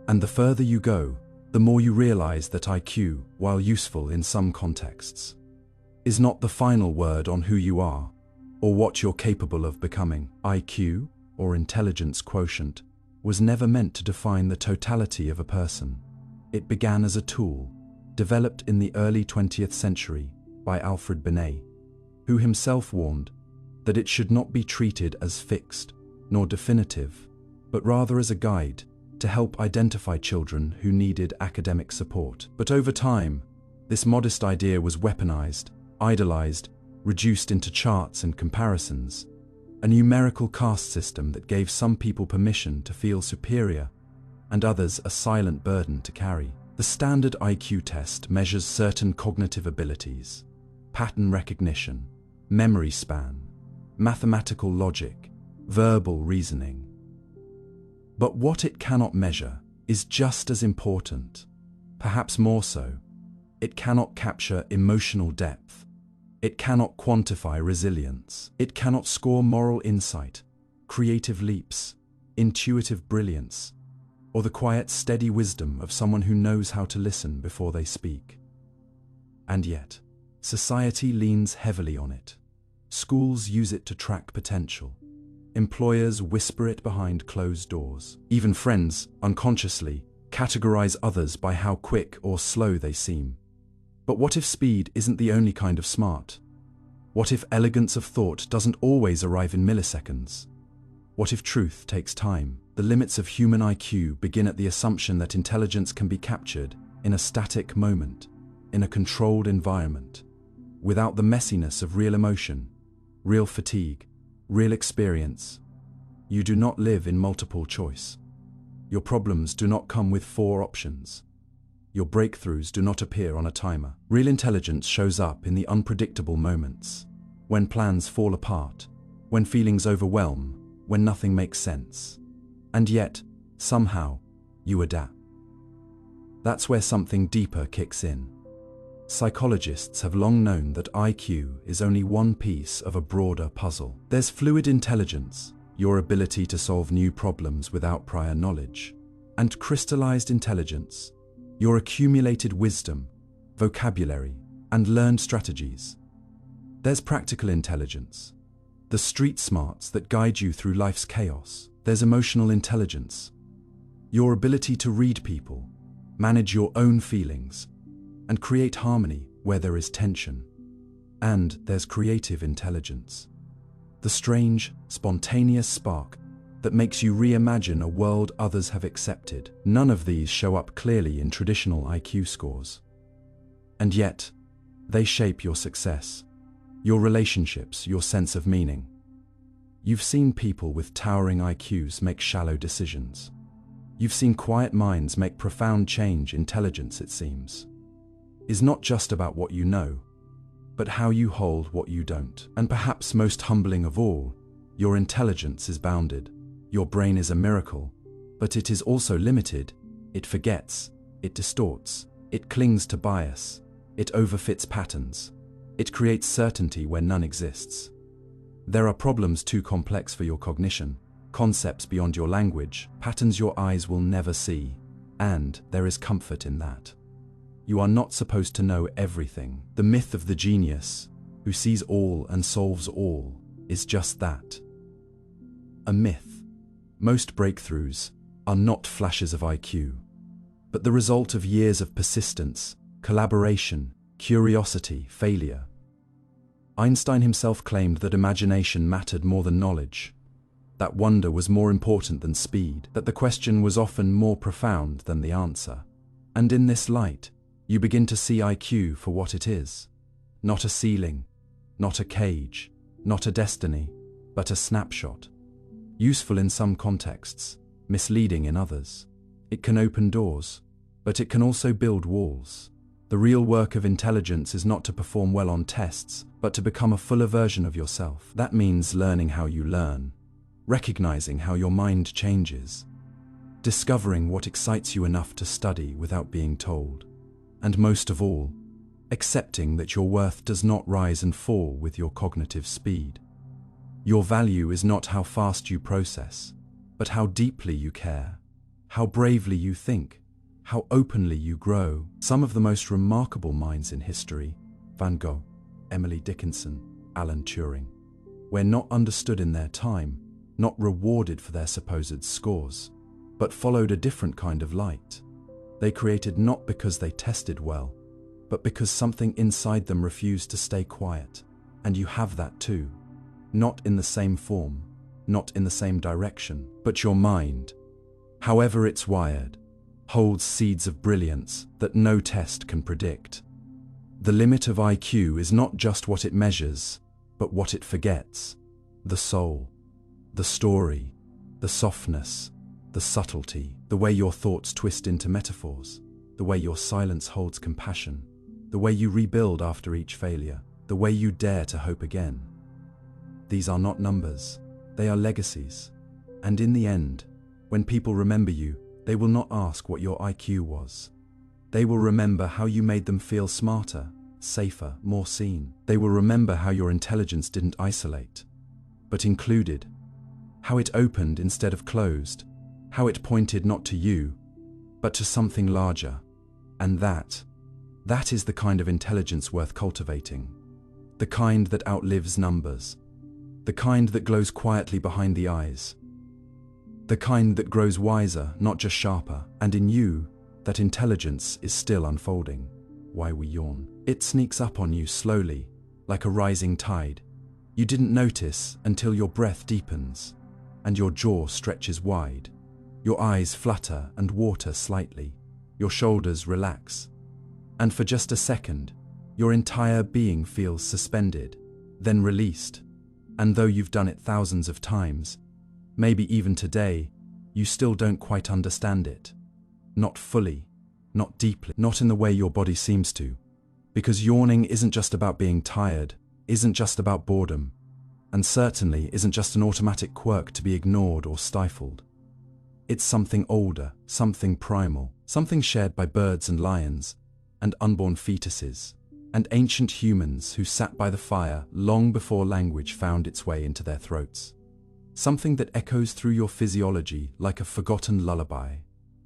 And the further you go, the more you realize that IQ, while useful in some contexts, is not the final word on who you are or what you're capable of becoming. IQ, or intelligence quotient, was never meant to define the totality of a person. It began as a tool, developed in the early 20th century by Alfred Binet, who himself warned that it should not be treated as fixed nor definitive, but rather as a guide to help identify children who needed academic support. But over time, this modest idea was weaponized, idolized, reduced into charts and comparisons, a numerical caste system that gave some people permission to feel superior and others a silent burden to carry. The standard IQ test measures certain cognitive abilities, pattern recognition, memory span, mathematical logic, verbal reasoning. But what it cannot measure is just as important, perhaps more so. It cannot capture emotional depth. It cannot quantify resilience. It cannot score moral insight, creative leaps, intuitive brilliance, or the quiet, steady wisdom of someone who knows how to listen before they speak. And yet, society leans heavily on it. Schools use it to track potential. Employers whisper it behind closed doors. Even friends, unconsciously, categorize others by how quick or slow they seem. But what if speed isn't the only kind of smart? What if elegance of thought doesn't always arrive in milliseconds? What if truth takes time? The limits of human IQ begin at the assumption that intelligence can be captured in a static moment, in a controlled environment, without the messiness of real emotion, real fatigue, real experience. You do not live in multiple choice. Your problems do not come with 4 options. Your breakthroughs do not appear on a timer. Real intelligence shows up in the unpredictable moments, when plans fall apart, when feelings overwhelm, when nothing makes sense. And yet, somehow, you adapt. That's where something deeper kicks in. Psychologists have long known that IQ is only one piece of a broader puzzle. There's fluid intelligence, your ability to solve new problems without prior knowledge, and crystallized intelligence, your accumulated wisdom, vocabulary, and learned strategies. There's practical intelligence, the street smarts that guide you through life's chaos. There's emotional intelligence, your ability to read people, manage your own feelings, and create harmony where there is tension. And there's creative intelligence, the strange, spontaneous spark that makes you reimagine a world others have accepted. None of these show up clearly in traditional IQ scores. And yet, they shape your success, your relationships, your sense of meaning. You've seen people with towering IQs make shallow decisions. You've seen quiet minds make profound change. Intelligence, it seems, is not just about what you know, but how you hold what you don't. And perhaps most humbling of all, your intelligence is bounded. Your brain is a miracle, but it is also limited. It forgets, it distorts, it clings to bias, it overfits patterns, it creates certainty where none exists. There are problems too complex for your cognition, concepts beyond your language, patterns your eyes will never see, and there is comfort in that. You are not supposed to know everything. The myth of the genius, who sees all and solves all, is just that. A myth. Most breakthroughs are not flashes of IQ, but the result of years of persistence, collaboration, curiosity, failure. Einstein himself claimed that imagination mattered more than knowledge, that wonder was more important than speed, that the question was often more profound than the answer. And in this light, you begin to see IQ for what it is. Not a ceiling, not a cage, not a destiny, but a snapshot. Useful in some contexts, misleading in others. It can open doors, but it can also build walls. The real work of intelligence is not to perform well on tests, but to become a fuller version of yourself. That means learning how you learn, recognizing how your mind changes, discovering what excites you enough to study without being told, and most of all, accepting that your worth does not rise and fall with your cognitive speed. Your value is not how fast you process, but how deeply you care, how bravely you think, how openly you grow. Some of the most remarkable minds in history, Van Gogh, Emily Dickinson, Alan Turing, were not understood in their time, not rewarded for their supposed scores, but followed a different kind of light. They created not because they tested well, but because something inside them refused to stay quiet. And you have that too. Not in the same form, not in the same direction, but your mind, however it's wired, holds seeds of brilliance that no test can predict. The limit of IQ is not just what it measures, but what it forgets. The soul, the story, the softness, the subtlety, the way your thoughts twist into metaphors, the way your silence holds compassion, the way you rebuild after each failure, the way you dare to hope again. These are not numbers, they are legacies. And in the end, when people remember you, they will not ask what your IQ was. They will remember how you made them feel smarter, safer, more seen. They will remember how your intelligence didn't isolate, but included, how it opened instead of closed, how it pointed not to you, but to something larger. And that is the kind of intelligence worth cultivating. The kind that outlives numbers. The kind that glows quietly behind the eyes. The kind that grows wiser, not just sharper. And in you, that intelligence is still unfolding. Why we yawn. It sneaks up on you slowly, like a rising tide. You didn't notice until your breath deepens, and your jaw stretches wide. Your eyes flutter and water slightly. Your shoulders relax. And for just a second, your entire being feels suspended, then released. And though you've done it thousands of times, maybe even today, you still don't quite understand it. Not fully, not deeply, not in the way your body seems to. Because yawning isn't just about being tired, isn't just about boredom, and certainly isn't just an automatic quirk to be ignored or stifled. It's something older, something primal, something shared by birds and lions, and unborn fetuses, and ancient humans who sat by the fire long before language found its way into their throats. Something that echoes through your physiology like a forgotten lullaby,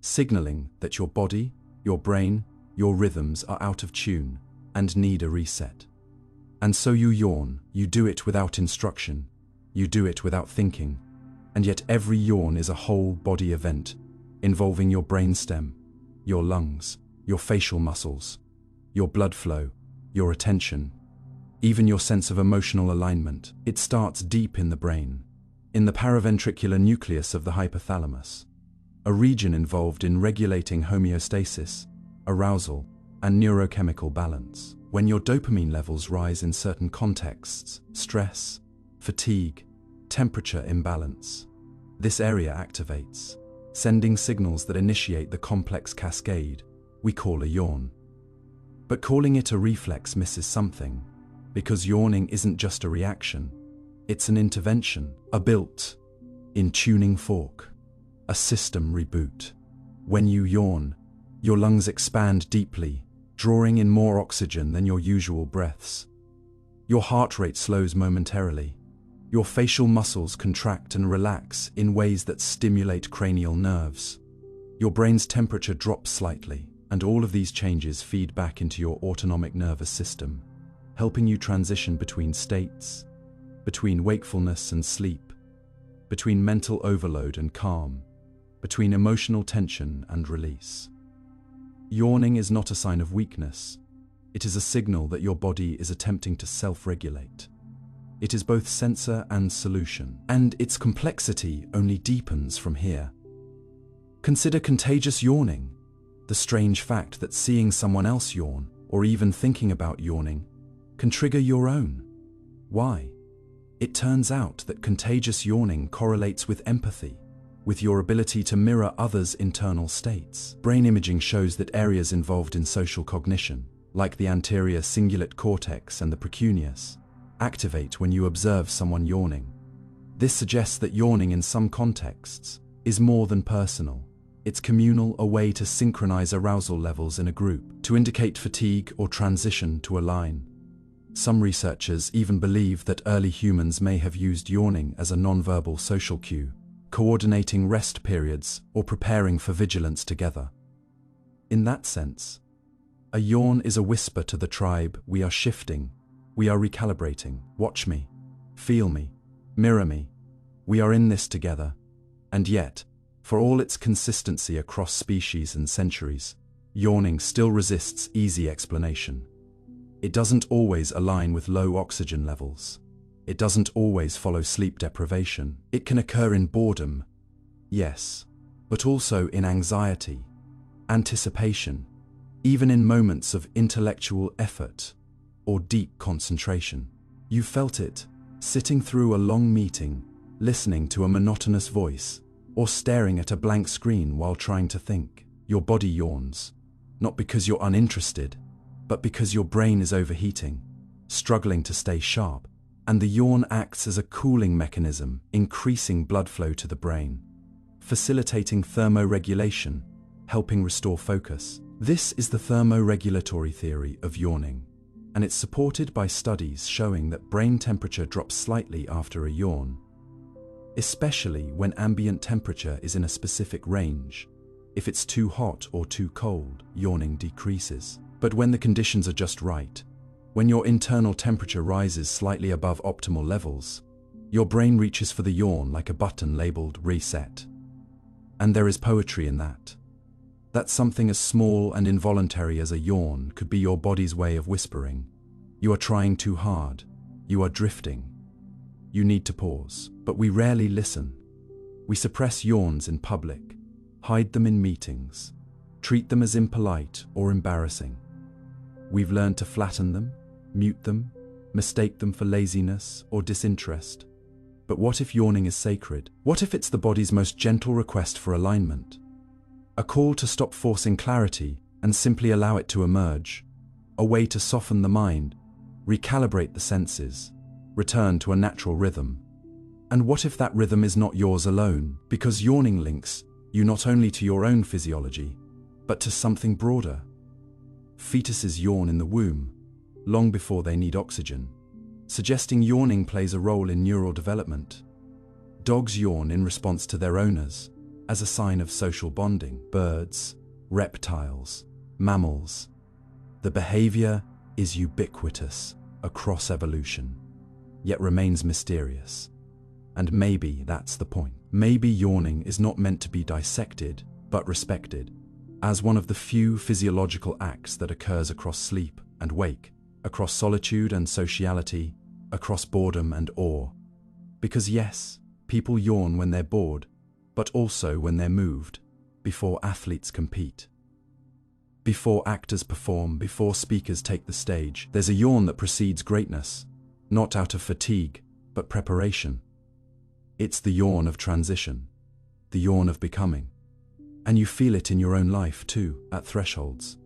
signaling that your body, your brain, your rhythms are out of tune and need a reset. And so you yawn, you do it without instruction, you do it without thinking, and yet every yawn is a whole body event, involving your brainstem, your lungs, your facial muscles, your blood flow, your attention, even your sense of emotional alignment. It starts deep in the brain, in the paraventricular nucleus of the hypothalamus, a region involved in regulating homeostasis, arousal, and neurochemical balance. When your dopamine levels rise in certain contexts, stress, fatigue, temperature imbalance, this area activates, sending signals that initiate the complex cascade we call a yawn. But calling it a reflex misses something, because yawning isn't just a reaction, it's an intervention, a built-in tuning fork, a system reboot. When you yawn, your lungs expand deeply, drawing in more oxygen than your usual breaths. Your heart rate slows momentarily, Your facial muscles contract and relax in ways that stimulate cranial nerves. Your brain's temperature drops slightly, and all of these changes feed back into your autonomic nervous system, helping you transition between states, between wakefulness and sleep, between mental overload and calm, between emotional tension and release. Yawning is not a sign of weakness. It is a signal that your body is attempting to self-regulate. It is both sensor and solution, and its complexity only deepens from here. Consider contagious yawning, the strange fact that seeing someone else yawn, or even thinking about yawning, can trigger your own. Why? It turns out that contagious yawning correlates with empathy, with your ability to mirror others' internal states. Brain imaging shows that areas involved in social cognition, like the anterior cingulate cortex and the precuneus, activate when you observe someone yawning. This suggests that yawning in some contexts is more than personal. It's communal, a way to synchronize arousal levels in a group, to indicate fatigue or transition to a line. Some researchers even believe that early humans may have used yawning as a nonverbal social cue, coordinating rest periods or preparing for vigilance together. In that sense, a yawn is a whisper to the tribe: we are shifting, we are recalibrating, watch me, feel me, mirror me, we are in this together. And yet, for all its consistency across species and centuries, yawning still resists easy explanation. It doesn't always align with low oxygen levels. It doesn't always follow sleep deprivation. It can occur in boredom, yes, but also in anxiety, anticipation, even in moments of intellectual effort or deep concentration. You felt it, sitting through a long meeting, listening to a monotonous voice, or staring at a blank screen while trying to think. Your body yawns, not because you're uninterested, but because your brain is overheating, struggling to stay sharp, and the yawn acts as a cooling mechanism, increasing blood flow to the brain, facilitating thermoregulation, helping restore focus. This is the thermoregulatory theory of yawning, and it's supported by studies showing that brain temperature drops slightly after a yawn, especially when ambient temperature is in a specific range. If it's too hot or too cold, yawning decreases. But when the conditions are just right, when your internal temperature rises slightly above optimal levels, your brain reaches for the yawn like a button labeled reset. And there is poetry in that. That something as small and involuntary as a yawn could be your body's way of whispering, you are trying too hard, you are drifting, you need to pause. But we rarely listen. We suppress yawns in public, hide them in meetings, treat them as impolite or embarrassing. We've learned to flatten them, mute them, mistake them for laziness or disinterest. But what if yawning is sacred? What if it's the body's most gentle request for alignment? A call to stop forcing clarity and simply allow it to emerge. A way to soften the mind, recalibrate the senses, return to a natural rhythm. And what if that rhythm is not yours alone? Because yawning links you not only to your own physiology, but to something broader. Fetuses yawn in the womb, long before they need oxygen, suggesting yawning plays a role in neural development. Dogs yawn in response to their owners, as a sign of social bonding. Birds, reptiles, mammals. The behavior is ubiquitous across evolution, yet remains mysterious. And maybe that's the point. Maybe yawning is not meant to be dissected, but respected, as one of the few physiological acts that occurs across sleep and wake, across solitude and sociality, across boredom and awe. Because yes, people yawn when they're bored, but also when they're moved, before athletes compete, before actors perform, before speakers take the stage. There's a yawn that precedes greatness, not out of fatigue, but preparation. It's the yawn of transition, the yawn of becoming. And you feel it in your own life too, at thresholds.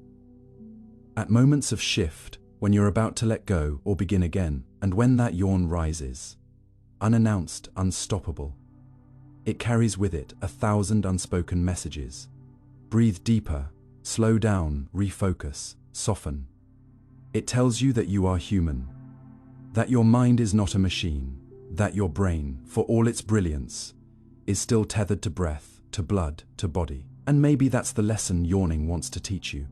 At moments of shift, when you're about to let go or begin again, and when that yawn rises, unannounced, unstoppable, it carries with it 1,000 unspoken messages. Breathe deeper, slow down, refocus, soften. It tells you that you are human, that your mind is not a machine, that your brain, for all its brilliance, is still tethered to breath, to blood, to body. And maybe that's the lesson yawning wants to teach you.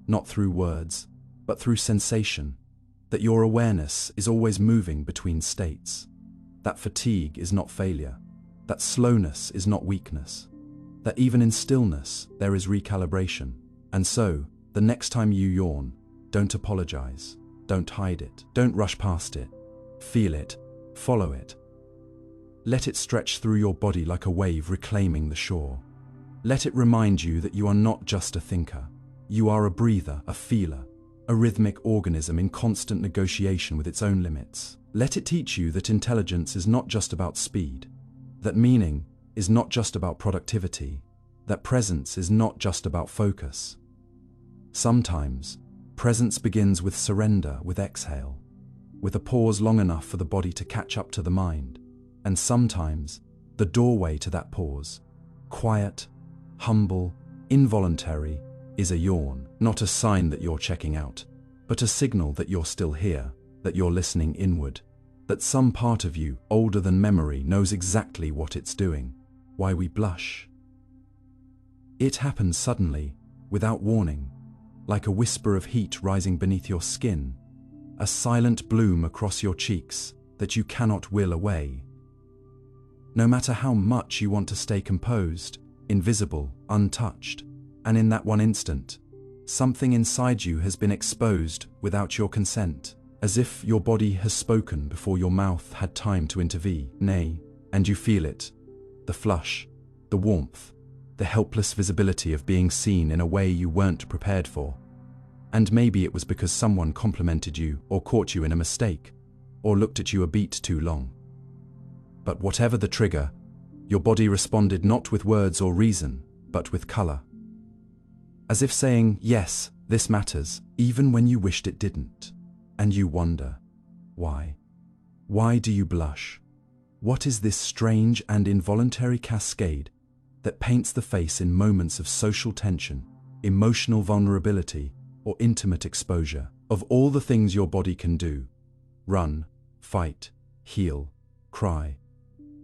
Not through words, but through sensation, that your awareness is always moving between states, that fatigue is not failure, that slowness is not weakness, that even in stillness there is recalibration. And so, the next time you yawn, don't apologize, don't hide it, don't rush past it. Feel it, follow it. Let it stretch through your body like a wave reclaiming the shore. Let it remind you that you are not just a thinker. You are a breather, a feeler, a rhythmic organism in constant negotiation with its own limits. Let it teach you that intelligence is not just about speed, that meaning is not just about productivity, that presence is not just about focus. Sometimes, presence begins with surrender, with exhale, with a pause long enough for the body to catch up to the mind. And sometimes, the doorway to that pause, quiet, humble, involuntary, is a yawn, not a sign that you're checking out, but a signal that you're still here, that you're listening inward, that some part of you, older than memory, knows exactly what it's doing. Why we blush. It happens suddenly, without warning, like a whisper of heat rising beneath your skin, a silent bloom across your cheeks that you cannot will away. No matter how much you want to stay composed, invisible, untouched, and in that one instant, something inside you has been exposed without your consent, as if your body has spoken before your mouth had time to intervene, and you feel it, the flush, the warmth, the helpless visibility of being seen in a way you weren't prepared for. And maybe it was because someone complimented you, or caught you in a mistake, or looked at you a beat too long. But whatever the trigger, your body responded not with words or reason, but with color. As if saying, yes, this matters, even when you wished it didn't. And you wonder, why? Why do you blush? What is this strange and involuntary cascade that paints the face in moments of social tension, emotional vulnerability, or intimate exposure? Of all the things your body can do, run, fight, heal, cry,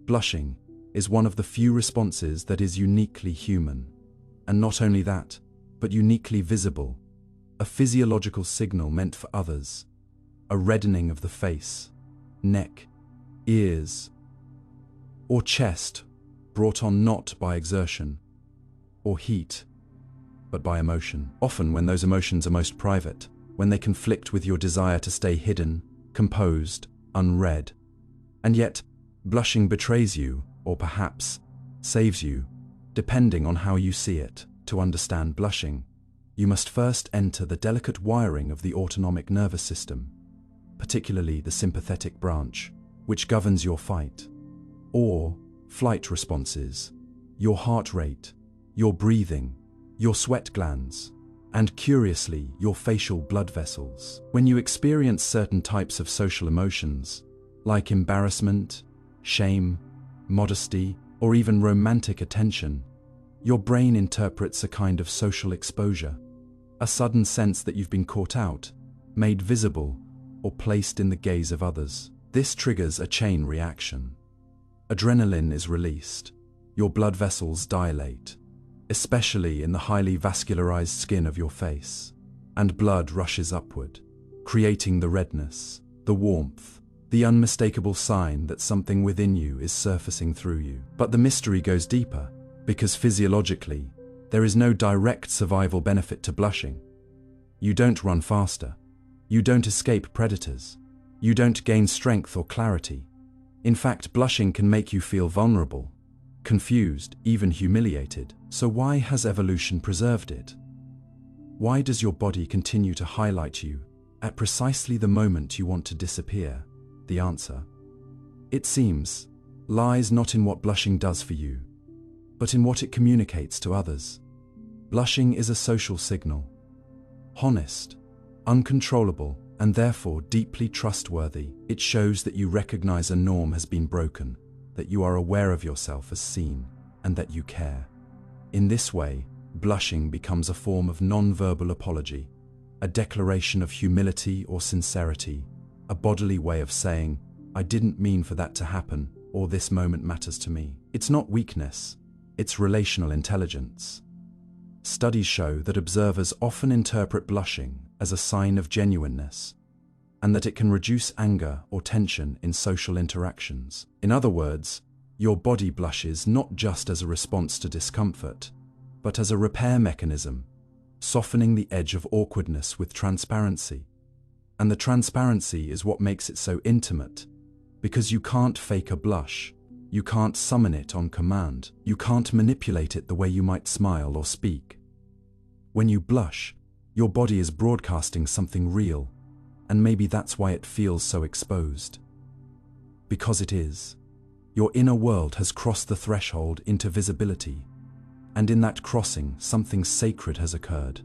blushing is one of the few responses that is uniquely human. And not only that, but uniquely visible, a physiological signal meant for others, a reddening of the face, neck, ears, or chest, brought on not by exertion or heat, but by emotion. Often when those emotions are most private, when they conflict with your desire to stay hidden, composed, unread. And yet, blushing betrays you, or perhaps saves you, depending on how you see it. To understand blushing, you must first enter the delicate wiring of the autonomic nervous system, particularly the sympathetic branch, which governs your fight or flight responses, your heart rate, your breathing, your sweat glands, and curiously, your facial blood vessels. When you experience certain types of social emotions, like embarrassment, shame, modesty, or even romantic attention, your brain interprets a kind of social exposure, a sudden sense that you've been caught out, made visible, or placed in the gaze of others. This triggers a chain reaction. Adrenaline is released. Your blood vessels dilate, especially in the highly vascularized skin of your face, and blood rushes upward, creating the redness, the warmth, the unmistakable sign that something within you is surfacing through you. But the mystery goes deeper, because physiologically, there is no direct survival benefit to blushing. You don't run faster. You don't escape predators. You don't gain strength or clarity. In fact, blushing can make you feel vulnerable, confused, even humiliated. So why has evolution preserved it? Why does your body continue to highlight you at precisely the moment you want to disappear? The answer, it seems, lies not in what blushing does for you, but in what it communicates to others. Blushing is a social signal, honest, uncontrollable, and therefore deeply trustworthy. It shows that you recognize a norm has been broken, that you are aware of yourself as seen, and that you care. In this way, blushing becomes a form of non-verbal apology, a declaration of humility or sincerity, a bodily way of saying, I didn't mean for that to happen, or this moment matters to me. It's not weakness, it's relational intelligence. Studies show that observers often interpret blushing as a sign of genuineness, and that it can reduce anger or tension in social interactions. In other words, your body blushes not just as a response to discomfort, but as a repair mechanism, softening the edge of awkwardness with transparency. And the transparency is what makes it so intimate, because you can't fake a blush, you can't summon it on command, you can't manipulate it the way you might smile or speak. When you blush, your body is broadcasting something real, and maybe that's why it feels so exposed. Because it is. Your inner world has crossed the threshold into visibility, and in that crossing, something sacred has occurred.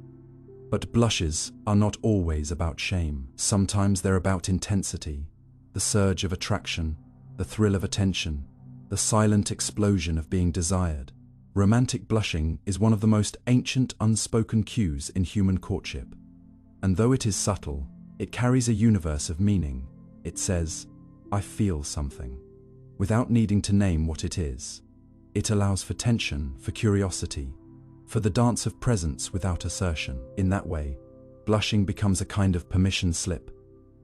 But blushes are not always about shame. Sometimes they're about intensity, the surge of attraction, the thrill of attention, the silent explosion of being desired. Romantic blushing is one of the most ancient unspoken cues in human courtship. And though it is subtle, it carries a universe of meaning. It says, "I feel something," without needing to name what it is. It allows for tension, for curiosity, for the dance of presence without assertion. In that way, blushing becomes a kind of permission slip,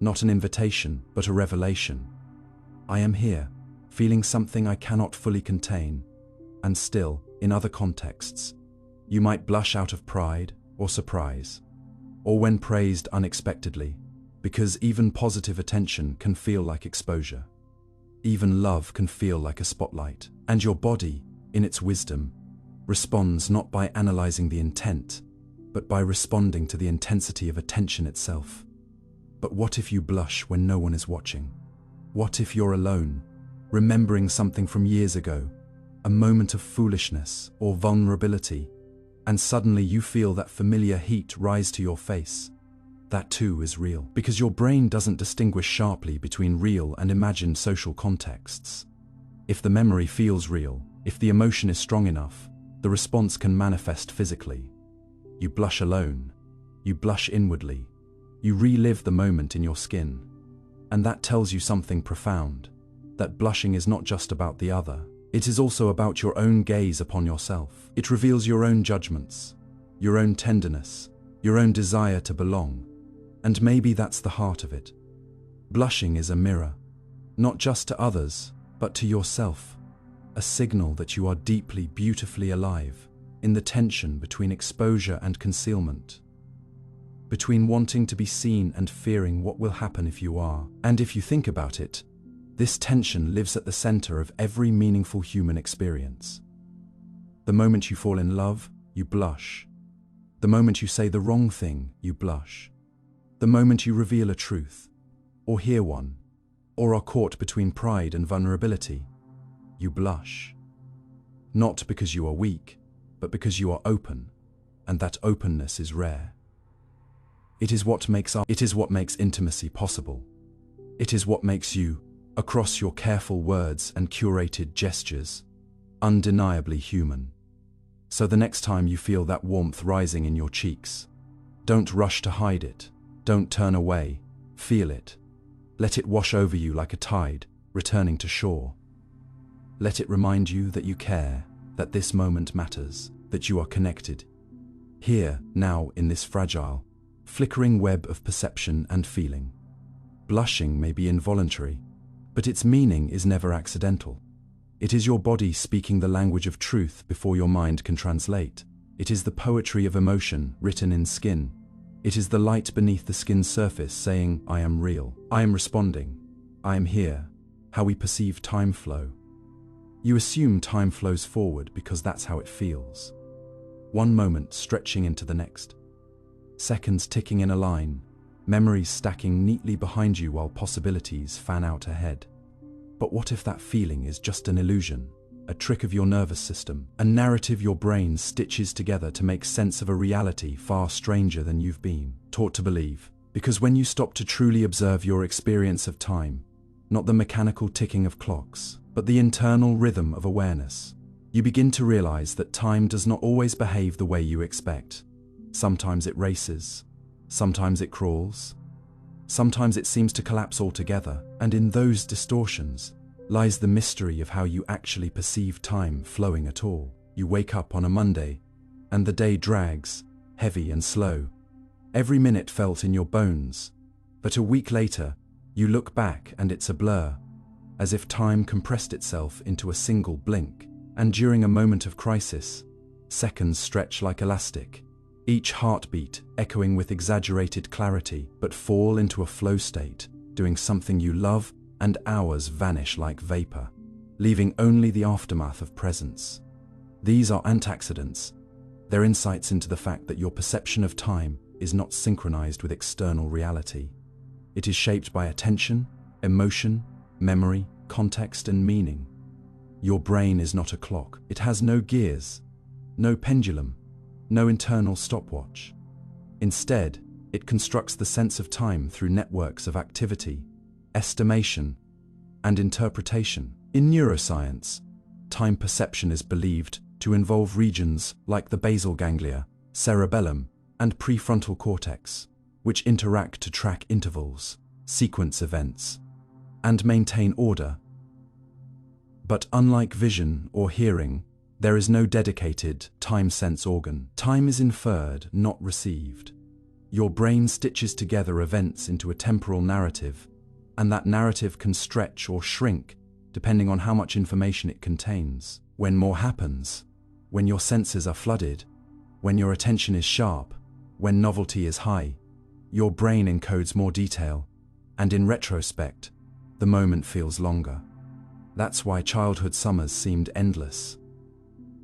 not an invitation, but a revelation. I am here, feeling something I cannot fully contain. And still, in other contexts, you might blush out of pride or surprise, or when praised unexpectedly, because even positive attention can feel like exposure. Even love can feel like a spotlight. And your body, in its wisdom, responds not by analyzing the intent, but by responding to the intensity of attention itself. But what if you blush when no one is watching? What if you're alone, remembering something from years ago, a moment of foolishness or vulnerability, and suddenly you feel that familiar heat rise to your face? That too is real, because your brain doesn't distinguish sharply between real and imagined social contexts. If the memory feels real, if the emotion is strong enough, the response can manifest physically. You blush alone, you blush inwardly, you relive the moment in your skin. And that tells you something profound, that blushing is not just about the other, it is also about your own gaze upon yourself. It reveals your own judgments, your own tenderness, your own desire to belong. And maybe that's the heart of it. Blushing is a mirror, not just to others, but to yourself, a signal that you are deeply, beautifully alive, in the tension between exposure and concealment, between wanting to be seen and fearing what will happen if you are. And if you think about it, this tension lives at the center of every meaningful human experience. The moment you fall in love, you blush. The moment you say the wrong thing, you blush. The moment you reveal a truth, or hear one, or are caught between pride and vulnerability, you blush. Not because you are weak, but because you are open, and that openness is rare. It is what makes intimacy possible. It is what makes you, across your careful words and curated gestures, undeniably human. So the next time you feel that warmth rising in your cheeks, don't rush to hide it. Don't turn away, feel it. Let it wash over you like a tide, returning to shore. Let it remind you that you care, that this moment matters, that you are connected. Here, now, in this fragile, flickering web of perception and feeling. Blushing may be involuntary, but its meaning is never accidental. It is your body speaking the language of truth before your mind can translate. It is the poetry of emotion written in skin. It is the light beneath the skin's surface saying, "I am real, I am responding, I am here." How we perceive time flow. You assume time flows forward because that's how it feels. One moment stretching into the next. Seconds ticking in a line, memories stacking neatly behind you while possibilities fan out ahead. But what if that feeling is just an illusion? A trick of your nervous system, a narrative your brain stitches together to make sense of a reality far stranger than you've been taught to believe. Because when you stop to truly observe your experience of time, not the mechanical ticking of clocks, but the internal rhythm of awareness, you begin to realize that time does not always behave the way you expect. Sometimes it races, sometimes it crawls, sometimes it seems to collapse altogether. And in those distortions lies the mystery of how you actually perceive time flowing at all. You wake up on a Monday, and the day drags, heavy and slow. Every minute felt in your bones. But a week later, you look back and it's a blur, as if time compressed itself into a single blink. And during a moment of crisis, seconds stretch like elastic, each heartbeat echoing with exaggerated clarity, but fall into a flow state, doing something you love, and hours vanish like vapor, leaving only the aftermath of presence. These are antaccidents. They're insights into the fact that your perception of time is not synchronized with external reality. It is shaped by attention, emotion, memory, context, and meaning. Your brain is not a clock. It has no gears, no pendulum, no internal stopwatch. Instead, it constructs the sense of time through networks of activity, estimation, and interpretation. In neuroscience, time perception is believed to involve regions like the basal ganglia, cerebellum, and prefrontal cortex, which interact to track intervals, sequence events, and maintain order. But unlike vision or hearing, there is no dedicated time sense organ. Time is inferred, not received. Your brain stitches together events into a temporal narrative, and that narrative can stretch or shrink depending on how much information it contains. When more happens, when your senses are flooded, when your attention is sharp, when novelty is high, your brain encodes more detail, and in retrospect, the moment feels longer. That's why childhood summers seemed endless.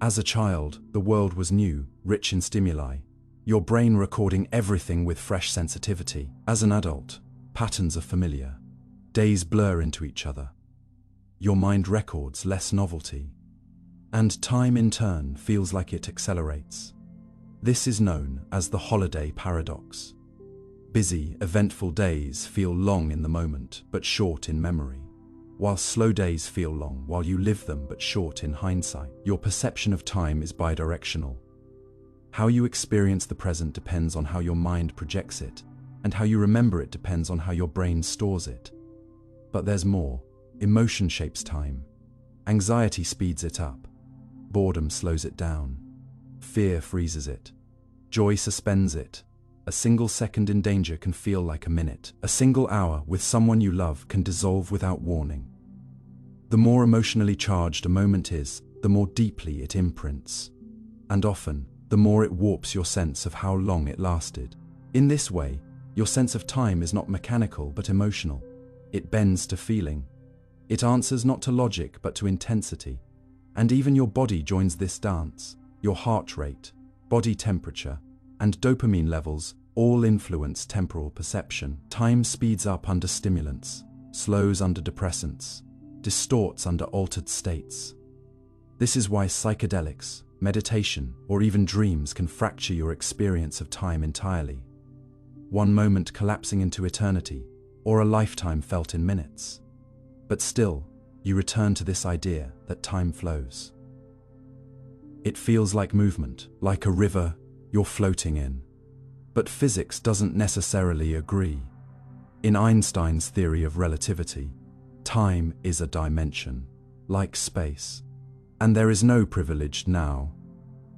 As a child, the world was new, rich in stimuli, your brain recording everything with fresh sensitivity. As an adult, patterns are familiar. Days blur into each other. Your mind records less novelty, and time in turn feels like it accelerates. This is known as the holiday paradox. Busy, eventful days feel long in the moment, but short in memory, while slow days feel long while you live them but short in hindsight. Your perception of time is bidirectional. How you experience the present depends on how your mind projects it, and how you remember it depends on how your brain stores it. But there's more. Emotion shapes time. Anxiety speeds it up. Boredom slows it down. Fear freezes it. Joy suspends it. A single second in danger can feel like a minute. A single hour with someone you love can dissolve without warning. The more emotionally charged a moment is, the more deeply it imprints. And often, the more it warps your sense of how long it lasted. In this way, your sense of time is not mechanical but emotional. It bends to feeling. It answers not to logic but to intensity. And even your body joins this dance. Your heart rate, body temperature, and dopamine levels all influence temporal perception. Time speeds up under stimulants, slows under depressants, distorts under altered states. This is why psychedelics, meditation, or even dreams can fracture your experience of time entirely. One moment collapsing into eternity, or a lifetime felt in minutes. But still, you return to this idea that time flows. It feels like movement, like a river you're floating in. But physics doesn't necessarily agree. In Einstein's theory of relativity, time is a dimension, like space. And there is no privileged now.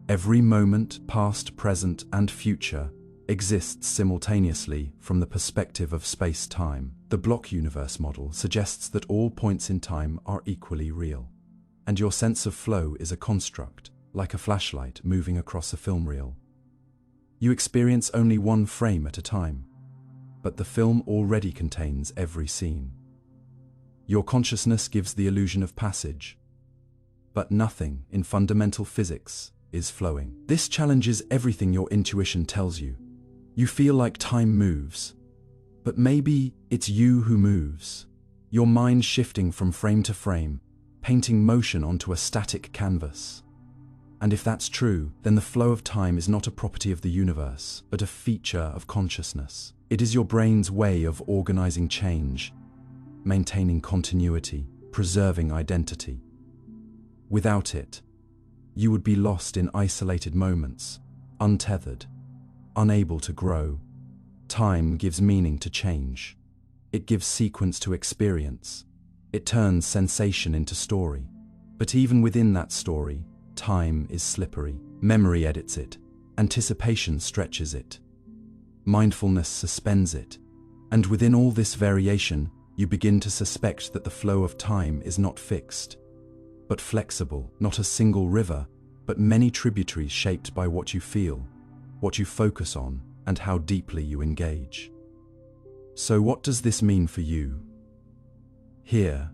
Every moment, past, present, and future, exists simultaneously from the perspective of space-time. The block universe model suggests that all points in time are equally real, and your sense of flow is a construct, like a flashlight moving across a film reel. You experience only one frame at a time, but the film already contains every scene. Your consciousness gives the illusion of passage, but nothing in fundamental physics is flowing. This challenges everything your intuition tells you. You feel like time moves, but maybe it's you who moves. Your mind shifting from frame to frame, painting motion onto a static canvas. And if that's true, then the flow of time is not a property of the universe, but a feature of consciousness. It is your brain's way of organizing change, maintaining continuity, preserving identity. Without it, you would be lost in isolated moments, untethered, unable to grow. Time gives meaning to change. It gives sequence to experience. It turns sensation into story. But even within that story, time is slippery. Memory edits it. Anticipation stretches it. Mindfulness suspends it. And within all this variation, you begin to suspect that the flow of time is not fixed, but flexible, not a single river, but many tributaries shaped by what you feel, what you focus on, and how deeply you engage. So what does this mean for you? Here,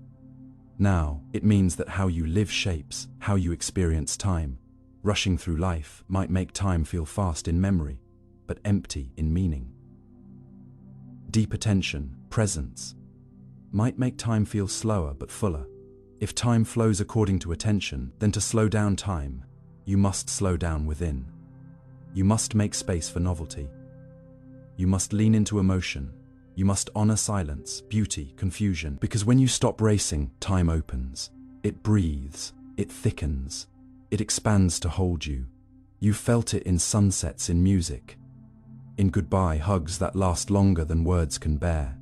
now, it means that how you live shapes how you experience time. Rushing through life might make time feel fast in memory, but empty in meaning. Deep attention, presence, might make time feel slower but fuller. If time flows according to attention, then to slow down time, you must slow down within. You must make space for novelty. You must lean into emotion. You must honor silence, beauty, confusion, because when you stop racing, time opens. It breathes, it thickens, it expands to hold you. You felt it in sunsets in music, in goodbye hugs that last longer than words can bear,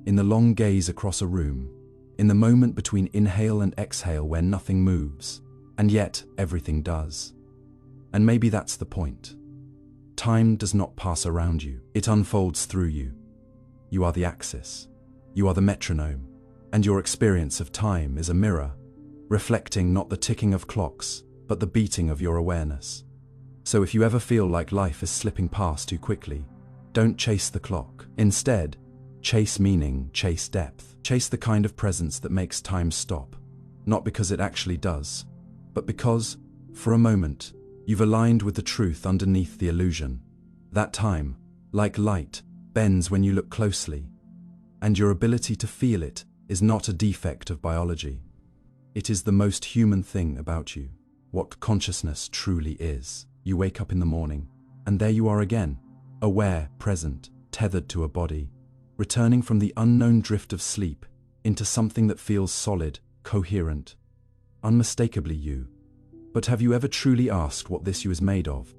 in the long gaze across a room, in the moment between inhale and exhale where nothing moves, and yet everything does. And maybe that's the point. Time does not pass around you, it unfolds through you. You are the axis, you are the metronome, and your experience of time is a mirror, reflecting not the ticking of clocks, but the beating of your awareness. So if you ever feel like life is slipping past too quickly, don't chase the clock. Instead, chase meaning, chase depth, chase the kind of presence that makes time stop, not because it actually does, but because, for a moment, you've aligned with the truth underneath the illusion. That time, like light, bends when you look closely, and your ability to feel it is not a defect of biology. It is the most human thing about you, what consciousness truly is. You wake up in the morning, and there you are again, aware, present, tethered to a body, returning from the unknown drift of sleep into something that feels solid, coherent, unmistakably you. But have you ever truly asked what this you is made of?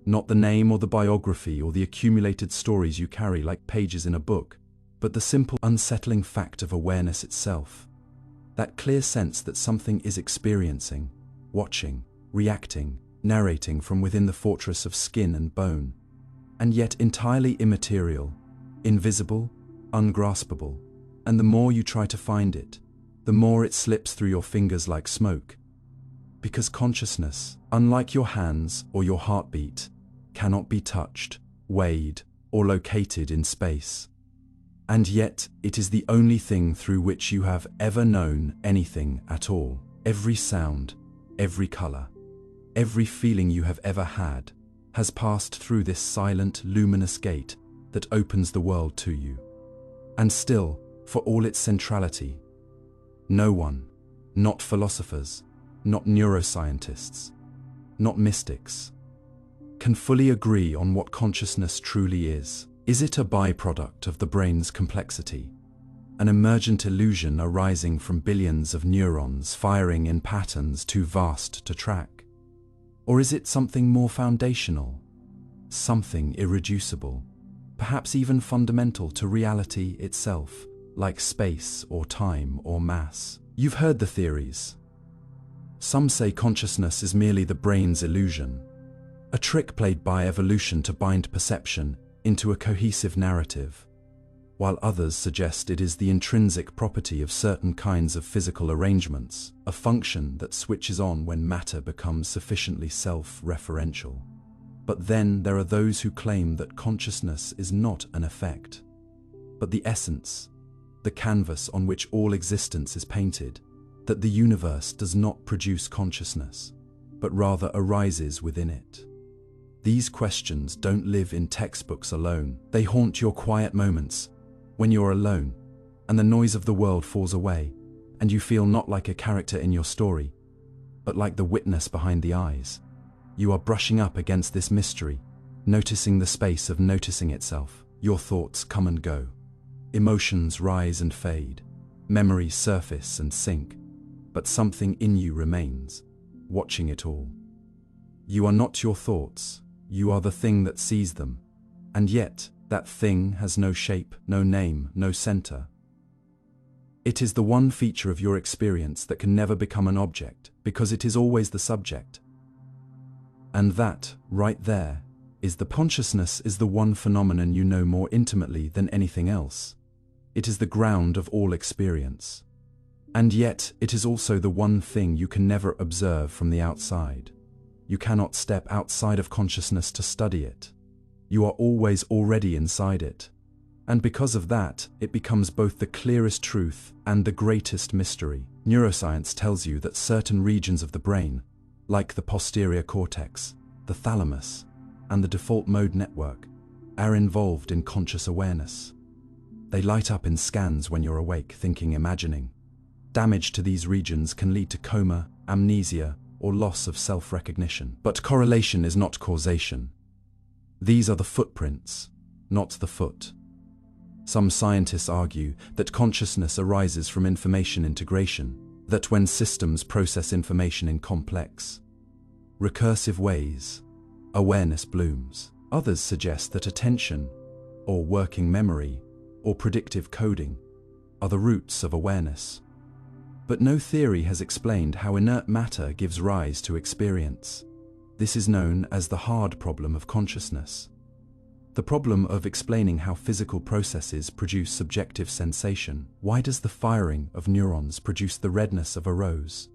Not the name or the biography or the accumulated stories you carry like pages in a book, but the simple, unsettling fact of awareness itself. That clear sense that something is experiencing, watching, reacting, narrating from within the fortress of skin and bone, and yet entirely immaterial, invisible, ungraspable, and the more you try to find it, the more it slips through your fingers like smoke. Because consciousness, unlike your hands or your heartbeat, cannot be touched, weighed, or located in space. And yet, it is the only thing through which you have ever known anything at all. Every sound, every color, every feeling you have ever had has passed through this silent, luminous gate that opens the world to you. And still, for all its centrality, no one, not philosophers, not neuroscientists, not mystics, can fully agree on what consciousness truly is. Is it a byproduct of the brain's complexity, an emergent illusion arising from billions of neurons firing in patterns too vast to track? Or is it something more foundational, something irreducible, perhaps even fundamental to reality itself, like space or time or mass? You've heard the theories. Some say consciousness is merely the brain's illusion, a trick played by evolution to bind perception into a cohesive narrative, while others suggest it is the intrinsic property of certain kinds of physical arrangements, a function that switches on when matter becomes sufficiently self-referential. But then there are those who claim that consciousness is not an effect, but the essence, the canvas on which all existence is painted, that the universe does not produce consciousness, but rather arises within it. These questions don't live in textbooks alone. They haunt your quiet moments, when you're alone, and the noise of the world falls away, and you feel not like a character in your story, but like the witness behind the eyes. You are brushing up against this mystery, noticing the space of noticing itself. Your thoughts come and go. Emotions rise and fade. Memories surface and sink. But something in you remains, watching it all. You are not your thoughts, you are the thing that sees them, and yet That thing has no shape, no name, no center. It is the one feature of your experience that can never become an object, because it is always the subject. And that, right there, is the consciousness is the one phenomenon you know more intimately than anything else. It is the ground of all experience. And yet, it is also the one thing you can never observe from the outside. You cannot step outside of consciousness to study it. You are always already inside it. And because of that, it becomes both the clearest truth and the greatest mystery. Neuroscience tells you that certain regions of the brain, like the posterior cortex, the thalamus, and the default mode network, are involved in conscious awareness. They light up in scans when you're awake, thinking, imagining. Damage to these regions can lead to coma, amnesia, or loss of self-recognition. But correlation is not causation. These are the footprints, not the foot. Some scientists argue that consciousness arises from information integration, that when systems process information in complex, recursive ways, awareness blooms. Others suggest that attention, or working memory, or predictive coding, are the roots of awareness. But no theory has explained how inert matter gives rise to experience. This is known as the hard problem of consciousness. The problem of explaining how physical processes produce subjective sensation. Why does the firing of neurons produce the redness of a rose,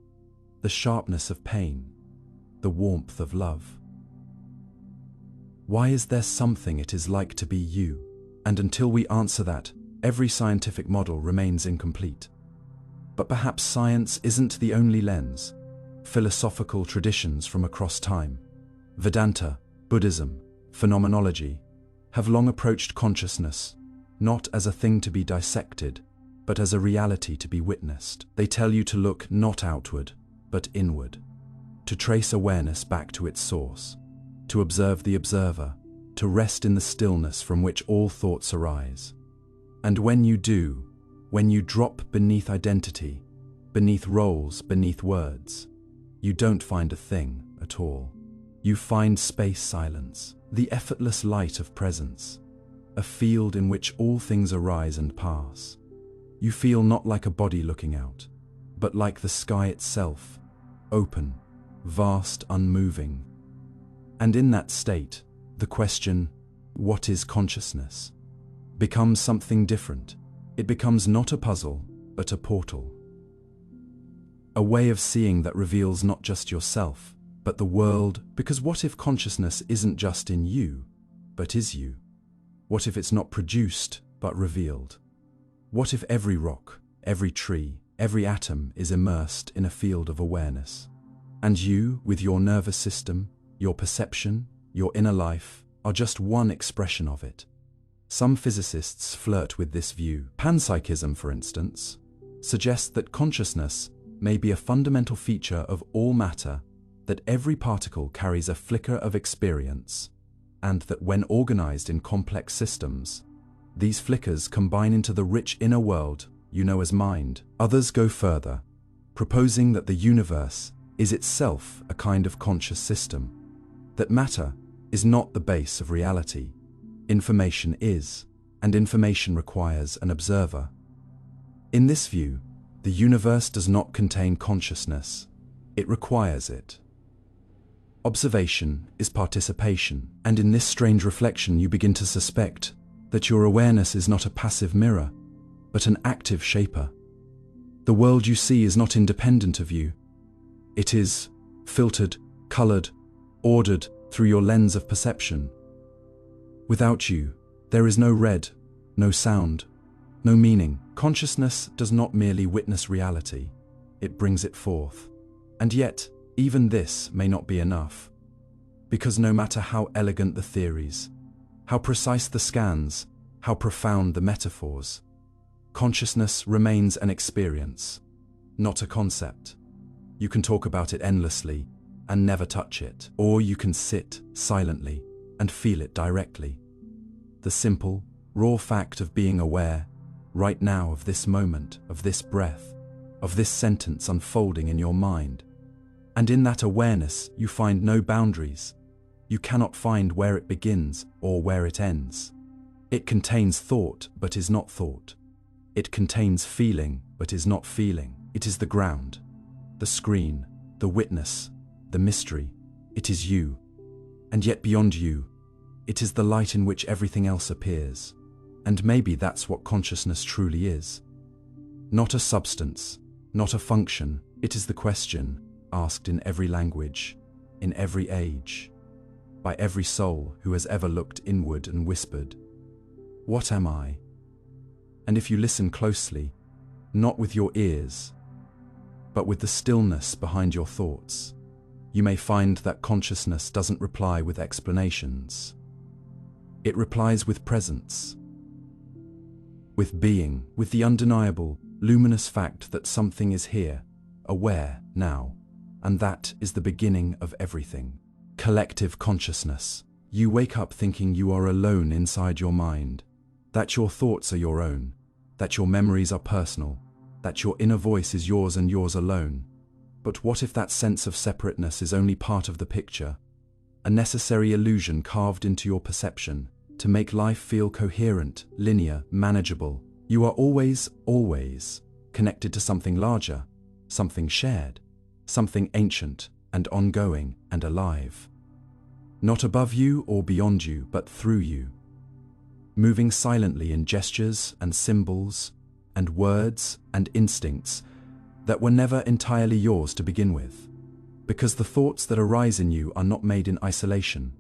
the sharpness of pain, the warmth of love? Why is there something it is like to be you? And until we answer that, every scientific model remains incomplete. But perhaps science isn't the only lens. Philosophical traditions from across time, Vedanta, Buddhism, phenomenology, have long approached consciousness, not as a thing to be dissected, but as a reality to be witnessed. They tell you to look not outward, but inward, to trace awareness back to its source, to observe the observer, to rest in the stillness from which all thoughts arise. And when you do, when you drop beneath identity, beneath roles, beneath words, you don't find a thing at all. You find space silence, the effortless light of presence, a field in which all things arise and pass. You feel not like a body looking out, but like the sky itself, open, vast, unmoving. And in that state, the question, what is consciousness, becomes something different. It becomes not a puzzle, but a portal. A way of seeing that reveals not just yourself, but the world. Because what if consciousness isn't just in you, but is you? What if it's not produced, but revealed? What if every rock, every tree, every atom is immersed in a field of awareness? And you, with your nervous system, your perception, your inner life, are just one expression of it. Some physicists flirt with this view. Panpsychism, for instance, suggests that consciousness may be a fundamental feature of all matter, that every particle carries a flicker of experience, and that when organized in complex systems, these flickers combine into the rich inner world you know as mind. Others go further, proposing that the universe is itself a kind of conscious system, that matter is not the base of reality. Information is, and information requires an observer. In this view, the universe does not contain consciousness, it requires it. Observation is participation, and in this strange reflection you begin to suspect that your awareness is not a passive mirror, but an active shaper. The world you see is not independent of you. It is filtered, colored, ordered through your lens of perception. Without you, there is no red, no sound, no meaning. Consciousness does not merely witness reality, it brings it forth. And yet, even this may not be enough. Because no matter how elegant the theories, how precise the scans, how profound the metaphors, consciousness remains an experience, not a concept. You can talk about it endlessly and never touch it, or you can sit silently and feel it directly. The simple, raw fact of being aware, right now, of this moment, of this breath, of this sentence unfolding in your mind. And in that awareness, you find no boundaries. You cannot find where it begins or where it ends. It contains thought, but is not thought. It contains feeling, but is not feeling. It is the ground, the screen, the witness, the mystery. It is you. And yet beyond you, it is the light in which everything else appears. And maybe that's what consciousness truly is. Not a substance, not a function. It is the question, asked in every language, in every age, by every soul who has ever looked inward and whispered, "What am I?" And if you listen closely, not with your ears, but with the stillness behind your thoughts, you may find that consciousness doesn't reply with explanations. It replies with presence, with being, with the undeniable, luminous fact that something is here, aware now, and that is the beginning of everything. Collective consciousness. You wake up thinking you are alone inside your mind, that your thoughts are your own, that your memories are personal, that your inner voice is yours and yours alone. But what if that sense of separateness is only part of the picture, a necessary illusion carved into your perception to make life feel coherent, linear, manageable? You are always connected to something larger, something shared, something ancient and ongoing and alive. Not above you or beyond you, but through you. Moving silently in gestures and symbols and words and instincts that were never entirely yours to begin with. Because the thoughts that arise in you are not made in isolation.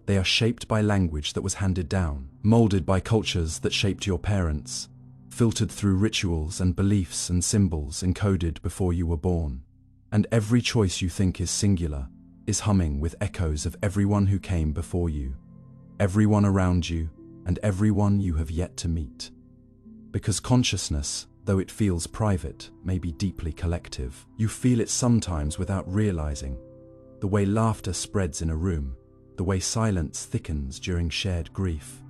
They are shaped by language that was handed down, molded by cultures that shaped your parents, filtered through rituals and beliefs and symbols encoded before you were born. And every choice you think is singular is humming with echoes of everyone who came before you, everyone around you, and everyone you have yet to meet. Because consciousness, though it feels private, may be deeply collective. You feel it sometimes without realizing. The way laughter spreads in a room, the way silence thickens during shared grief,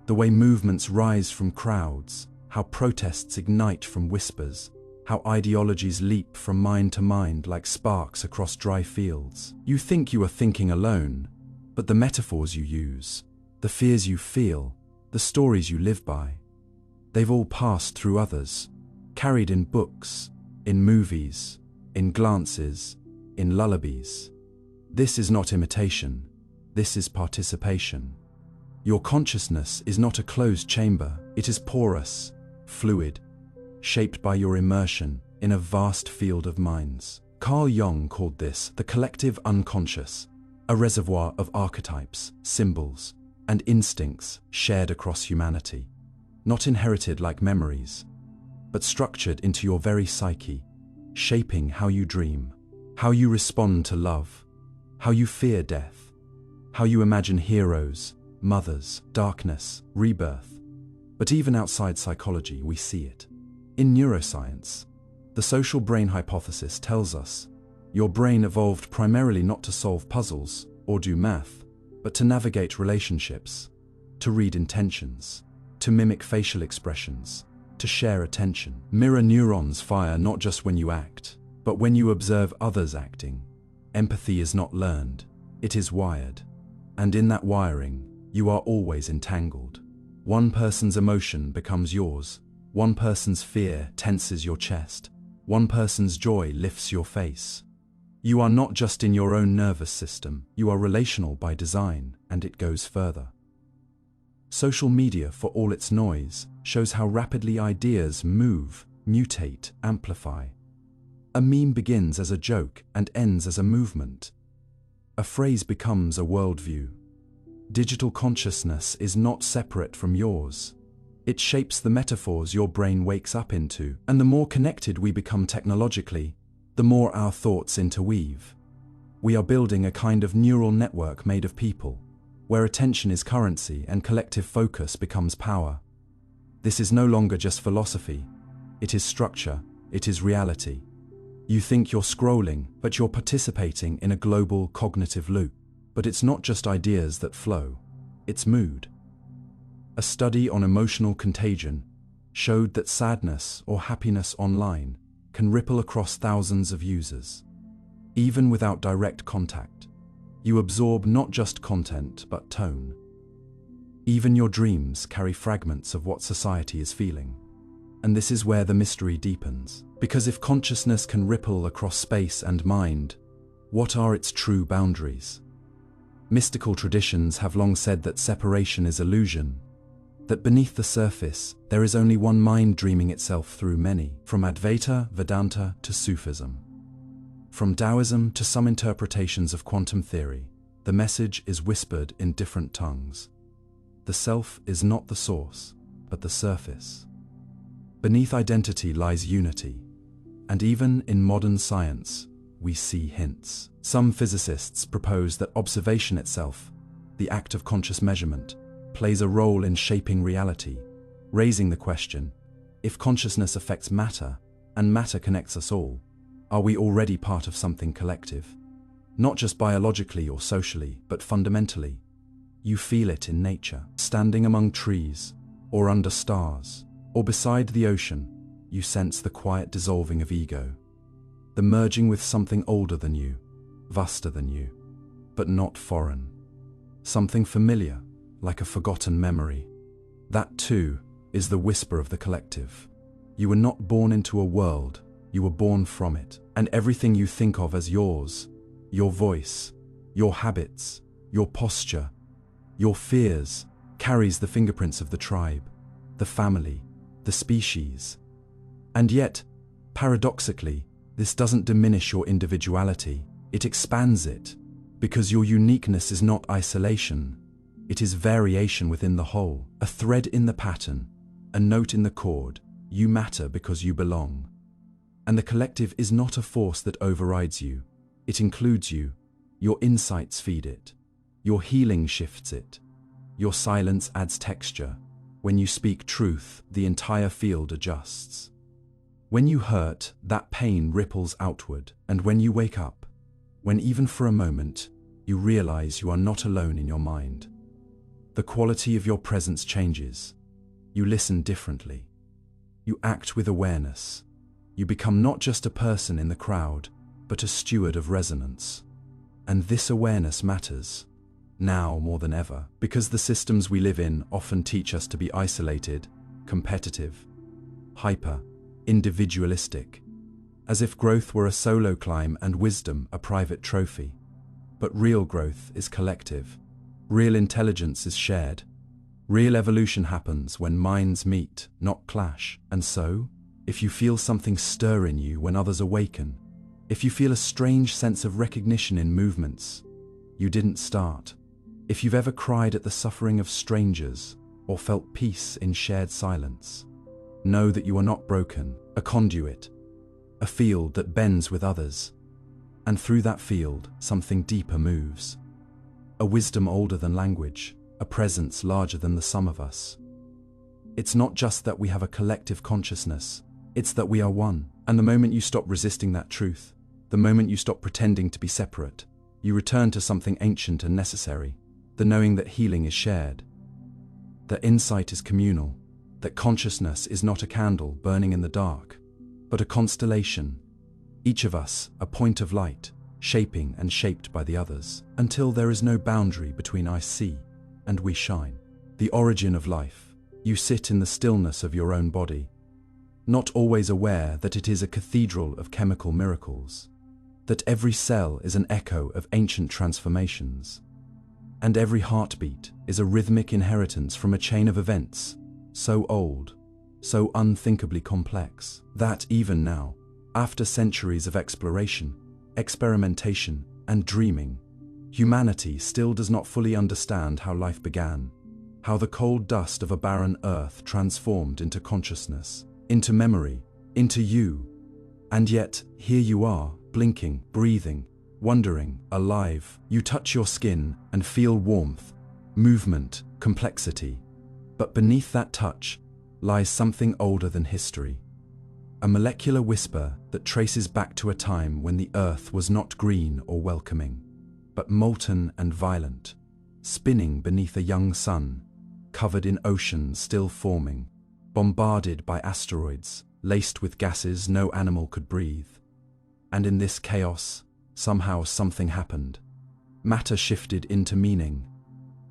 the way movements rise from crowds, how protests ignite from whispers, how ideologies leap from mind to mind like sparks across dry fields. You think you are thinking alone, but the metaphors you use, the fears you feel, the stories you live by, they've all passed through others, carried in books, in movies, in glances, in lullabies. This is not imitation, this is participation. Your consciousness is not a closed chamber, it is porous, fluid, shaped by your immersion in a vast field of minds. Carl Jung called this the collective unconscious, a reservoir of archetypes, symbols, and instincts shared across humanity, not inherited like memories, but structured into your very psyche, shaping how you dream, how you respond to love, how you fear death, how you imagine heroes, mothers, darkness, rebirth. But even outside psychology, we see it. In neuroscience, the social brain hypothesis tells us your brain evolved primarily not to solve puzzles or do math, but to navigate relationships, to read intentions, to mimic facial expressions, to share attention. Mirror neurons fire not just when you act, but when you observe others acting. Empathy is not learned, it is wired. And in that wiring, you are always entangled. One person's emotion becomes yours. One person's fear tenses your chest. One person's joy lifts your face. You are not just in your own nervous system, you are relational by design, and it goes further. Social media, for all its noise, shows how rapidly ideas move, mutate, amplify. A meme begins as a joke and ends as a movement. A phrase becomes a worldview. Digital consciousness is not separate from yours. It shapes the metaphors your brain wakes up into, and the more connected we become technologically, the more our thoughts interweave. We are building a kind of neural network made of people, where attention is currency and collective focus becomes power. This is no longer just philosophy, it is structure, it is reality. You think you're scrolling, but you're participating in a global cognitive loop. But it's not just ideas that flow, it's mood. A study on emotional contagion showed that sadness or happiness online can ripple across thousands of users. Even without direct contact, you absorb not just content but tone. Even your dreams carry fragments of what society is feeling. And this is where the mystery deepens. Because if consciousness can ripple across space and mind, what are its true boundaries? Mystical traditions have long said that separation is illusion, that beneath the surface there is only one mind dreaming itself through many, from Advaita, Vedanta to Sufism. From Taoism to some interpretations of quantum theory, the message is whispered in different tongues. The self is not the source, but the surface. Beneath identity lies unity, and even in modern science, we see hints. Some physicists propose that observation itself, the act of conscious measurement, plays a role in shaping reality, raising the question, if consciousness affects matter, and matter connects us all, are we already part of something collective? Not just biologically or socially, but fundamentally. You feel it in nature, standing among trees, or under stars, or beside the ocean, you sense the quiet dissolving of ego. The merging with something older than you, vaster than you, but not foreign. Something familiar, like a forgotten memory. That too is the whisper of the collective. You were not born into a world, you were born from it. And everything you think of as yours, your voice, your habits, your posture, your fears, carries the fingerprints of the tribe, the family, the species. And yet, paradoxically, this doesn't diminish your individuality, it expands it, because your uniqueness is not isolation, it is variation within the whole, a thread in the pattern, a note in the chord. You matter because you belong. And the collective is not a force that overrides you, it includes you, your insights feed it, your healing shifts it, your silence adds texture. When you speak truth, the entire field adjusts. When you hurt, that pain ripples outward, and when you wake up, when even for a moment, you realize you are not alone in your mind, the quality of your presence changes. You listen differently. You act with awareness. You become not just a person in the crowd, but a steward of resonance. And this awareness matters, now more than ever, because the systems we live in often teach us to be isolated, competitive, hyper, individualistic, as if growth were a solo climb and wisdom a private trophy. But real growth is collective. Real intelligence is shared. Real evolution happens when minds meet, not clash. And so, if you feel something stir in you when others awaken, if you feel a strange sense of recognition in movements, you didn't start. If you've ever cried at the suffering of strangers or felt peace in shared silence, know that you are not broken, a conduit, a field that bends with others. And through that field, something deeper moves. A wisdom older than language, a presence larger than the sum of us. It's not just that we have a collective consciousness, it's that we are one. And the moment you stop resisting that truth, the moment you stop pretending to be separate, you return to something ancient and necessary, the knowing that healing is shared, that insight is communal, that consciousness is not a candle burning in the dark, but a constellation, each of us a point of light, shaping and shaped by the others, until there is no boundary between I see and we shine. The origin of life. You sit in the stillness of your own body, not always aware that it is a cathedral of chemical miracles, that every cell is an echo of ancient transformations, and every heartbeat is a rhythmic inheritance from a chain of events so old, so unthinkably complex, that even now, after centuries of exploration, experimentation, and dreaming, humanity still does not fully understand how life began, how the cold dust of a barren earth transformed into consciousness, into memory, into you. And yet, here you are, blinking, breathing, wondering, alive. You touch your skin and feel warmth, movement, complexity. But beneath that touch lies something older than history. A molecular whisper that traces back to a time when the earth was not green or welcoming, but molten and violent, spinning beneath a young sun, covered in oceans still forming, bombarded by asteroids, laced with gases no animal could breathe. And in this chaos, somehow something happened. Matter shifted into meaning.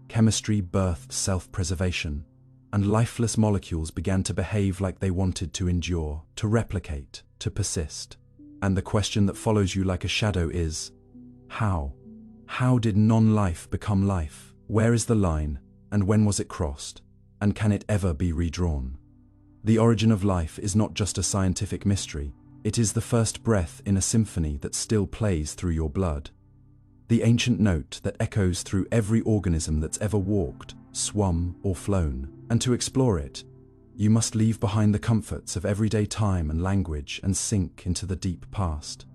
chemistry birthed self-preservation, and lifeless molecules began to behave like they wanted to endure, to replicate, to persist. And the question that follows you like a shadow is, how? How did non-life become life? Where is the line, and when was it crossed? And can it ever be redrawn? The origin of life is not just a scientific mystery, it is the first breath in a symphony that still plays through your blood. The ancient note that echoes through every organism that's ever walked, swum, or flown. And to explore it, you must leave behind the comforts of everyday time and language and sink into the deep past.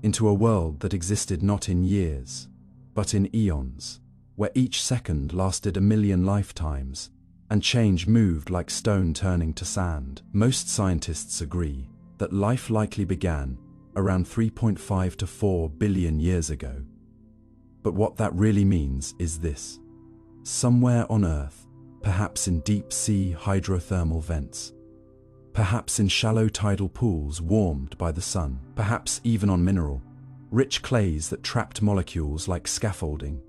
Into a world that existed not in years, but in eons, where each second lasted 1,000,000 lifetimes, and change moved like stone turning to sand. Most scientists agree that life likely began around 3.5 to 4 billion years ago. But what that really means is this. Somewhere on Earth, perhaps in deep-sea hydrothermal vents, perhaps in shallow tidal pools warmed by the sun, perhaps even on mineral, rich clays that trapped molecules like scaffolding,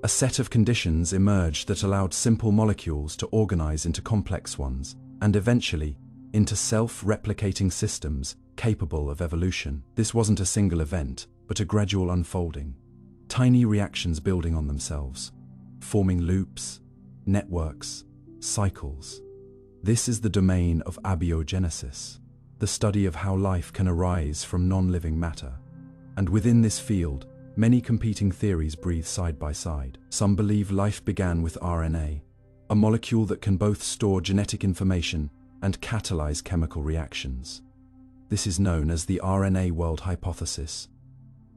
a set of conditions emerged that allowed simple molecules to organize into complex ones, and eventually, into self-replicating systems capable of evolution. This wasn't a single event, but a gradual unfolding. Tiny reactions building on themselves, forming loops, networks, cycles. This is the domain of abiogenesis, the study of how life can arise from non-living matter. And within this field, many competing theories breathe side by side. Some believe life began with RNA, a molecule that can both store genetic information and catalyze chemical reactions. This is known as the RNA world hypothesis,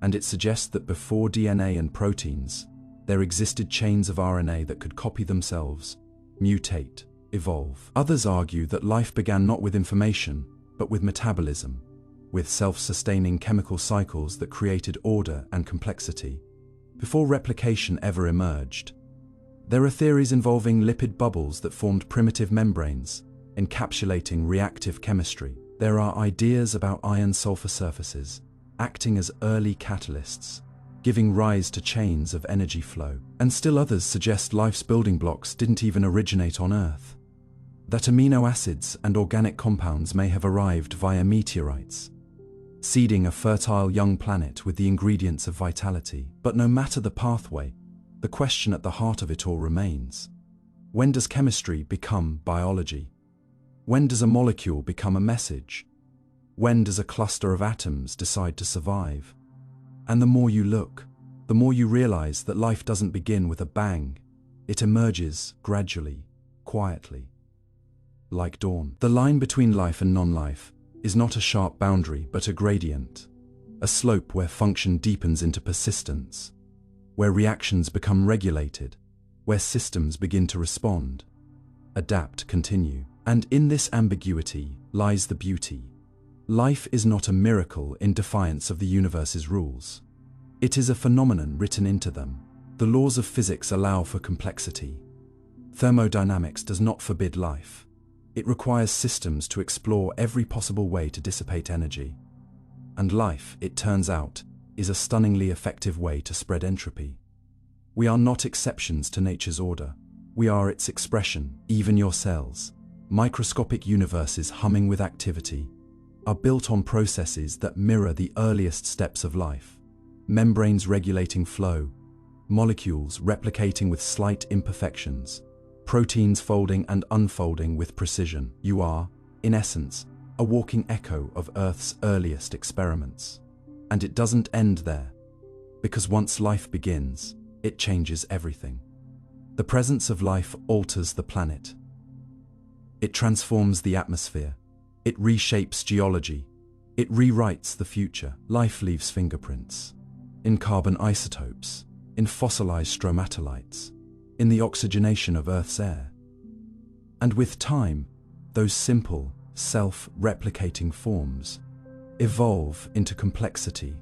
and it suggests that before DNA and proteins, there existed chains of RNA that could copy themselves, mutate, evolve. Others argue that life began not with information, but with metabolism, with self-sustaining chemical cycles that created order and complexity, before replication ever emerged. There are theories involving lipid bubbles that formed primitive membranes, encapsulating reactive chemistry. There are ideas about iron-sulfur surfaces, acting as early catalysts, giving rise to chains of energy flow. And still others suggest life's building blocks didn't even originate on Earth, that amino acids and organic compounds may have arrived via meteorites, seeding a fertile young planet with the ingredients of vitality. But no matter the pathway, the question at the heart of it all remains. When does chemistry become biology? When does a molecule become a message? When does a cluster of atoms decide to survive? And the more you look, the more you realize that life doesn't begin with a bang. It emerges gradually, quietly, like dawn. The line between life and non-life is not a sharp boundary, but a gradient, a slope where function deepens into persistence, where reactions become regulated, where systems begin to respond, adapt, continue. And in this ambiguity lies the beauty. Life is not a miracle in defiance of the universe's rules. It is a phenomenon written into them. The laws of physics allow for complexity. Thermodynamics does not forbid life. It requires systems to explore every possible way to dissipate energy. And life, it turns out, is a stunningly effective way to spread entropy. We are not exceptions to nature's order. We are its expression. Even your cells, microscopic universes humming with activity, are built on processes that mirror the earliest steps of life. Membranes regulating flow, molecules replicating with slight imperfections, proteins folding and unfolding with precision. You are, in essence, a walking echo of Earth's earliest experiments. And it doesn't end there, because once life begins, it changes everything. The presence of life alters the planet. It transforms the atmosphere. It reshapes geology. It rewrites the future. Life leaves fingerprints in carbon isotopes, in fossilized stromatolites, in the oxygenation of Earth's air. And with time, those simple, self-replicating forms evolve into complexity,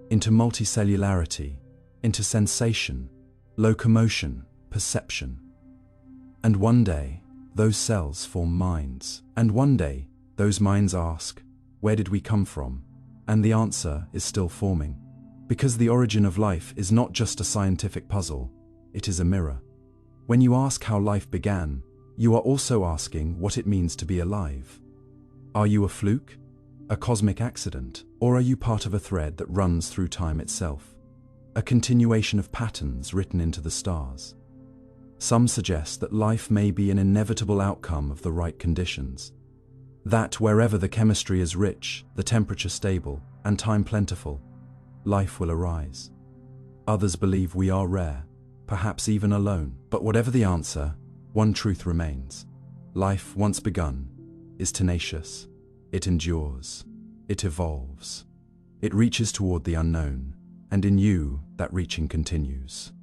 into multicellularity, into sensation, locomotion, perception. And one day, those cells form minds. And one day, those minds ask, where did we come from? And the answer is still forming. Because the origin of life is not just a scientific puzzle, it is a mirror. When you ask how life began, you are also asking what it means to be alive. Are you a fluke, a cosmic accident, or are you part of a thread that runs through time itself? A continuation of patterns written into the stars. Some suggest that life may be an inevitable outcome of the right conditions. That wherever the chemistry is rich, the temperature stable, and time plentiful, life will arise. Others believe we are rare, perhaps even alone. But whatever the answer, one truth remains. Life, once begun, is tenacious. It endures. It evolves. It reaches toward the unknown, and in you, that reaching continues.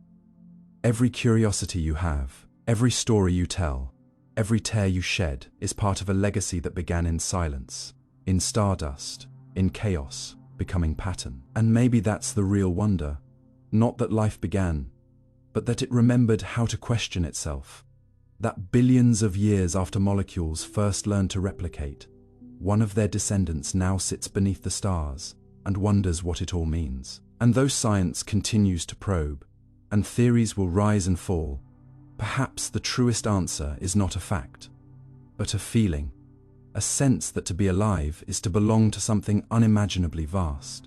Every curiosity you have, every story you tell, every tear you shed is part of a legacy that began in silence, in stardust, in chaos, becoming pattern. And maybe that's the real wonder. Not that life began, but that it remembered how to question itself. That billions of years after molecules first learned to replicate, one of their descendants now sits beneath the stars and wonders what it all means. And though science continues to probe, and theories will rise and fall, perhaps the truest answer is not a fact, but a feeling, a sense that to be alive is to belong to something unimaginably vast,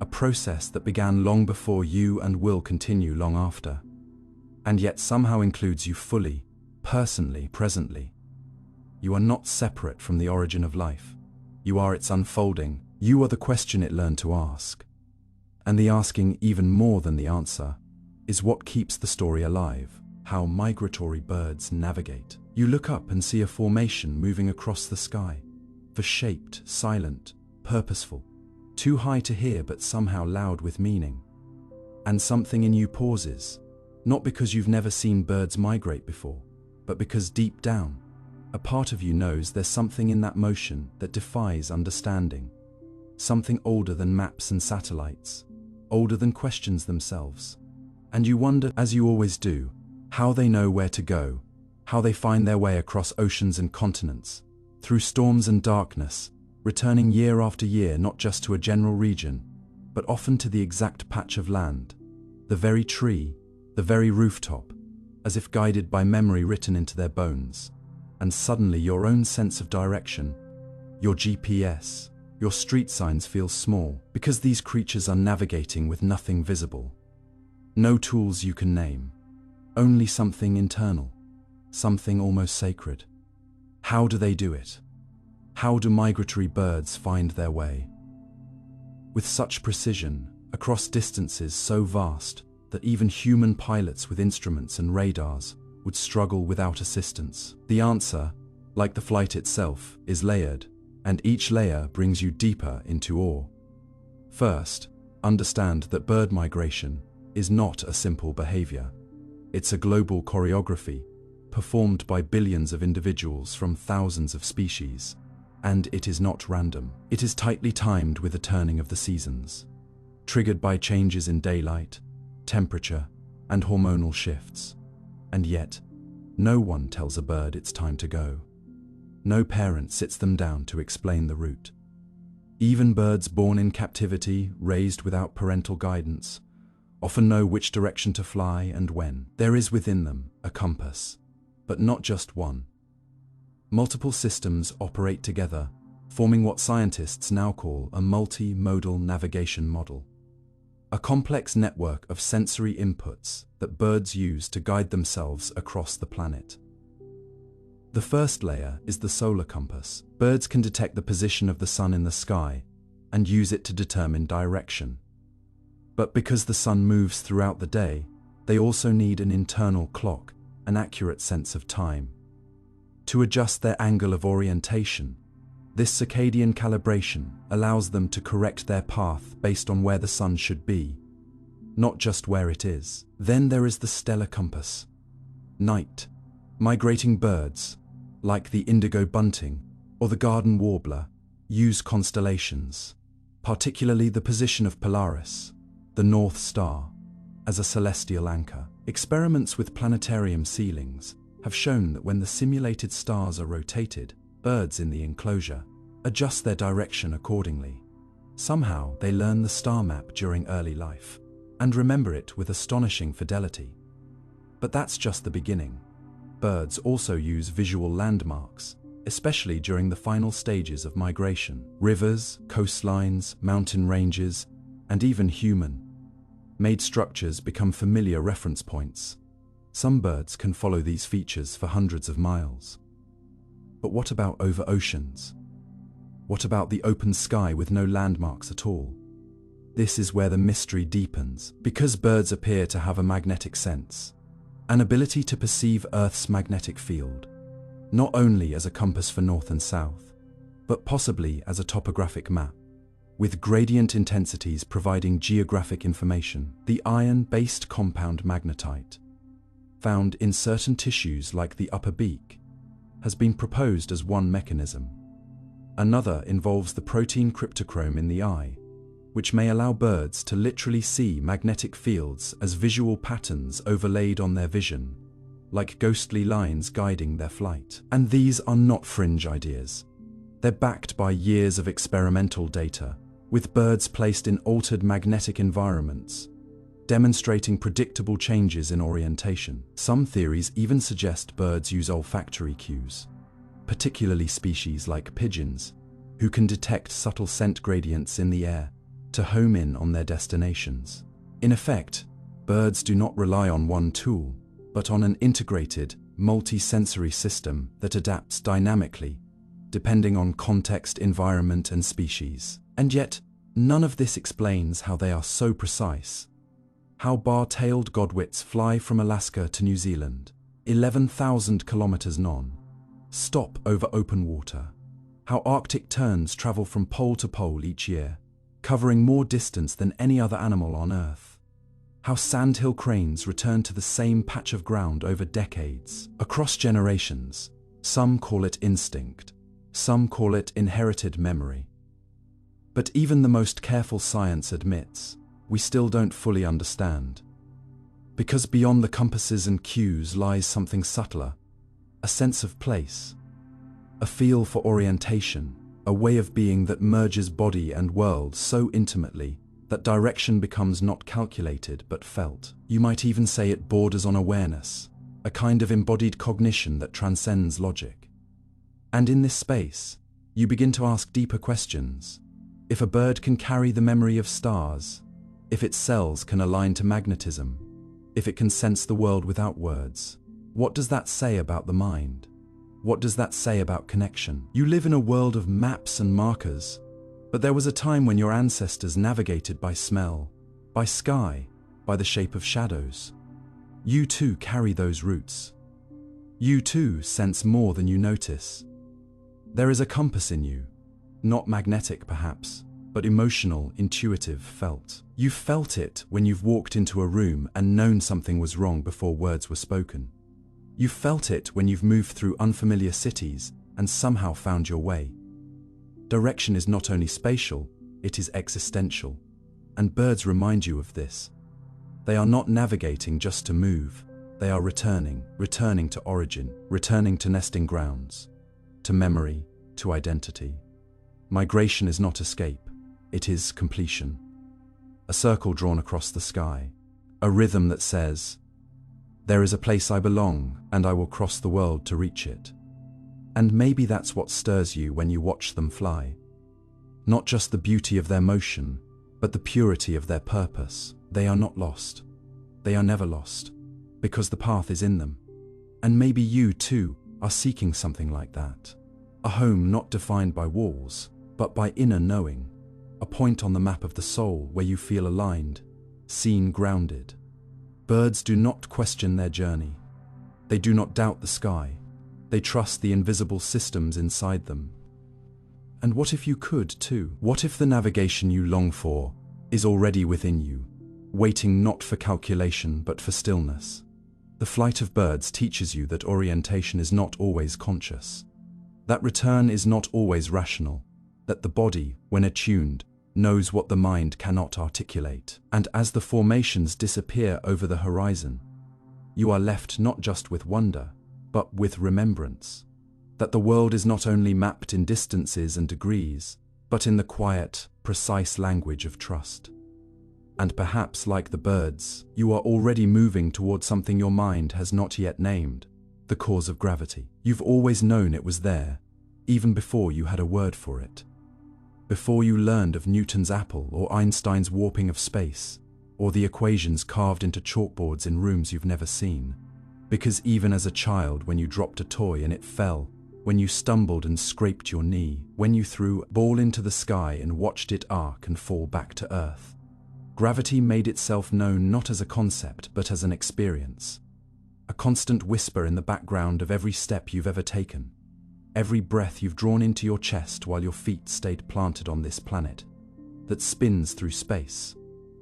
a process that began long before you and will continue long after, and yet somehow includes you fully, personally, presently. You are not separate from the origin of life. You are its unfolding. You are the question it learned to ask. And the asking, even more than the answer, is what keeps the story alive. How migratory birds navigate. You look up and see a formation moving across the sky, for-shaped, silent, purposeful, too high to hear but somehow loud with meaning. And something in you pauses, not because you've never seen birds migrate before, but because deep down, a part of you knows there's something in that motion that defies understanding. Something older than maps and satellites, older than questions themselves. And you wonder, as you always do, how they know where to go, how they find their way across oceans and continents, through storms and darkness, returning year after year not just to a general region, but often to the exact patch of land, the very tree, the very rooftop, as if guided by memory written into their bones. And suddenly your own sense of direction, your GPS, your street signs feel small, because these creatures are navigating with nothing visible. No tools you can name, only something internal, something almost sacred. How do they do it? How do migratory birds find their way? With such precision, across distances so vast that even human pilots with instruments and radars would struggle without assistance. The answer, like the flight itself, is layered, and each layer brings you deeper into awe. First, understand that bird migration is not a simple behavior. It's a global choreography, performed by billions of individuals from thousands of species. And it is not random. It is tightly timed with the turning of the seasons, triggered by changes in daylight, temperature, and hormonal shifts. And yet, no one tells a bird it's time to go. No parent sits them down to explain the route. Even birds born in captivity, raised without parental guidance, often know which direction to fly and when. There is within them a compass, but not just one. Multiple systems operate together, forming what scientists now call a multimodal navigation model. A complex network of sensory inputs that birds use to guide themselves across the planet. The first layer is the solar compass. Birds can detect the position of the sun in the sky and use it to determine direction. But because the sun moves throughout the day, they also need an internal clock, an accurate sense of time. To adjust their angle of orientation, this circadian calibration allows them to correct their path based on where the sun should be, not just where it is. Then there is the stellar compass. Night. Migrating birds, like the indigo bunting or the garden warbler, use constellations, particularly the position of Polaris, the North Star, as a celestial anchor. Experiments with planetarium ceilings have shown that when the simulated stars are rotated, birds in the enclosure adjust their direction accordingly. Somehow they learn the star map during early life and remember it with astonishing fidelity. But that's just the beginning. Birds also use visual landmarks, especially during the final stages of migration. Rivers, coastlines, mountain ranges, and even human-made structures become familiar reference points. Some birds can follow these features for hundreds of miles. But what about over oceans? What about the open sky with no landmarks at all? This is where the mystery deepens, because birds appear to have a magnetic sense, an ability to perceive Earth's magnetic field, not only as a compass for north and south, but possibly as a topographic map, with gradient intensities providing geographic information. The iron-based compound magnetite, found in certain tissues like the upper beak, has been proposed as one mechanism. Another involves the protein cryptochrome in the eye, which may allow birds to literally see magnetic fields as visual patterns overlaid on their vision, like ghostly lines guiding their flight. And these are not fringe ideas. They're backed by years of experimental data, with birds placed in altered magnetic environments, demonstrating predictable changes in orientation. Some theories even suggest birds use olfactory cues, particularly species like pigeons, who can detect subtle scent gradients in the air to home in on their destinations. In effect, birds do not rely on one tool, but on an integrated, multi-sensory system that adapts dynamically, depending on context, environment, and species. And yet, none of this explains how they are so precise. How bar-tailed godwits fly from Alaska to New Zealand, 11,000 kilometers non-stop over open water. How Arctic terns travel from pole to pole each year, covering more distance than any other animal on Earth. How sandhill cranes return to the same patch of ground over decades, across generations. Some call it instinct, some call it inherited memory. But even the most careful science admits, we still don't fully understand. Because beyond the compasses and cues lies something subtler, a sense of place, a feel for orientation, a way of being that merges body and world so intimately that direction becomes not calculated but felt. You might even say it borders on awareness, a kind of embodied cognition that transcends logic. And in this space, you begin to ask deeper questions. If a bird can carry the memory of stars, if its cells can align to magnetism, if it can sense the world without words, what does that say about the mind? What does that say about connection? You live in a world of maps and markers, but there was a time when your ancestors navigated by smell, by sky, by the shape of shadows. You too carry those roots. You too sense more than you notice. There is a compass in you, not magnetic perhaps, but emotional, intuitive, felt. You felt it when you've walked into a room and known something was wrong before words were spoken. You felt it when you've moved through unfamiliar cities and somehow found your way. Direction is not only spatial, it is existential. And birds remind you of this. They are not navigating just to move. They are returning to origin, returning to nesting grounds, to memory, to identity. Migration is not escape, it is completion. A circle drawn across the sky, a rhythm that says, "There is a place I belong, and I will cross the world to reach it." And maybe that's what stirs you when you watch them fly. Not just the beauty of their motion, but the purity of their purpose. They are not lost. They are never lost, because the path is in them. And maybe you, too, are seeking something like that. A home not defined by walls, but by inner knowing. A point on the map of the soul where you feel aligned, seen, grounded. Birds do not question their journey. They do not doubt the sky. They trust the invisible systems inside them. And what if you could, too? What if the navigation you long for is already within you, waiting not for calculation but for stillness? The flight of birds teaches you that orientation is not always conscious, that return is not always rational, that the body, when attuned, knows what the mind cannot articulate. And as the formations disappear over the horizon, you are left not just with wonder, but with remembrance, that the world is not only mapped in distances and degrees, but in the quiet, precise language of trust. And perhaps, like the birds, you are already moving toward something your mind has not yet named: the cause of gravity. You've always known it was there, even before you had a word for it. Before you learned of Newton's apple or Einstein's warping of space, or the equations carved into chalkboards in rooms you've never seen. Because even as a child, when you dropped a toy and it fell, when you stumbled and scraped your knee, when you threw a ball into the sky and watched it arc and fall back to earth, gravity made itself known not as a concept but as an experience. A constant whisper in the background of every step you've ever taken, every breath you've drawn into your chest while your feet stayed planted on this planet that spins through space.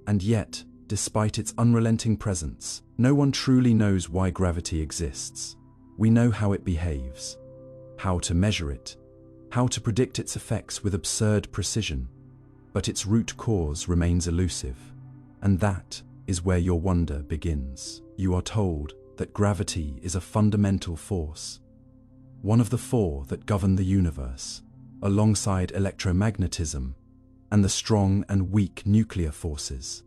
And yet, despite its unrelenting presence, no one truly knows why gravity exists. We know how it behaves, how to measure it, how to predict its effects with absurd precision, but its root cause remains elusive. And that is where your wonder begins. You are told that gravity is a fundamental force, one of the four that govern the universe, alongside electromagnetism and the strong and weak nuclear forces.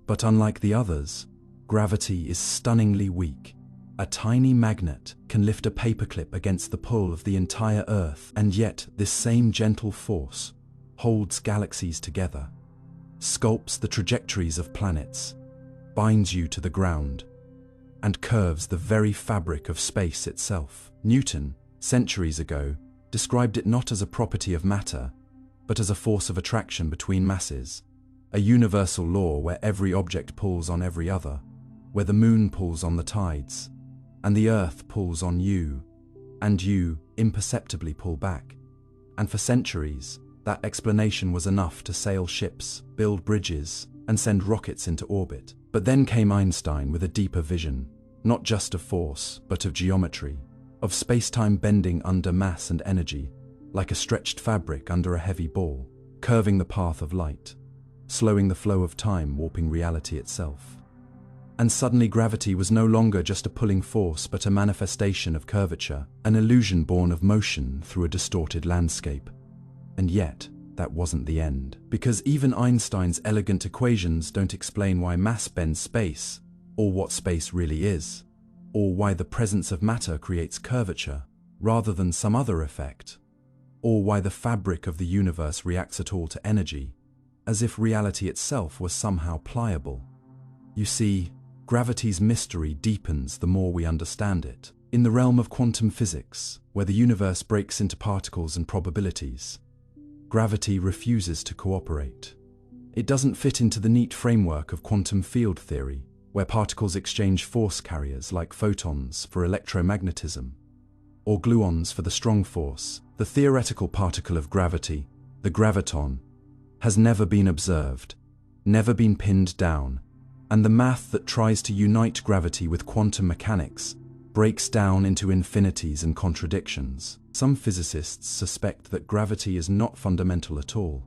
But unlike the others, gravity is stunningly weak. A tiny magnet can lift a paperclip against the pull of the entire Earth, and yet this same gentle force holds galaxies together, sculpts the trajectories of planets, binds you to the ground, and curves the very fabric of space itself. Newton, centuries ago, described it not as a property of matter, but as a force of attraction between masses, a universal law where every object pulls on every other, where the moon pulls on the tides, and the earth pulls on you, and you imperceptibly pull back. And for centuries, that explanation was enough to sail ships, build bridges, and send rockets into orbit. But then came Einstein with a deeper vision, not just of force, but of geometry, of space-time bending under mass and energy, like a stretched fabric under a heavy ball, curving the path of light, slowing the flow of time, warping reality itself. And suddenly gravity was no longer just a pulling force, but a manifestation of curvature, an illusion born of motion through a distorted landscape. And yet, that wasn't the end. Because even Einstein's elegant equations don't explain why mass bends space, or what space really is, or why the presence of matter creates curvature, rather than some other effect, or why the fabric of the universe reacts at all to energy, as if reality itself was somehow pliable. You see, gravity's mystery deepens the more we understand it. In the realm of quantum physics, where the universe breaks into particles and probabilities, gravity refuses to cooperate. It doesn't fit into the neat framework of quantum field theory, where particles exchange force carriers like photons for electromagnetism, or gluons for the strong force. The theoretical particle of gravity, the graviton, has never been observed, never been pinned down, and the math that tries to unite gravity with quantum mechanics breaks down into infinities and contradictions. Some physicists suspect that gravity is not fundamental at all,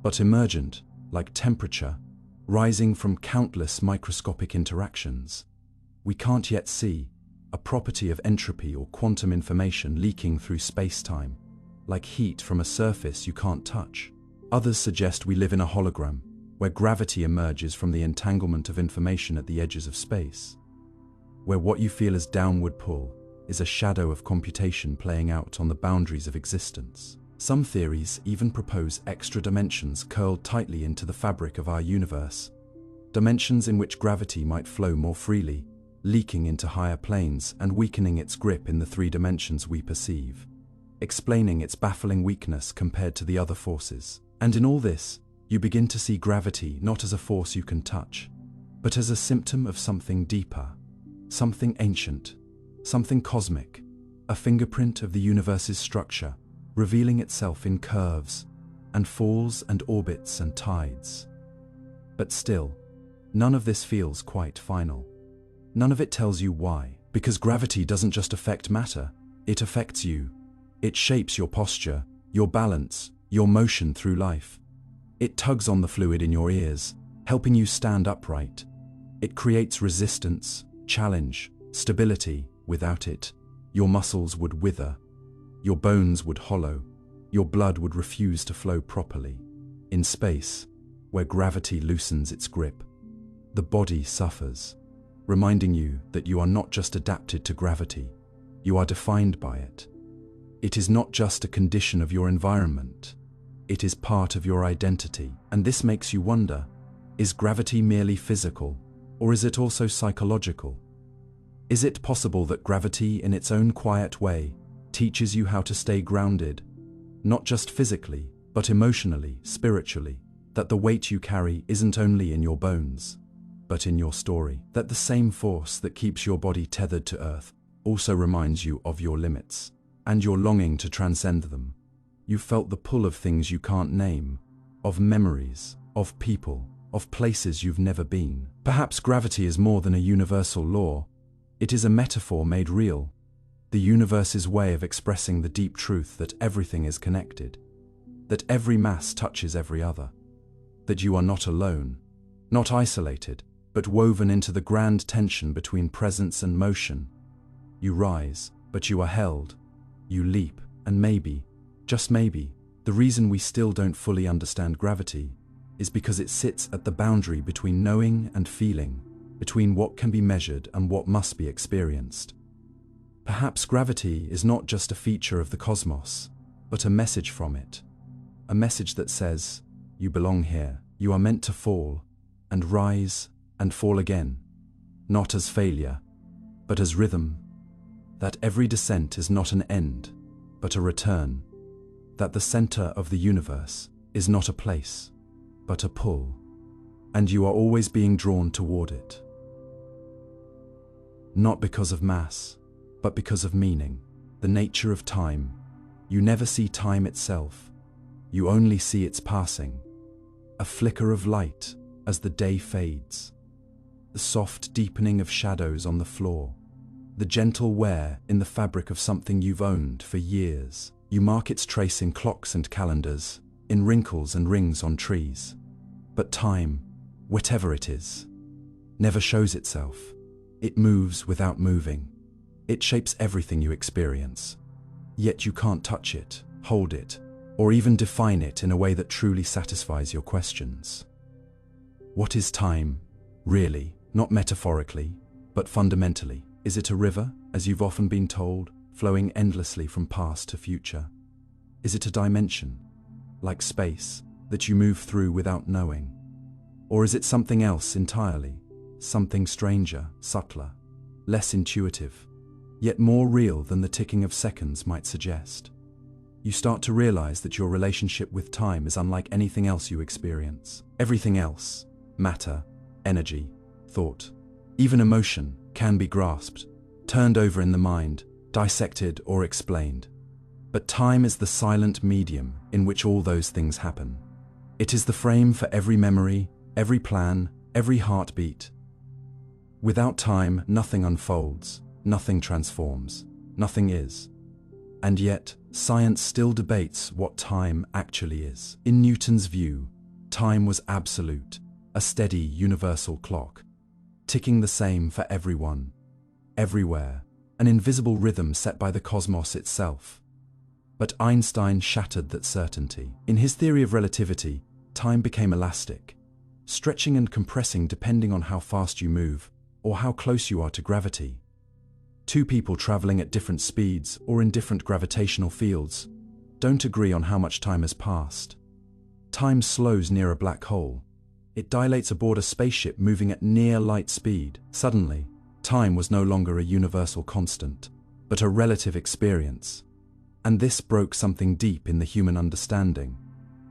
but emergent, like temperature, rising from countless microscopic interactions. We can't yet see, a property of entropy or quantum information leaking through space-time, like heat from a surface you can't touch. Others suggest we live in a hologram, where gravity emerges from the entanglement of information at the edges of space, where what you feel as downward pull is a shadow of computation playing out on the boundaries of existence. Some theories even propose extra dimensions curled tightly into the fabric of our universe, dimensions in which gravity might flow more freely, leaking into higher planes and weakening its grip in the 3 dimensions we perceive, explaining its baffling weakness compared to the other forces. And in all this, you begin to see gravity not as a force you can touch, but as a symptom of something deeper, something ancient, something cosmic, a fingerprint of the universe's structure, revealing itself in curves and falls and orbits and tides. But still, none of this feels quite final. None of it tells you why, because gravity doesn't just affect matter, it affects you. It shapes your posture, your balance, your motion through life. It tugs on the fluid in your ears, helping you stand upright. It creates resistance, challenge, stability. Without it, your muscles would wither, your bones would hollow, your blood would refuse to flow properly. In space, where gravity loosens its grip. The body suffers, reminding you that you are not just adapted to gravity, you are defined by it. It is not just a condition of your environment, it is part of your identity. And this makes you wonder, is gravity merely physical, or is it also psychological? Is it possible that gravity, in its own quiet way, teaches you how to stay grounded, not just physically, but emotionally, spiritually, that the weight you carry isn't only in your bones, but in your story, that the same force that keeps your body tethered to Earth also reminds you of your limits, and your longing to transcend them. You felt the pull of things you can't name, of memories, of people, of places you've never been. Perhaps gravity is more than a universal law, it is a metaphor made real, the universe's way of expressing the deep truth that everything is connected, that every mass touches every other, that you are not alone, not isolated, but woven into the grand tension between presence and motion. You rise, but you are held. You leap, and maybe, just maybe, the reason we still don't fully understand gravity is because it sits at the boundary between knowing and feeling, between what can be measured and what must be experienced. Perhaps gravity is not just a feature of the cosmos, but a message from it. A message that says, you belong here, you are meant to fall, and rise, and fall again, not as failure, but as rhythm, that every descent is not an end, but a return, that the center of the universe is not a place, but a pull, and you are always being drawn toward it. Not because of mass, but because of meaning, the nature of time. You never see time itself, you only see its passing, a flicker of light as the day fades, the soft deepening of shadows on the floor, the gentle wear in the fabric of something you've owned for years. You mark its trace in clocks and calendars, in wrinkles and rings on trees. But time, whatever it is, never shows itself. It moves without moving. It shapes everything you experience. Yet you can't touch it, hold it, or even define it in a way that truly satisfies your questions. What is time, really? Not metaphorically, but fundamentally. Is it a river, as you've often been told, flowing endlessly from past to future? Is it a dimension, like space, that you move through without knowing? Or is it something else entirely, something stranger, subtler, less intuitive, yet more real than the ticking of seconds might suggest? You start to realize that your relationship with time is unlike anything else you experience. Everything else, matter, energy, thought, even emotion, can be grasped, turned over in the mind, dissected or explained. But time is the silent medium in which all those things happen. It is the frame for every memory, every plan, every heartbeat. Without time, nothing unfolds, nothing transforms, nothing is. And yet, science still debates what time actually is. In Newton's view, time was absolute, a steady universal clock, ticking the same for everyone, everywhere, an invisible rhythm set by the cosmos itself. But Einstein shattered that certainty. In his theory of relativity, time became elastic, stretching and compressing depending on how fast you move or how close you are to gravity. Two people traveling at different speeds or in different gravitational fields don't agree on how much time has passed. Time slows near a black hole. It dilates aboard a spaceship moving at near light speed. Suddenly, time was no longer a universal constant, but a relative experience. And this broke something deep in the human understanding.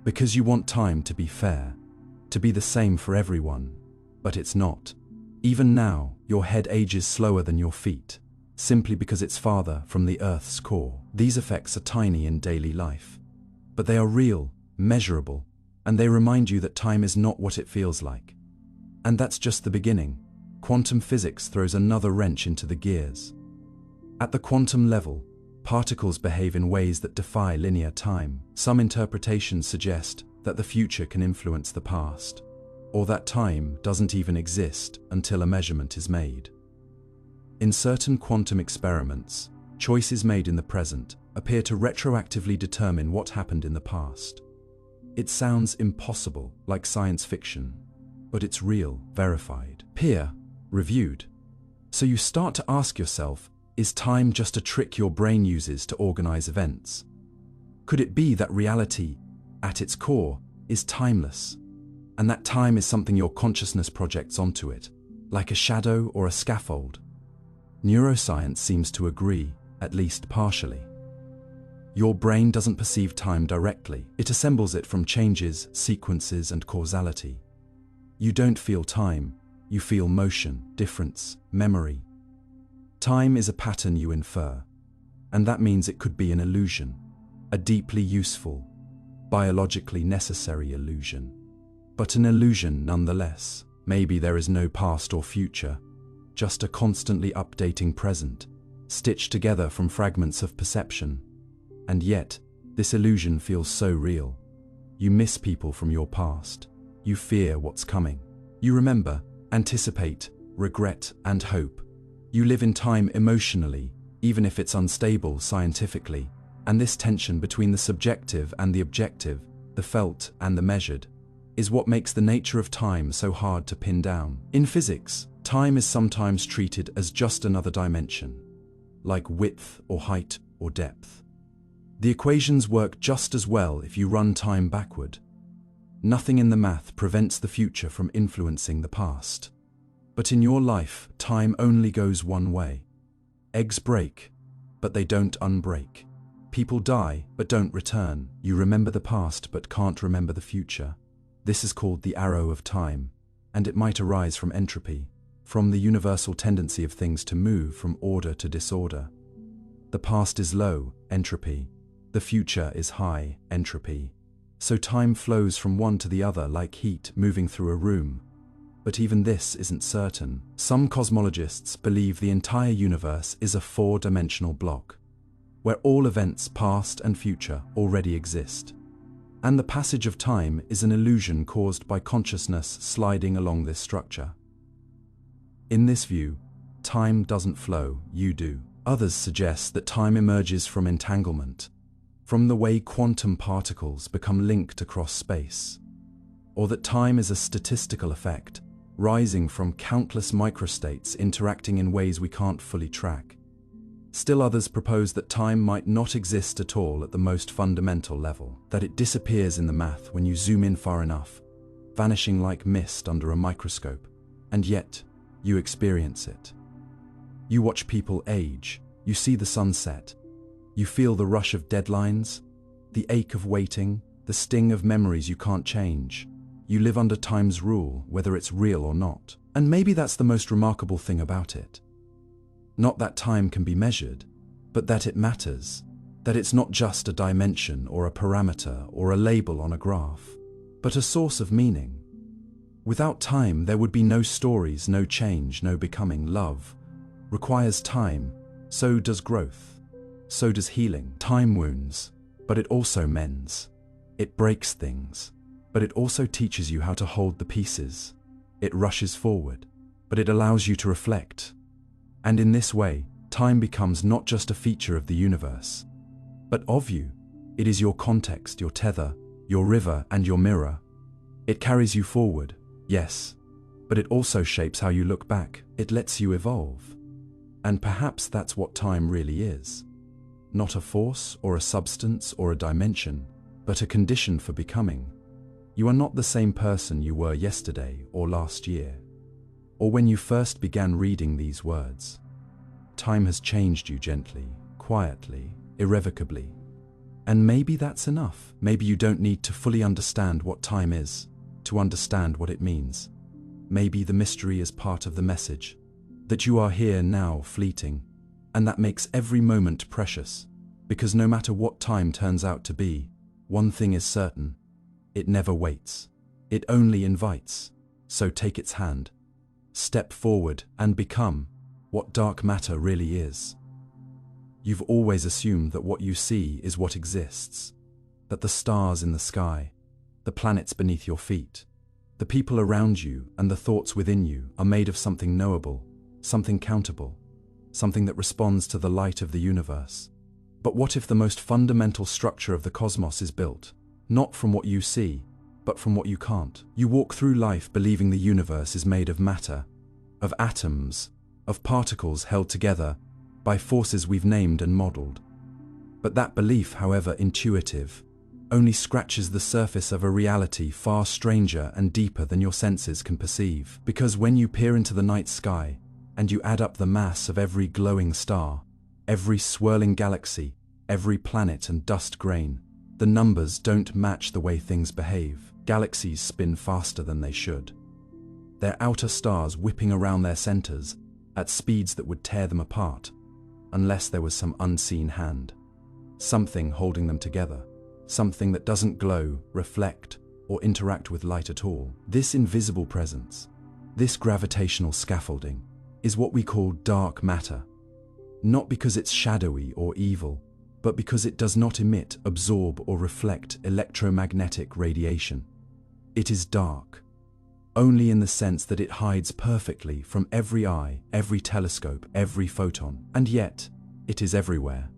Because you want time to be fair, to be the same for everyone, but it's not. Even now, your head ages slower than your feet, simply because it's farther from the Earth's core. These effects are tiny in daily life, but they are real, measurable, and they remind you that time is not what it feels like. And that's just the beginning. Quantum physics throws another wrench into the gears. At the quantum level, particles behave in ways that defy linear time. Some interpretations suggest that the future can influence the past, or that time doesn't even exist until a measurement is made. In certain quantum experiments, choices made in the present appear to retroactively determine what happened in the past. It sounds impossible, like science fiction, but it's real, verified, peer-reviewed. So you start to ask yourself, is time just a trick your brain uses to organize events? Could it be that reality, at its core, is timeless, and that time is something your consciousness projects onto it, like a shadow or a scaffold? Neuroscience seems to agree, at least partially. Your brain doesn't perceive time directly. It assembles it from changes, sequences, and causality. You don't feel time, you feel motion, difference, memory. Time is a pattern you infer, and that means it could be an illusion, a deeply useful, biologically necessary illusion. But an illusion nonetheless. Maybe there is no past or future, just a constantly updating present, stitched together from fragments of perception. And yet, this illusion feels so real. You miss people from your past. You fear what's coming. You remember, anticipate, regret, and hope. You live in time emotionally, even if it's unstable scientifically. And this tension between the subjective and the objective, the felt and the measured, is what makes the nature of time so hard to pin down. In physics, time is sometimes treated as just another dimension, like width or height or depth. The equations work just as well if you run time backward. Nothing in the math prevents the future from influencing the past. But in your life, time only goes one way. Eggs break, but they don't unbreak. People die, but don't return. You remember the past, but can't remember the future. This is called the arrow of time, and it might arise from entropy, from the universal tendency of things to move from order to disorder. The past is low, entropy. The future is high, entropy. So time flows from one to the other like heat moving through a room. But even this isn't certain. Some cosmologists believe the entire universe is a four-dimensional block, where all events, past and future, already exist. And the passage of time is an illusion caused by consciousness sliding along this structure. In this view, time doesn't flow, you do. Others suggest that time emerges from entanglement, from the way quantum particles become linked across space, or that time is a statistical effect, rising from countless microstates interacting in ways we can't fully track. Still others propose that time might not exist at all at the most fundamental level, that it disappears in the math when you zoom in far enough, vanishing like mist under a microscope, and yet you experience it. You watch people age, you see the sunset, you feel the rush of deadlines, the ache of waiting, the sting of memories you can't change. You live under time's rule, whether it's real or not. And maybe that's the most remarkable thing about it. Not that time can be measured, but that it matters, that it's not just a dimension or a parameter or a label on a graph, but a source of meaning. Without time, there would be no stories, no change, no becoming. Love requires time, so does growth. So does healing. Time wounds, but it also mends. It breaks things, but it also teaches you how to hold the pieces. It rushes forward, but it allows you to reflect. And in this way, time becomes not just a feature of the universe, but of you. It is your context, your tether, your river, and your mirror. It carries you forward, yes, but it also shapes how you look back. It lets you evolve. And perhaps that's what time really is. Not a force or a substance or a dimension, but a condition for becoming. You are not the same person you were yesterday or last year, or when you first began reading these words. Time has changed you gently, quietly, irrevocably. And maybe that's enough. Maybe you don't need to fully understand what time is to understand what it means. Maybe the mystery is part of the message, that you are here now, fleeting, and that makes every moment precious, because no matter what time turns out to be, one thing is certain: it never waits. It only invites. So take its hand, step forward, and become what dark matter really is. You've always assumed that what you see is what exists, that the stars in the sky, the planets beneath your feet, the people around you, and the thoughts within you are made of something knowable, something countable, something that responds to the light of the universe. But what if the most fundamental structure of the cosmos is built not from what you see, but from what you can't. You walk through life believing the universe is made of matter, of atoms, of particles held together by forces we've named and modeled. But that belief, however intuitive, only scratches the surface of a reality far stranger and deeper than your senses can perceive. Because when you peer into the night sky and you add up the mass of every glowing star, every swirling galaxy, every planet and dust grain, the numbers don't match the way things behave. Galaxies spin faster than they should, their outer stars whipping around their centers at speeds that would tear them apart, unless there was some unseen hand, something holding them together, something that doesn't glow, reflect, or interact with light at all. This invisible presence, this gravitational scaffolding, is what we call dark matter. Not because it's shadowy or evil, but because it does not emit, absorb, or reflect electromagnetic radiation. It is dark, only in the sense that it hides perfectly from every eye, every telescope, every photon. And yet, it is everywhere.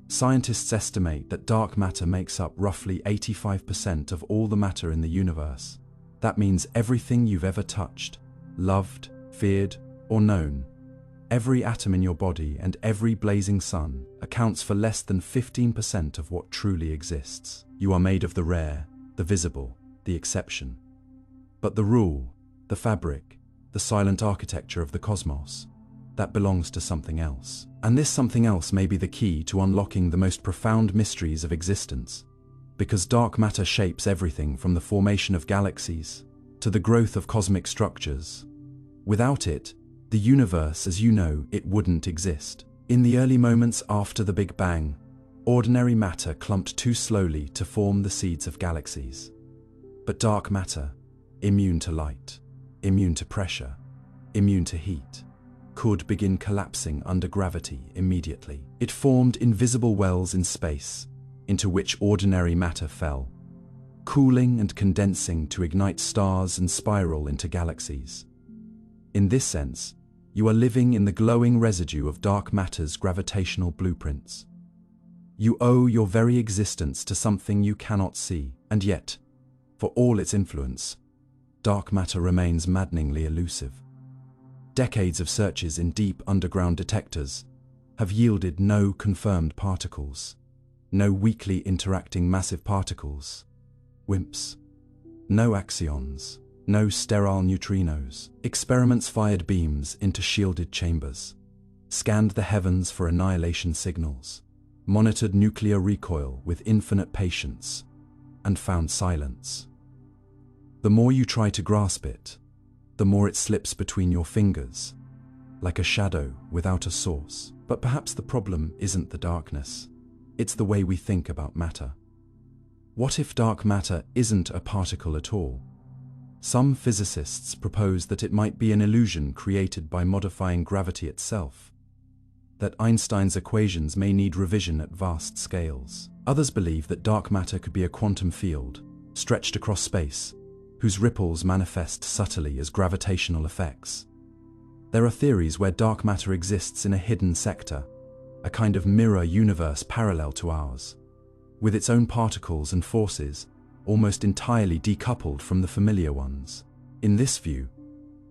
Scientists estimate that dark matter makes up roughly 85% of all the matter in the universe. That means everything you've ever touched, loved, feared, or known. Every atom in your body and every blazing sun accounts for less than 15% of what truly exists. You are made of the rare, the visible, the exception. But the rule, the fabric, the silent architecture of the cosmos, that belongs to something else. And this something else may be the key to unlocking the most profound mysteries of existence, because dark matter shapes everything from the formation of galaxies to the growth of cosmic structures. Without it, the universe as you know it wouldn't exist. In the early moments after the Big Bang, ordinary matter clumped too slowly to form the seeds of galaxies. But dark matter, immune to light, immune to pressure, immune to heat, could begin collapsing under gravity immediately. It formed invisible wells in space, into which ordinary matter fell, cooling and condensing to ignite stars and spiral into galaxies. In this sense, you are living in the glowing residue of dark matter's gravitational blueprints. You owe your very existence to something you cannot see, and yet, for all its influence, dark matter remains maddeningly elusive. Decades of searches in deep underground detectors have yielded no confirmed particles, no weakly interacting massive particles, WIMPs, no axions, no sterile neutrinos. Experiments fired beams into shielded chambers, scanned the heavens for annihilation signals, monitored nuclear recoil with infinite patience, and found silence. The more you try to grasp it, the more it slips between your fingers, like a shadow without a source. But perhaps the problem isn't the darkness, it's the way we think about matter. What if dark matter isn't a particle at all? Some physicists propose that it might be an illusion created by modifying gravity itself, that Einstein's equations may need revision at vast scales. Others believe that dark matter could be a quantum field, stretched across space, whose ripples manifest subtly as gravitational effects. There are theories where dark matter exists in a hidden sector, a kind of mirror universe parallel to ours, with its own particles and forces, almost entirely decoupled from the familiar ones. In this view,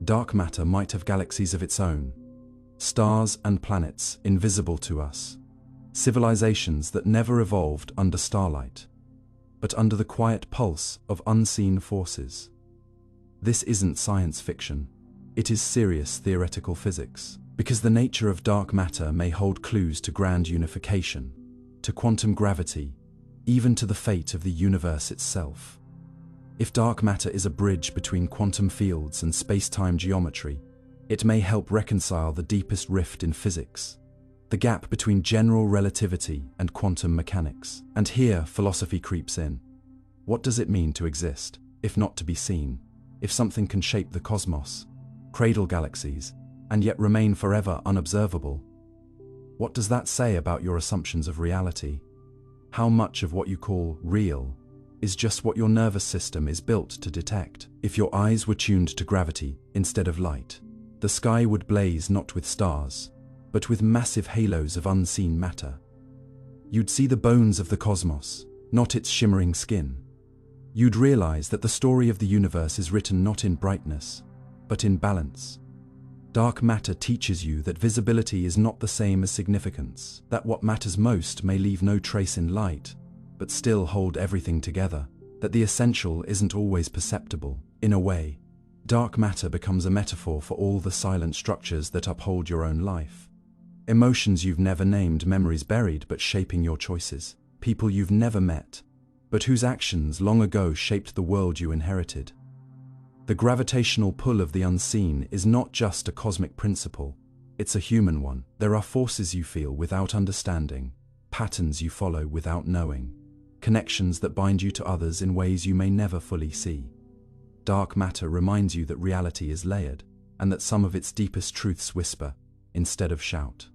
dark matter might have galaxies of its own, stars and planets invisible to us, civilizations that never evolved under starlight, but under the quiet pulse of unseen forces. This isn't science fiction, it is serious theoretical physics, because the nature of dark matter may hold clues to grand unification, to quantum gravity, even to the fate of the universe itself. If dark matter is a bridge between quantum fields and space-time geometry, it may help reconcile the deepest rift in physics, the gap between general relativity and quantum mechanics. And here philosophy creeps in. What does it mean to exist, if not to be seen? If something can shape the cosmos, cradle galaxies, and yet remain forever unobservable, what does that say about your assumptions of reality? How much of what you call real is just what your nervous system is built to detect? If your eyes were tuned to gravity instead of light, the sky would blaze not with stars, but with massive halos of unseen matter. You'd see the bones of the cosmos, not its shimmering skin. you'd realize that the story of the universe is written not in brightness, but in balance. Dark matter teaches you that visibility is not the same as significance, that what matters most may leave no trace in light, but still hold everything together, that the essential isn't always perceptible. In a way, dark matter becomes a metaphor for all the silent structures that uphold your own life. Emotions you've never named, memories buried but shaping your choices, people you've never met, but whose actions long ago shaped the world you inherited. The gravitational pull of the unseen is not just a cosmic principle, it's a human one. There are forces you feel without understanding, patterns you follow without knowing, connections that bind you to others in ways you may never fully see. Dark matter reminds you that reality is layered, and that some of its deepest truths whisper, instead of shout.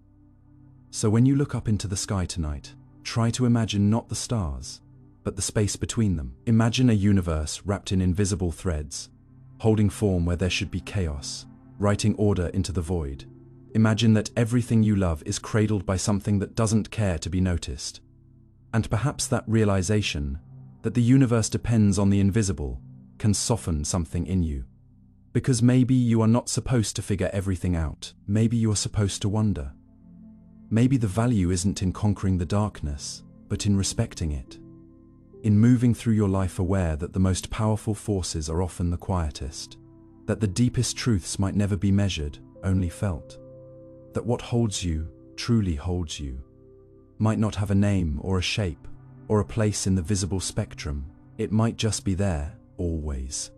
So when you look up into the sky tonight, try to imagine not the stars, but the space between them. Imagine a universe wrapped in invisible threads, holding form where there should be chaos, writing order into the void. Imagine that everything you love is cradled by something that doesn't care to be noticed. And perhaps that realization, that the universe depends on the invisible, can soften something in you. Because maybe you are not supposed to figure everything out. Maybe you are supposed to wonder. Maybe the value isn't in conquering the darkness, but in respecting it. In moving through your life aware that the most powerful forces are often the quietest, that the deepest truths might never be measured, only felt, that what holds you, truly holds you, might not have a name or a shape or a place in the visible spectrum. It might just be there, always,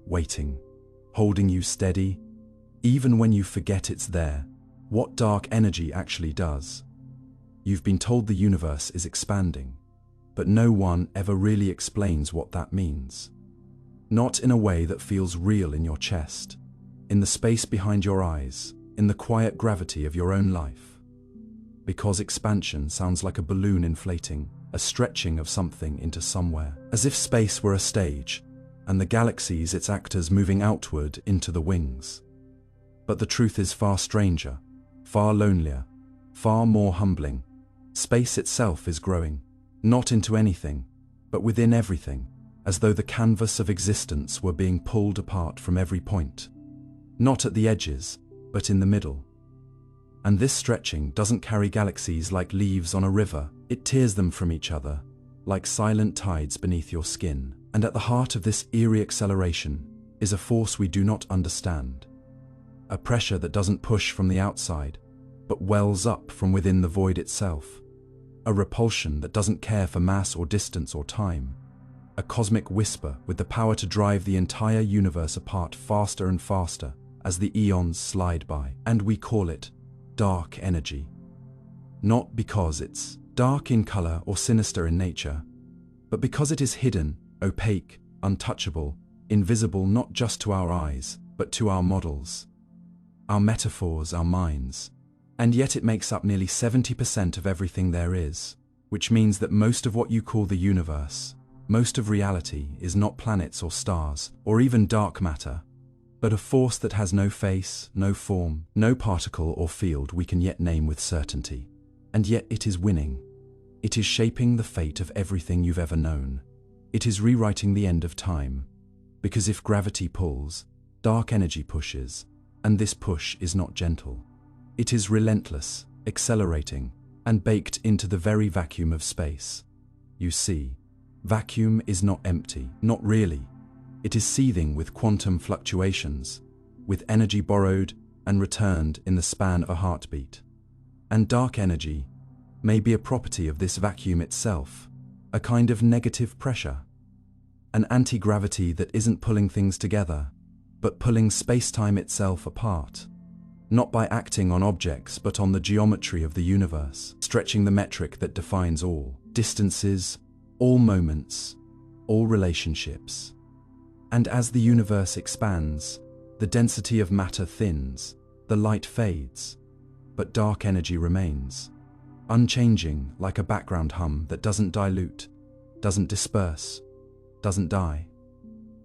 waiting, holding you steady, even when you forget it's there. What dark energy actually does. You've been told the universe is expanding, but no one ever really explains what that means. Not in a way that feels real in your chest, in the space behind your eyes, in the quiet gravity of your own life. Because expansion sounds like a balloon inflating, a stretching of something into somewhere, as if space were a stage, and the galaxies its actors moving outward into the wings. But the truth is far stranger, far lonelier, far more humbling. Space itself is growing, not into anything, but within everything, as though the canvas of existence were being pulled apart from every point. Not at the edges, but in the middle. And this stretching doesn't carry galaxies like leaves on a river, it tears them from each other, like silent tides beneath your skin. And at the heart of this eerie acceleration is a force we do not understand. A pressure that doesn't push from the outside, but wells up from within the void itself. A repulsion that doesn't care for mass or distance or time. A cosmic whisper with the power to drive the entire universe apart faster and faster as the eons slide by. And we call it dark energy. Not because it's dark in color or sinister in nature, but because it is hidden, opaque, untouchable, invisible not just to our eyes, but to our models, our metaphors, our minds. And yet it makes up nearly 70% of everything there is, which means that most of what you call the universe, most of reality, is not planets or stars, or even dark matter, but a force that has no face, no form, no particle or field we can yet name with certainty. And yet it is winning. It is shaping the fate of everything you've ever known. It is rewriting the end of time, because if gravity pulls, dark energy pushes, and this push is not gentle. It is relentless, accelerating, and baked into the very vacuum of space. You see, vacuum is not empty, not really. It is seething with quantum fluctuations, with energy borrowed and returned in the span of a heartbeat. And dark energy may be a property of this vacuum itself, a kind of negative pressure, an anti-gravity that isn't pulling things together, but pulling space-time itself apart, not by acting on objects but on the geometry of the universe, stretching the metric that defines all distances, all moments, all relationships. And as the universe expands, the density of matter thins, the light fades, but dark energy remains, unchanging like a background hum that doesn't dilute, doesn't disperse, doesn't die.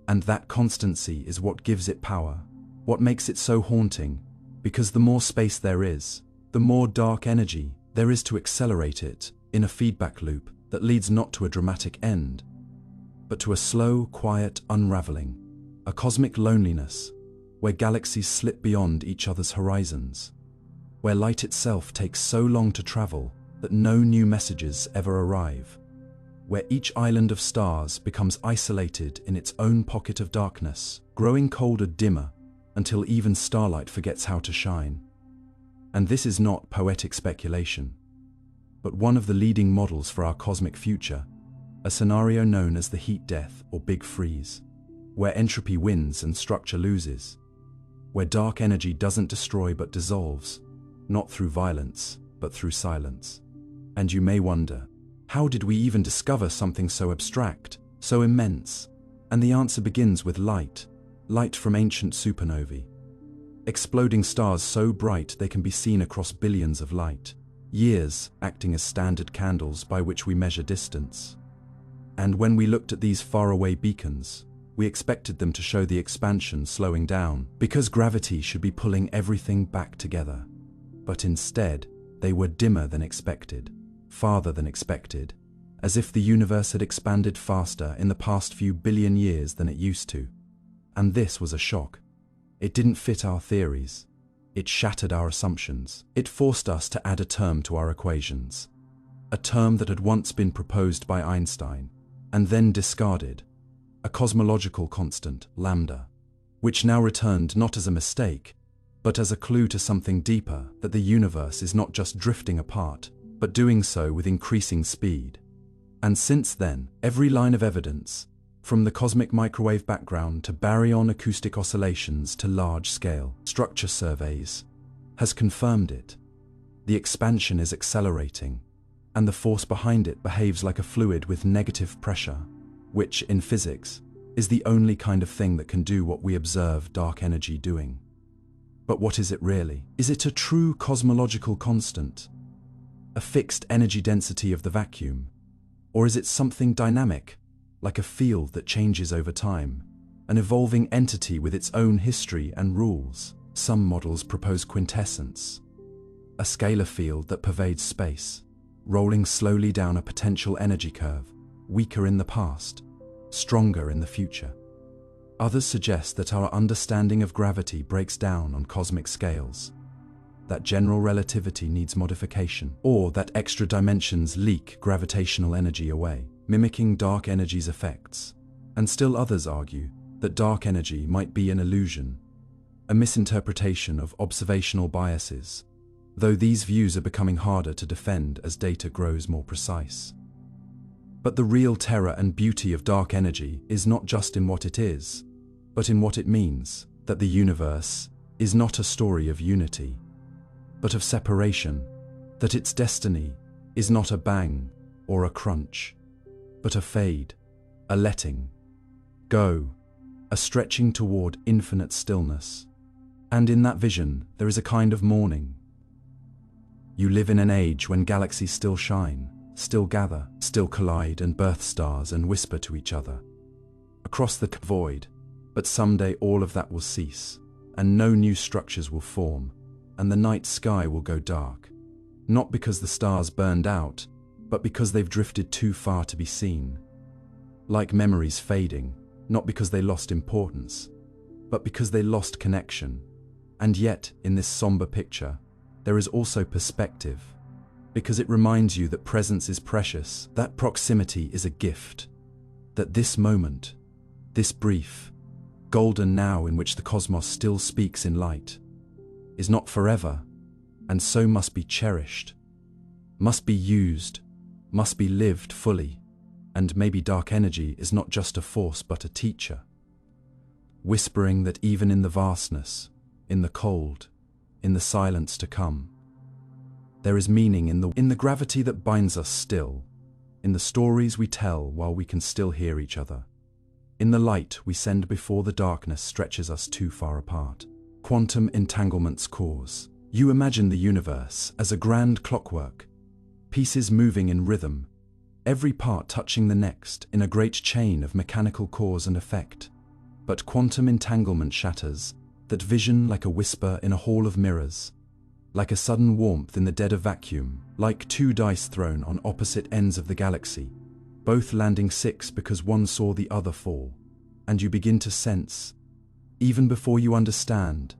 And that constancy is what gives it power, what makes it so haunting, because the more space there is, the more dark energy there is to accelerate it in a feedback loop that leads not to a dramatic end, but to a slow, quiet unraveling, a cosmic loneliness, where galaxies slip beyond each other's horizons, where light itself takes so long to travel that no new messages ever arrive, where each island of stars becomes isolated in its own pocket of darkness, growing colder, dimmer, until even starlight forgets how to shine. And this is not poetic speculation, but one of the leading models for our cosmic future, a scenario known as the heat death or big freeze, where entropy wins and structure loses, where dark energy doesn't destroy but dissolves, not through violence, but through silence. And you may wonder, how did we even discover something so abstract, so immense? And the answer begins with light, light from ancient supernovae. Exploding stars so bright they can be seen across billions of light years, acting as standard candles by which we measure distance. And when we looked at these faraway beacons, we expected them to show the expansion slowing down, because gravity should be pulling everything back together. But instead, they were dimmer than expected, farther than expected, as if the universe had expanded faster in the past few billion years than it used to. And this was a shock. It didn't fit our theories. It shattered our assumptions. It forced us to add a term to our equations, a term that had once been proposed by Einstein and then discarded, a cosmological constant, lambda, which now returned not as a mistake, but as a clue to something deeper, that the universe is not just drifting apart, but doing so with increasing speed. And since then, every line of evidence, from the cosmic microwave background to baryon acoustic oscillations to large-scale structure surveys, has confirmed it. The expansion is accelerating, and the force behind it behaves like a fluid with negative pressure, which, in physics, is the only kind of thing that can do what we observe dark energy doing. But what is it really? Is it a true cosmological constant? A fixed energy density of the vacuum? Or is it something dynamic, like a field that changes over time, an evolving entity with its own history and rules? Some models propose quintessence, a scalar field that pervades space, rolling slowly down a potential energy curve, weaker in the past, stronger in the future. Others suggest that our understanding of gravity breaks down on cosmic scales, that general relativity needs modification, or that extra dimensions leak gravitational energy away, mimicking dark energy's effects. And still others argue that dark energy might be an illusion, a misinterpretation of observational biases, though these views are becoming harder to defend as data grows more precise. But the real terror and beauty of dark energy is not just in what it is, but in what it means, that the universe is not a story of unity, but of separation, that its destiny is not a bang or a crunch, but a fade, a letting go, a stretching toward infinite stillness. And in that vision, there is a kind of mourning. You live in an age when galaxies still shine, still gather, still collide and birth stars and whisper to each other across the void. But someday all of that will cease, and no new structures will form, and the night sky will go dark, not because the stars burned out, but because they've drifted too far to be seen. Like memories fading, not because they lost importance, but because they lost connection. And yet, in this somber picture, there is also perspective, because it reminds you that presence is precious, that proximity is a gift, that this moment, this brief, golden now in which the cosmos still speaks in light, is not forever, and so must be cherished, must be used, must be lived fully. And maybe dark energy is not just a force but a teacher, whispering that even in the vastness, in the cold, in the silence to come, there is meaning in the gravity that binds us still, in the stories we tell while we can still hear each other, in the light we send before the darkness stretches us too far apart. Quantum entanglement's cause. You imagine the universe as a grand clockwork, pieces moving in rhythm, every part touching the next in a great chain of mechanical cause and effect. But quantum entanglement shatters that vision like a whisper in a hall of mirrors, like a sudden warmth in the dead of vacuum, like two dice thrown on opposite ends of the galaxy, both landing 6 because one saw the other fall, and you begin to sense, even before you understand,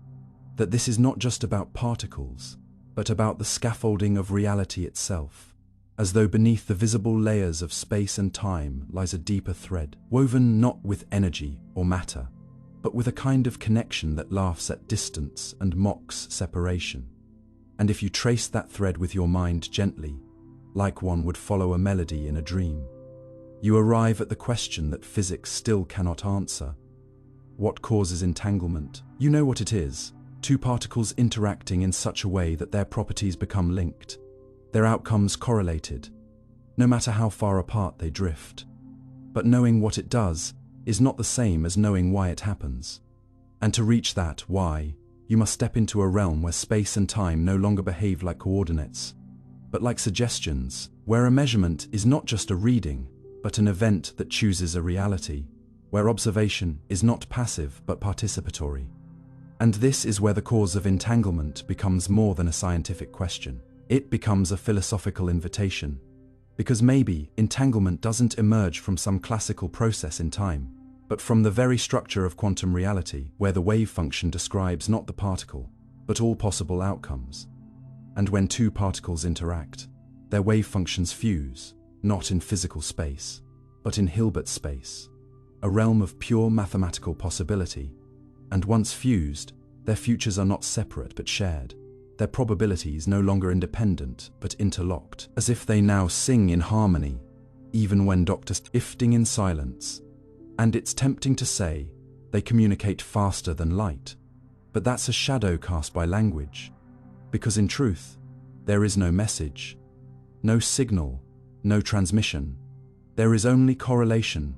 that this is not just about particles, but about the scaffolding of reality itself, as though beneath the visible layers of space and time lies a deeper thread, woven not with energy or matter, but with a kind of connection that laughs at distance and mocks separation. And if you trace that thread with your mind gently, like one would follow a melody in a dream, you arrive at the question that physics still cannot answer. What causes entanglement? You know what it is. Two particles interacting in such a way that their properties become linked, their outcomes correlated, no matter how far apart they drift. But knowing what it does is not the same as knowing why it happens. And to reach that why, you must step into a realm where space and time no longer behave like coordinates, but like suggestions, where a measurement is not just a reading, but an event that chooses a reality, where observation is not passive but participatory. And this is where the cause of entanglement becomes more than a scientific question. It becomes a philosophical invitation. Because maybe entanglement doesn't emerge from some classical process in time, but from the very structure of quantum reality, where the wave function describes not the particle, but all possible outcomes. And when two particles interact, their wave functions fuse, not in physical space, but in Hilbert space, a realm of pure mathematical possibility. And once fused, their futures are not separate but shared, their probabilities no longer independent but interlocked, as if they now sing in harmony, even when doctors drifting in silence. And it's tempting to say they communicate faster than light, but that's a shadow cast by language, because in truth, there is no message, no signal, no transmission. There is only correlation,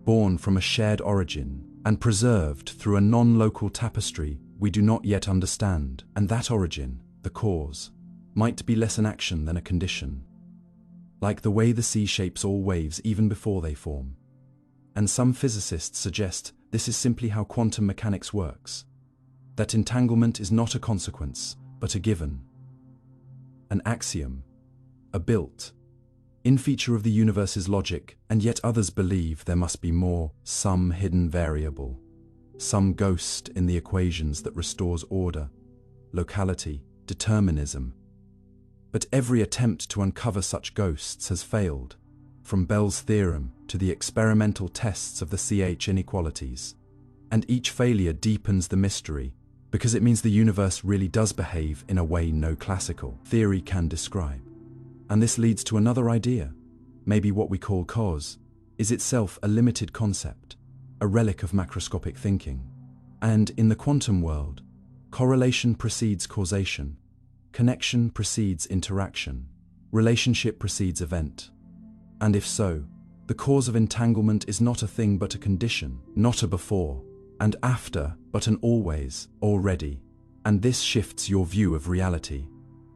born from a shared origin and preserved through a non-local tapestry we do not yet understand. And that origin, the cause, might be less an action than a condition, like the way the sea shapes all waves even before they form. And some physicists suggest this is simply how quantum mechanics works, that entanglement is not a consequence, but a given, an axiom, a built-in feature of the universe's logic. And yet others believe there must be more, some hidden variable, some ghost in the equations that restores order, locality, determinism. But every attempt to uncover such ghosts has failed, from Bell's theorem to the experimental tests of the CH inequalities. And each failure deepens the mystery, because it means the universe really does behave in a way no classical theory can describe. And this leads to another idea. Maybe what we call cause is itself a limited concept, a relic of macroscopic thinking. And in the quantum world, correlation precedes causation, connection precedes interaction, relationship precedes event. And if so, the cause of entanglement is not a thing but a condition, not a before and after, but an always, already. And this shifts your view of reality,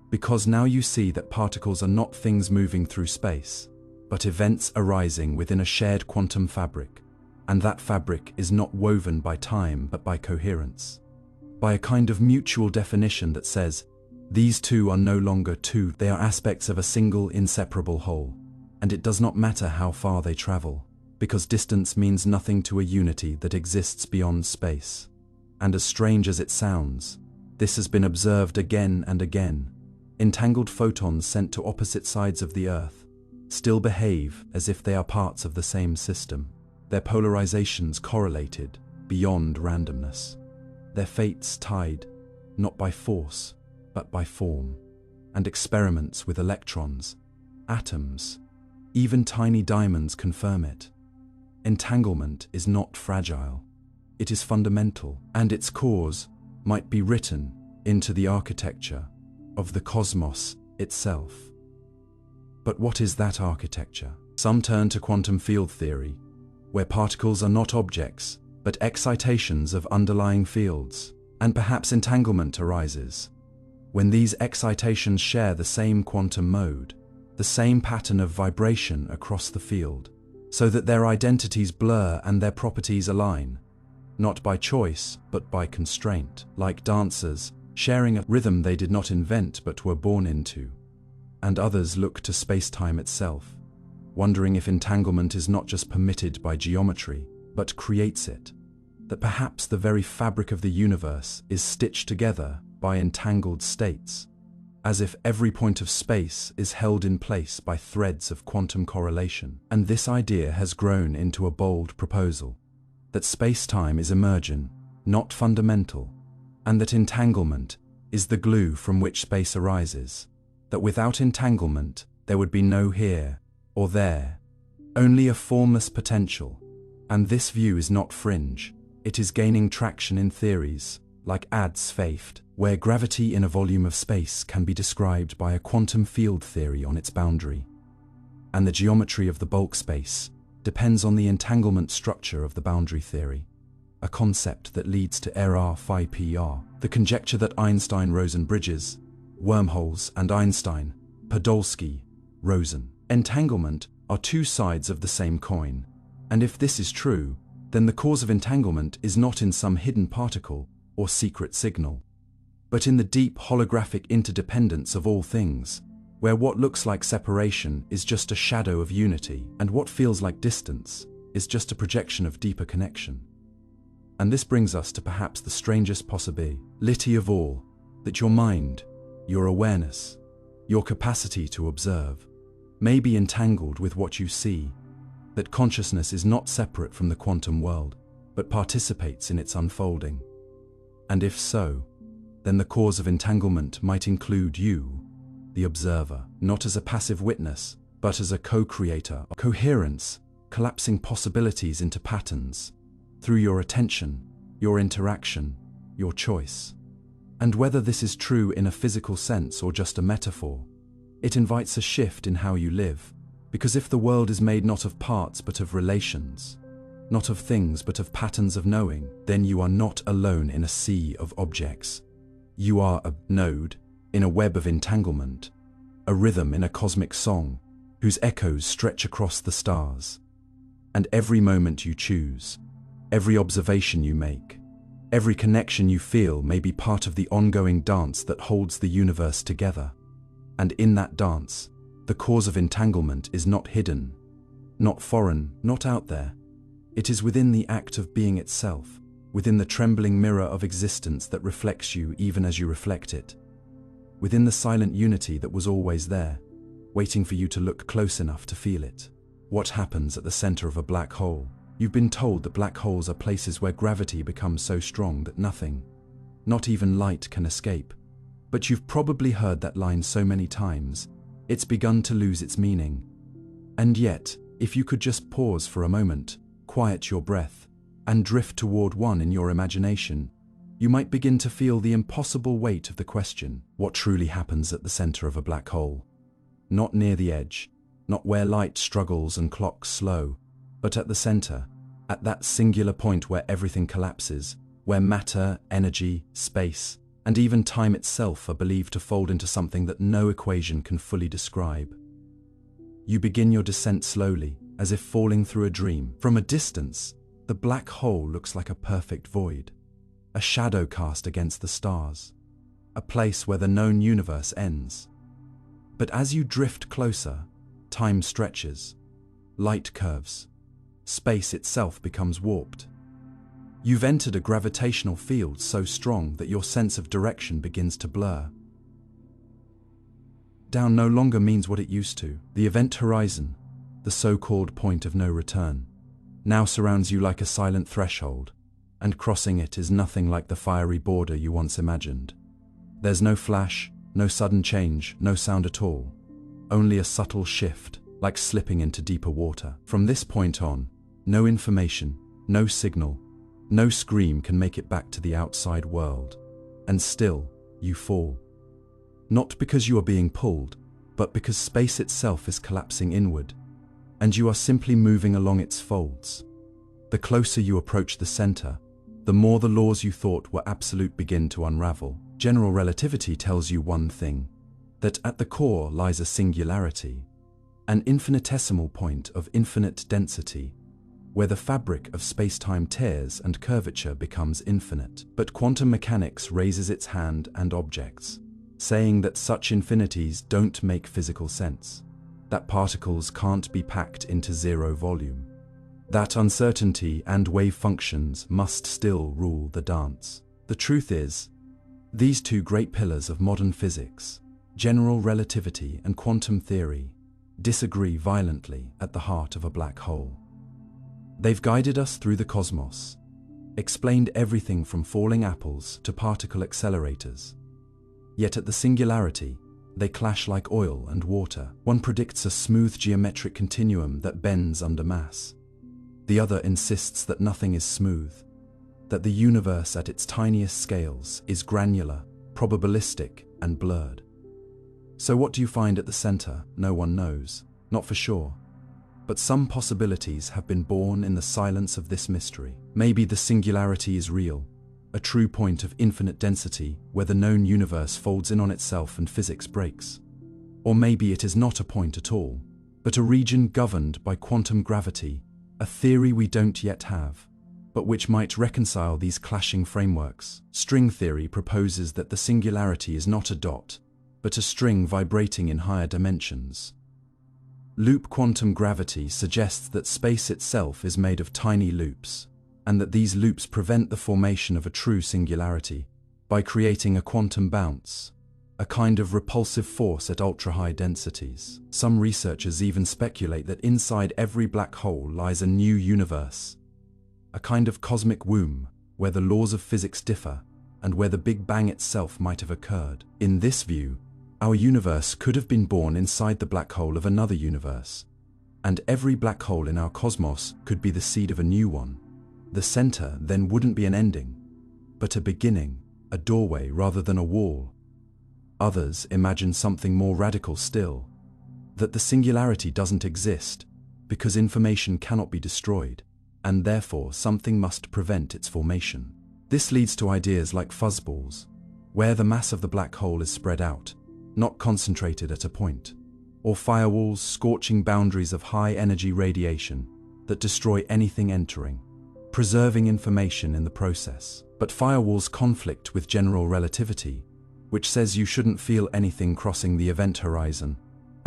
because now you see that particles are not things moving through space, but events arising within a shared quantum fabric. And that fabric is not woven by time but by coherence, by a kind of mutual definition that says, these two are no longer two, they are aspects of a single inseparable whole. And it does not matter how far they travel, because distance means nothing to a unity that exists beyond space. And as strange as it sounds, this has been observed again and again. Entangled photons sent to opposite sides of the Earth still behave as if they are parts of the same system, their polarizations correlated beyond randomness, their fates tied not by force but by form. And experiments with electrons, atoms, even tiny diamonds confirm it. Entanglement is not fragile, it is fundamental, and its cause might be written into the architecture of the cosmos itself. But what is that architecture? Some turn to quantum field theory, where particles are not objects, but excitations of underlying fields. And perhaps entanglement arises when these excitations share the same quantum mode, the same pattern of vibration across the field, so that their identities blur and their properties align, not by choice but by constraint, like dancers sharing a rhythm they did not invent but were born into. And others look to space-time itself, wondering if entanglement is not just permitted by geometry, but creates it. That perhaps the very fabric of the universe is stitched together by entangled states, as if every point of space is held in place by threads of quantum correlation. And this idea has grown into a bold proposal, that space-time is emergent, not fundamental, and that entanglement is the glue from which space arises, that without entanglement there would be no here or there, only a formless potential. And this view is not fringe, it is gaining traction in theories like ADS faith, where gravity in a volume of space can be described by a quantum field theory on its boundary. And the geometry of the bulk space depends on the entanglement structure of the boundary theory, a concept that leads to RR-phi-PR, the conjecture that Einstein-Rosen bridges, wormholes and Einstein, Podolsky, Rosen, entanglement are two sides of the same coin. And if this is true, then the cause of entanglement is not in some hidden particle or secret signal, but in the deep holographic interdependence of all things, where what looks like separation is just a shadow of unity, and what feels like distance is just a projection of deeper connection. And this brings us to perhaps the strangest possibility of all, that your mind, your awareness, your capacity to observe, may be entangled with what you see, that consciousness is not separate from the quantum world, but participates in its unfolding. And if so, then the cause of entanglement might include you, the observer, not as a passive witness, but as a co-creator of coherence, collapsing possibilities into patterns, through your attention, your interaction, your choice. And whether this is true in a physical sense or just a metaphor, it invites a shift in how you live, because if the world is made not of parts but of relations, not of things but of patterns of knowing, then you are not alone in a sea of objects. You are a node in a web of entanglement, a rhythm in a cosmic song, whose echoes stretch across the stars. And every moment you choose, every observation you make, every connection you feel may be part of the ongoing dance that holds the universe together. And in that dance, the cause of entanglement is not hidden, not foreign, not out there. It is within the act of being itself, within the trembling mirror of existence that reflects you even as you reflect it, within the silent unity that was always there, waiting for you to look close enough to feel it. What happens at the center of a black hole? You've been told that black holes are places where gravity becomes so strong that nothing, not even light, can escape. But you've probably heard that line so many times, it's begun to lose its meaning. And yet, if you could just pause for a moment, quiet your breath, and drift toward one in your imagination, you might begin to feel the impossible weight of the question: what truly happens at the center of a black hole? Not near the edge, not where light struggles and clocks slow, but at the center, at that singular point where everything collapses, where matter, energy, space, and even time itself are believed to fold into something that no equation can fully describe. You begin your descent slowly, as if falling through a dream. From a distance, the black hole looks like a perfect void, a shadow cast against the stars, a place where the known universe ends. But as you drift closer, time stretches, light curves, space itself becomes warped. You've entered a gravitational field so strong that your sense of direction begins to blur. Down no longer means what it used to. The event horizon, the so-called point of no return, now surrounds you like a silent threshold, and crossing it is nothing like the fiery border you once imagined. There's no flash, no sudden change, no sound at all, only a subtle shift, like slipping into deeper water. From this point on, no information, no signal, no scream can make it back to the outside world. And still, you fall. Not because you are being pulled, but because space itself is collapsing inward, and you are simply moving along its folds. The closer you approach the center, the more the laws you thought were absolute begin to unravel. General relativity tells you one thing, that at the core lies a singularity, an infinitesimal point of infinite density, where the fabric of space-time tears and curvature becomes infinite. But quantum mechanics raises its hand and objects, saying that such infinities don't make physical sense, that particles can't be packed into zero volume, that uncertainty and wave functions must still rule the dance. The truth is, these two great pillars of modern physics, general relativity and quantum theory, disagree violently at the heart of a black hole. They've guided us through the cosmos, explained everything from falling apples to particle accelerators. Yet at the singularity, they clash like oil and water. One predicts a smooth geometric continuum that bends under mass. The other insists that nothing is smooth, that the universe at its tiniest scales is granular, probabilistic, and blurred. So what do you find at the center? No one knows, not for sure. But some possibilities have been born in the silence of this mystery. Maybe the singularity is real, a true point of infinite density where the known universe folds in on itself and physics breaks. Or maybe it is not a point at all, but a region governed by quantum gravity, a theory we don't yet have, but which might reconcile these clashing frameworks. String theory proposes that the singularity is not a dot, but a string vibrating in higher dimensions. Loop quantum gravity suggests that space itself is made of tiny loops, and that these loops prevent the formation of a true singularity by creating a quantum bounce, a kind of repulsive force at ultra-high densities. Some researchers even speculate that inside every black hole lies a new universe, a kind of cosmic womb where the laws of physics differ and where the Big Bang itself might have occurred. In this view, our universe could have been born inside the black hole of another universe, and every black hole in our cosmos could be the seed of a new one. The center then wouldn't be an ending, but a beginning, a doorway rather than a wall. Others imagine something more radical still, that the singularity doesn't exist because information cannot be destroyed, and therefore something must prevent its formation. This leads to ideas like fuzzballs, where the mass of the black hole is spread out, not concentrated at a point, or firewalls scorching boundaries of high-energy radiation that destroy anything entering, preserving information in the process. But firewalls conflict with general relativity, which says you shouldn't feel anything crossing the event horizon,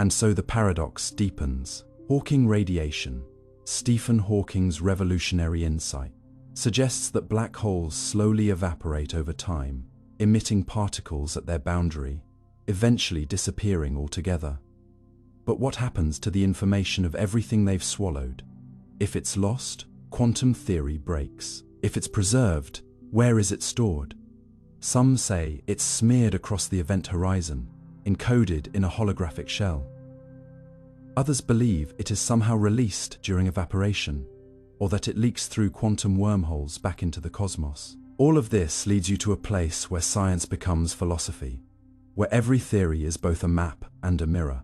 and so the paradox deepens. Hawking radiation, Stephen Hawking's revolutionary insight, suggests that black holes slowly evaporate over time, emitting particles at their boundary, eventually disappearing altogether. But what happens to the information of everything they've swallowed? If it's lost, quantum theory breaks. If it's preserved, where is it stored? Some say it's smeared across the event horizon, encoded in a holographic shell. Others believe it is somehow released during evaporation, or that it leaks through quantum wormholes back into the cosmos. All of this leads you to a place where science becomes philosophy, where every theory is both a map and a mirror,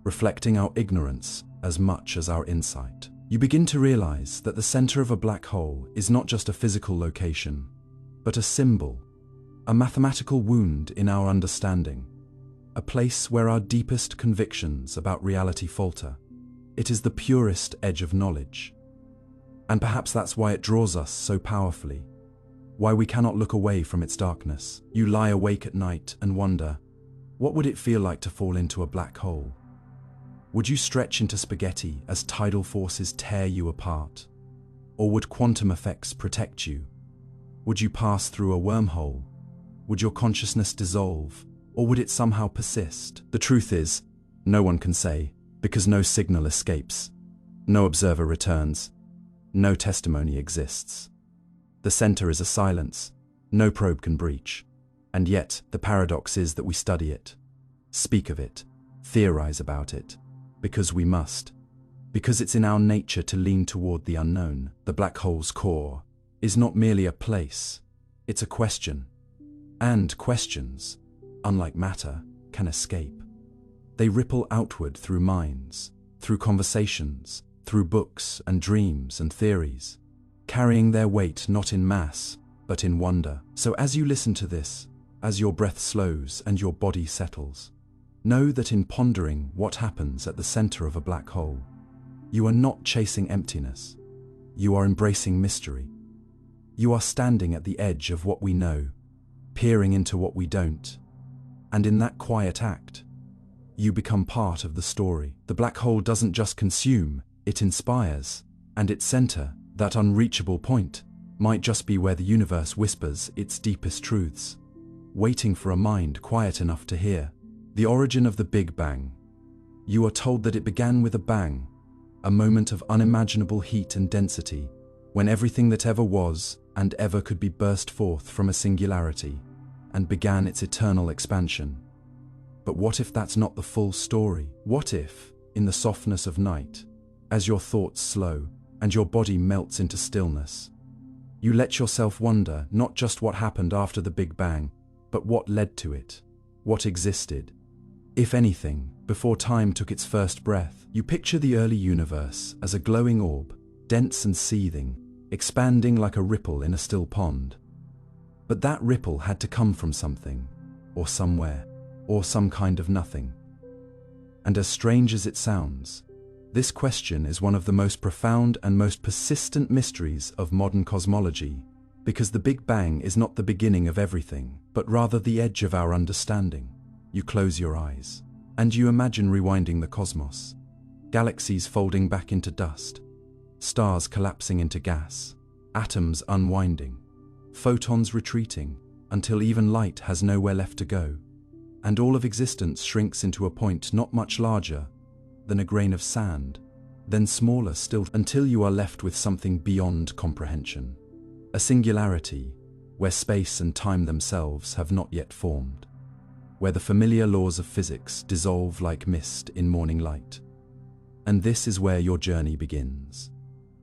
reflecting our ignorance as much as our insight. You begin to realize that the center of a black hole is not just a physical location, but a symbol, a mathematical wound in our understanding, a place where our deepest convictions about reality falter. It is the purest edge of knowledge. And perhaps that's why it draws us so powerfully, why we cannot look away from its darkness. You lie awake at night and wonder, what would it feel like to fall into a black hole? Would you stretch into spaghetti as tidal forces tear you apart? Or would quantum effects protect you? Would you pass through a wormhole? Would your consciousness dissolve? Or would it somehow persist? The truth is, no one can say, because no signal escapes, no observer returns, no testimony exists. The center is a silence, no probe can breach. And yet, the paradox is that we study it, speak of it, theorize about it, because we must, because it's in our nature to lean toward the unknown. The black hole's core is not merely a place, it's a question. And questions, unlike matter, can escape. They ripple outward through minds, through conversations, through books and dreams and theories, carrying their weight not in mass, but in wonder. So as you listen to this, as your breath slows and your body settles, know that in pondering what happens at the center of a black hole, you are not chasing emptiness. You are embracing mystery. You are standing at the edge of what we know, peering into what we don't. And in that quiet act, you become part of the story. The black hole doesn't just consume, it inspires, and its center, that unreachable point, might just be where the universe whispers its deepest truths, waiting for a mind quiet enough to hear. The origin of the Big Bang. You are told that it began with a bang, a moment of unimaginable heat and density, when everything that ever was and ever could be burst forth from a singularity, and began its eternal expansion. But what if that's not the full story? What if, in the softness of night, as your thoughts slow and your body melts into stillness, you let yourself wonder not just what happened after the Big Bang, but what led to it, what existed, if anything, before time took its first breath? You picture the early universe as a glowing orb, dense and seething, expanding like a ripple in a still pond. But that ripple had to come from something, or somewhere, or some kind of nothing. And as strange as it sounds, this question is one of the most profound and most persistent mysteries of modern cosmology, because the Big Bang is not the beginning of everything, but rather the edge of our understanding. You close your eyes, and you imagine rewinding the cosmos, galaxies folding back into dust, stars collapsing into gas, atoms unwinding, photons retreating, until even light has nowhere left to go, and all of existence shrinks into a point not much larger than a grain of sand, then smaller still, until you are left with something beyond comprehension, a singularity where space and time themselves have not yet formed, where the familiar laws of physics dissolve like mist in morning light. And this is where your journey begins.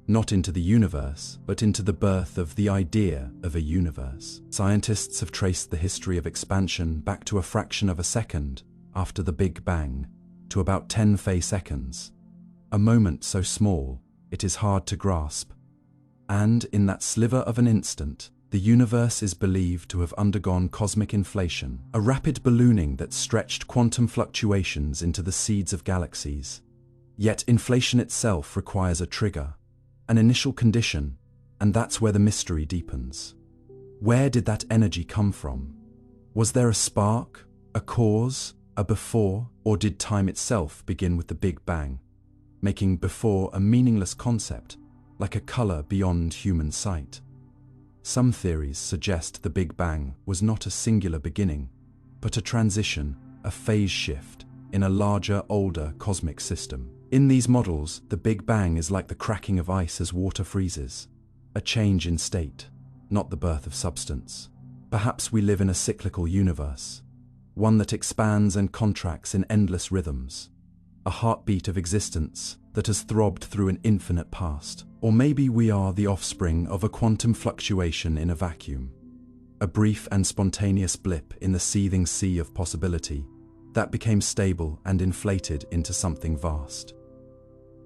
Not into the universe, but into the birth of the idea of a universe. Scientists have traced the history of expansion back to a fraction of a second after the Big Bang, to about 10 seconds, a moment so small it is hard to grasp. And in that sliver of an instant, the universe is believed to have undergone cosmic inflation, a rapid ballooning that stretched quantum fluctuations into the seeds of galaxies. Yet inflation itself requires a trigger, an initial condition, and that's where the mystery deepens. Where did that energy come from? Was there a spark, a cause, a before, or did time itself begin with the Big Bang, making before a meaningless concept, like a color beyond human sight? Some theories suggest the Big Bang was not a singular beginning, but a transition, a phase shift, in a larger, older cosmic system. In these models, the Big Bang is like the cracking of ice as water freezes, a change in state, not the birth of substance. Perhaps we live in a cyclical universe, one that expands and contracts in endless rhythms, a heartbeat of existence that has throbbed through an infinite past. Or maybe we are the offspring of a quantum fluctuation in a vacuum, a brief and spontaneous blip in the seething sea of possibility that became stable and inflated into something vast.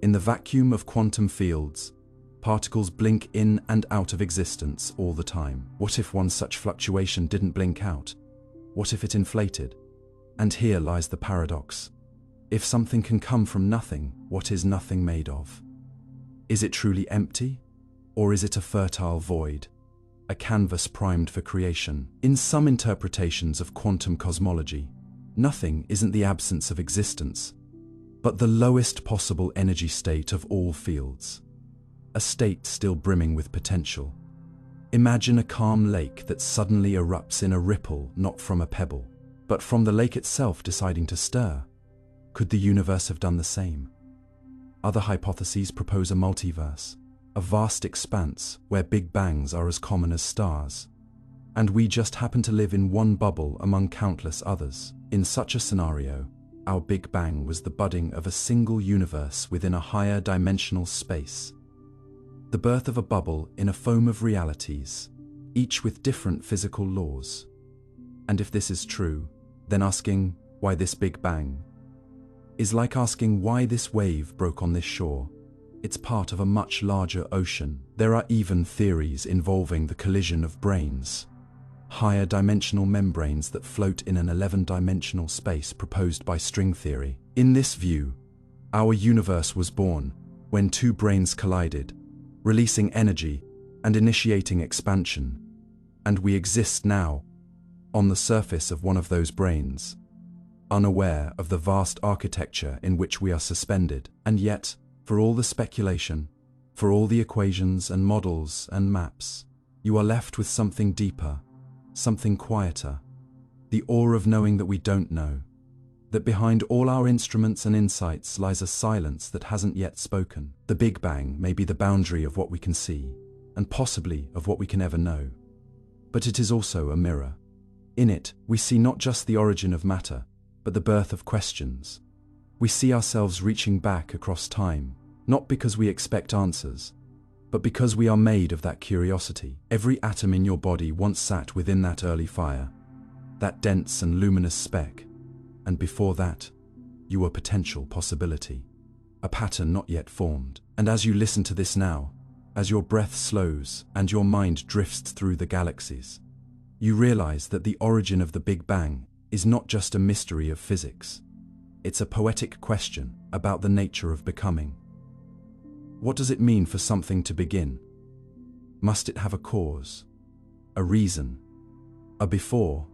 In the vacuum of quantum fields, particles blink in and out of existence all the time. What if one such fluctuation didn't blink out? What if it inflated? And here lies the paradox. If something can come from nothing, what is nothing made of? Is it truly empty? Or is it a fertile void, a canvas primed for creation? In some interpretations of quantum cosmology, nothing isn't the absence of existence, but the lowest possible energy state of all fields, a state still brimming with potential. Imagine a calm lake that suddenly erupts in a ripple, not from a pebble, but from the lake itself deciding to stir. Could the universe have done the same? Other hypotheses propose a multiverse, a vast expanse where Big Bangs are as common as stars, and we just happen to live in one bubble among countless others. In such a scenario, our Big Bang was the budding of a single universe within a higher dimensional space, the birth of a bubble in a foam of realities, each with different physical laws. And if this is true, then asking, why this Big Bang, is like asking why this wave broke on this shore. It's part of a much larger ocean. There are even theories involving the collision of brains, higher dimensional membranes that float in an 11-dimensional space proposed by string theory. In this view, our universe was born when two brains collided, releasing energy and initiating expansion, and we exist now on the surface of one of those brains, unaware of the vast architecture in which we are suspended. And yet, for all the speculation, for all the equations and models and maps, you are left with something deeper, something quieter, the awe of knowing that we don't know, that behind all our instruments and insights lies a silence that hasn't yet spoken. The Big Bang may be the boundary of what we can see, and possibly of what we can ever know. But it is also a mirror. In it, we see not just the origin of matter, but the birth of questions. We see ourselves reaching back across time, not because we expect answers, but because we are made of that curiosity. Every atom in your body once sat within that early fire, that dense and luminous speck, and before that, you were potential possibility, a pattern not yet formed. And as you listen to this now, as your breath slows and your mind drifts through the galaxies, you realize that the origin of the Big Bang is not just a mystery of physics. It's a poetic question about the nature of becoming. What does it mean for something to begin? Must it have a cause, a reason, a before?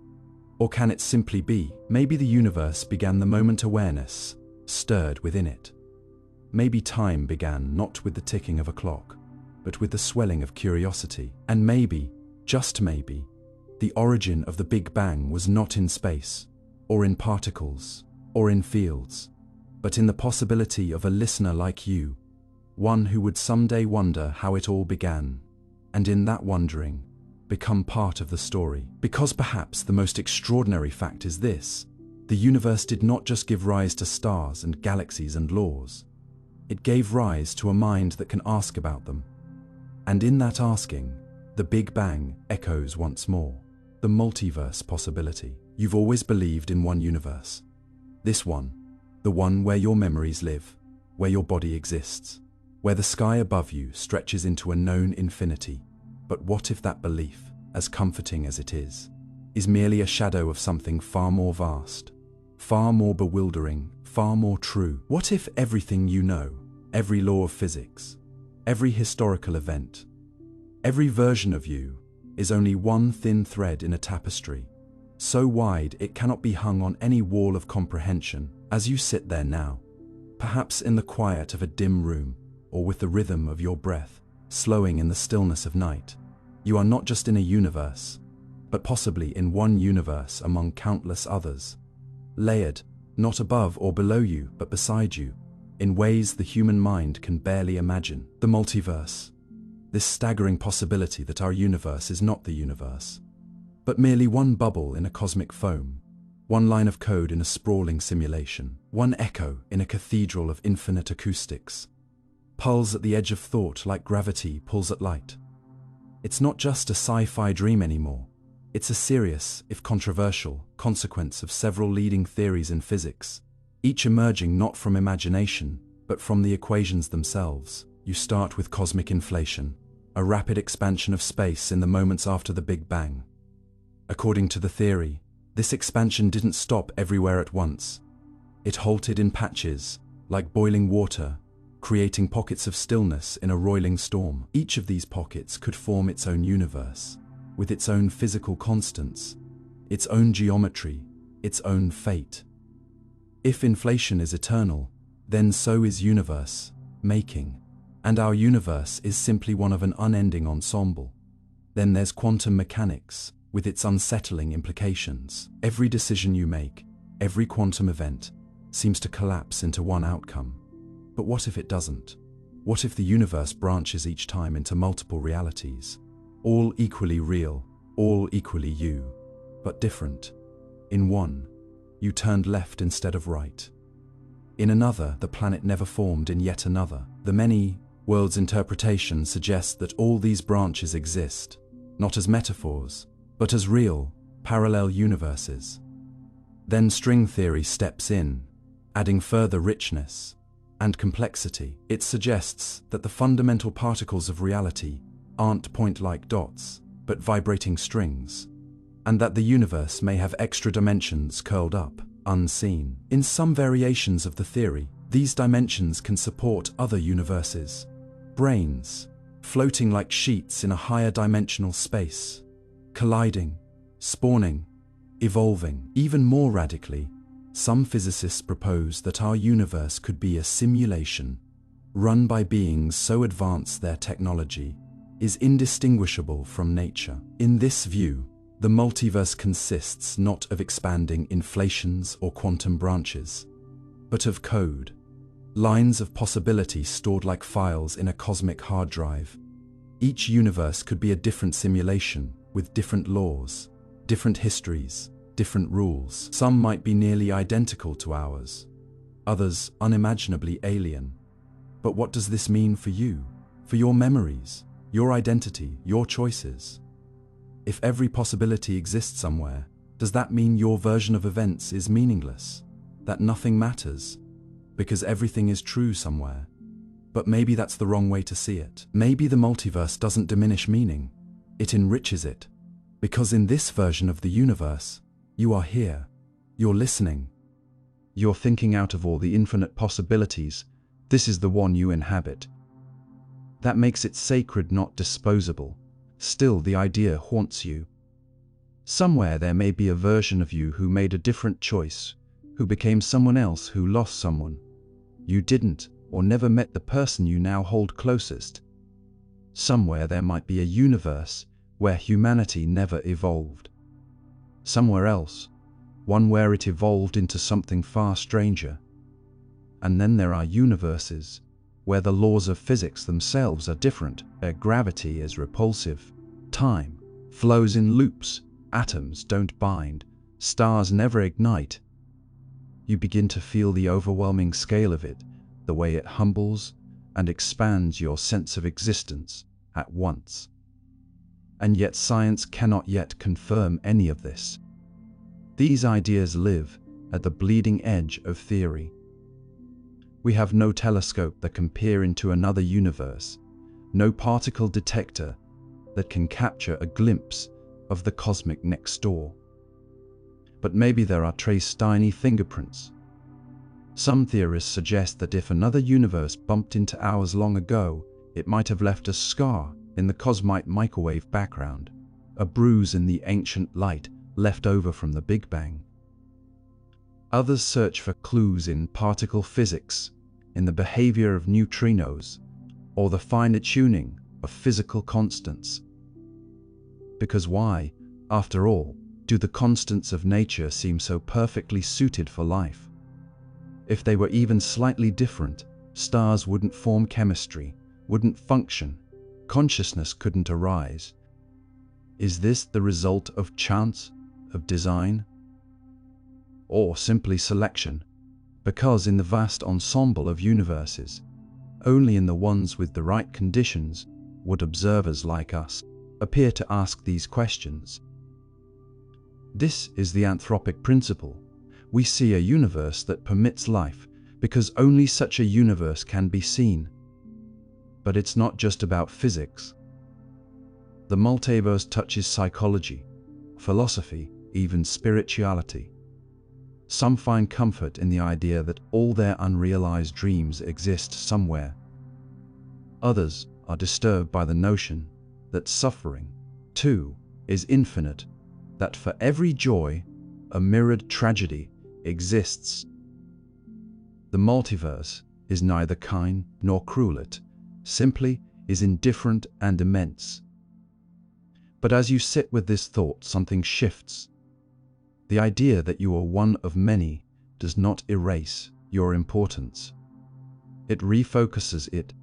Or can it simply be? Maybe the universe began the moment awareness stirred within it. Maybe time began not with the ticking of a clock, but with the swelling of curiosity. And maybe, just maybe, the origin of the Big Bang was not in space, or in particles, or in fields, but in the possibility of a listener like you, one who would someday wonder how it all began, and in that wondering, become part of the story. Because perhaps the most extraordinary fact is this: the universe did not just give rise to stars and galaxies and laws. It gave rise to a mind that can ask about them. And in that asking, the Big Bang echoes once more. The multiverse possibility. You've always believed in one universe. This one, the one where your memories live, where your body exists, where the sky above you stretches into a known infinity. But what if that belief, as comforting as it is merely a shadow of something far more vast, far more bewildering, far more true? What if everything you know, every law of physics, every historical event, every version of you, is only one thin thread in a tapestry, so wide it cannot be hung on any wall of comprehension? As you sit there now, perhaps in the quiet of a dim room, or with the rhythm of your breath slowing in the stillness of night, you are not just in a universe, but possibly in one universe among countless others, layered, not above or below you, but beside you, in ways the human mind can barely imagine. The multiverse, this staggering possibility that our universe is not the universe, but merely one bubble in a cosmic foam, one line of code in a sprawling simulation, one echo in a cathedral of infinite acoustics, pulls at the edge of thought like gravity pulls at light. It's not just a sci-fi dream anymore. It's a serious, if controversial, consequence of several leading theories in physics, each emerging not from imagination, but from the equations themselves. You start with cosmic inflation, a rapid expansion of space in the moments after the Big Bang. According to the theory, this expansion didn't stop everywhere at once. It halted in patches, like boiling water, creating pockets of stillness in a roiling storm. Each of these pockets could form its own universe, with its own physical constants, its own geometry, its own fate. If inflation is eternal, then so is universe making, and our universe is simply one of an unending ensemble. Then there's quantum mechanics, with its unsettling implications. Every decision you make, every quantum event, seems to collapse into one outcome. But what if it doesn't? What if the universe branches each time into multiple realities, all equally real, all equally you, but different? In one, you turned left instead of right. In another, the planet never formed in yet another. The many worlds interpretation suggests that all these branches exist, not as metaphors, but as real, parallel universes. Then string theory steps in, adding further richness and complexity. It suggests that the fundamental particles of reality aren't point-like dots, but vibrating strings, and that the universe may have extra dimensions curled up, unseen. In some variations of the theory, these dimensions can support other universes, brains, floating like sheets in a higher dimensional space, colliding, spawning, evolving. Even more radically, Some physicists propose that our universe could be a simulation, run by beings so advanced their technology is indistinguishable from nature. In this view, the multiverse consists not of expanding inflations or quantum branches, but of code, lines of possibility stored like files in a cosmic hard drive. Each universe could be a different simulation with different laws, different histories, different rules. Some might be nearly identical to ours, others unimaginably alien. But what does this mean for you, for your memories, your identity, your choices? If every possibility exists somewhere, does that mean your version of events is meaningless, that nothing matters, because everything is true somewhere? But maybe that's the wrong way to see it. Maybe the multiverse doesn't diminish meaning, it enriches it, because in this version of the universe, you are here, you're listening, you're thinking out of all the infinite possibilities. This is the one you inhabit. That makes it sacred, not disposable. Still, the idea haunts you. Somewhere there may be a version of you who made a different choice, who became someone else, who lost someone. You didn't, or never met the person you now hold closest. Somewhere there might be a universe where humanity never evolved. Somewhere else, one where it evolved into something far stranger. And then there are universes where the laws of physics themselves are different, where gravity is repulsive, time flows in loops, atoms don't bind, stars never ignite. You begin to feel the overwhelming scale of it, the way it humbles and expands your sense of existence at once. And yet science cannot yet confirm any of this. These ideas live at the bleeding edge of theory. We have no telescope that can peer into another universe, no particle detector that can capture a glimpse of the cosmic next door. But maybe there are trace tiny fingerprints. Some theorists suggest that if another universe bumped into ours long ago, it might have left a scar in the cosmic microwave background, a bruise in the ancient light left over from the Big Bang. Others search for clues in particle physics, in the behavior of neutrinos, or the finer tuning of physical constants. Because why, after all, do the constants of nature seem so perfectly suited for life? If they were even slightly different, stars wouldn't form chemistry, wouldn't function, consciousness couldn't arise. Is this the result of chance, of design, or simply selection? Because in the vast ensemble of universes, only in the ones with the right conditions would observers like us appear to ask these questions. This is the anthropic principle. We see a universe that permits life because only such a universe can be seen. But it's not just about physics. The multiverse touches psychology, philosophy, even spirituality. Some find comfort in the idea that all their unrealized dreams exist somewhere. Others are disturbed by the notion that suffering, too, is infinite, that for every joy, a mirrored tragedy exists. The multiverse is neither kind nor cruel, it simply is indifferent and immense. But as you sit with this thought, something shifts. The idea that you are one of many does not erase your importance. It refocuses it.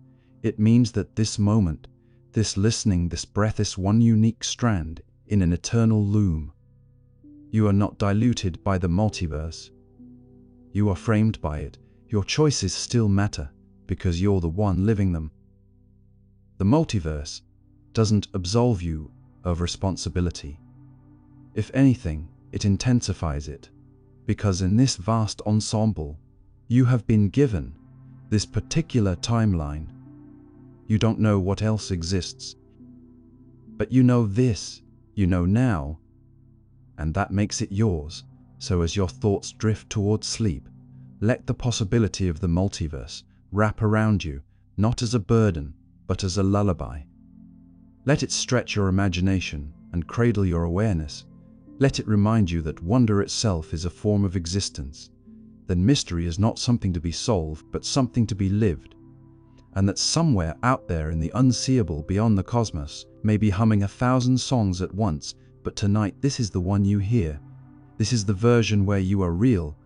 It means that this moment, this listening, this breath is one unique strand in an eternal loom. You are not diluted by the multiverse. You are framed by it. Your choices still matter because you're the one living them. The multiverse doesn't absolve you of responsibility. If anything, it intensifies it, because in this vast ensemble, you have been given this particular timeline. You don't know what else exists, but you know this, you know now, and that makes it yours. So as your thoughts drift towards sleep, let the possibility of the multiverse wrap around you, not as a burden, but as a lullaby. Let it stretch your imagination and cradle your awareness. Let it remind you that wonder itself is a form of existence, then mystery is not something to be solved, but something to be lived. And that somewhere out there in the unseeable beyond the cosmos may be humming 1,000 songs at once, but tonight this is the one you hear. This is the version where you are real.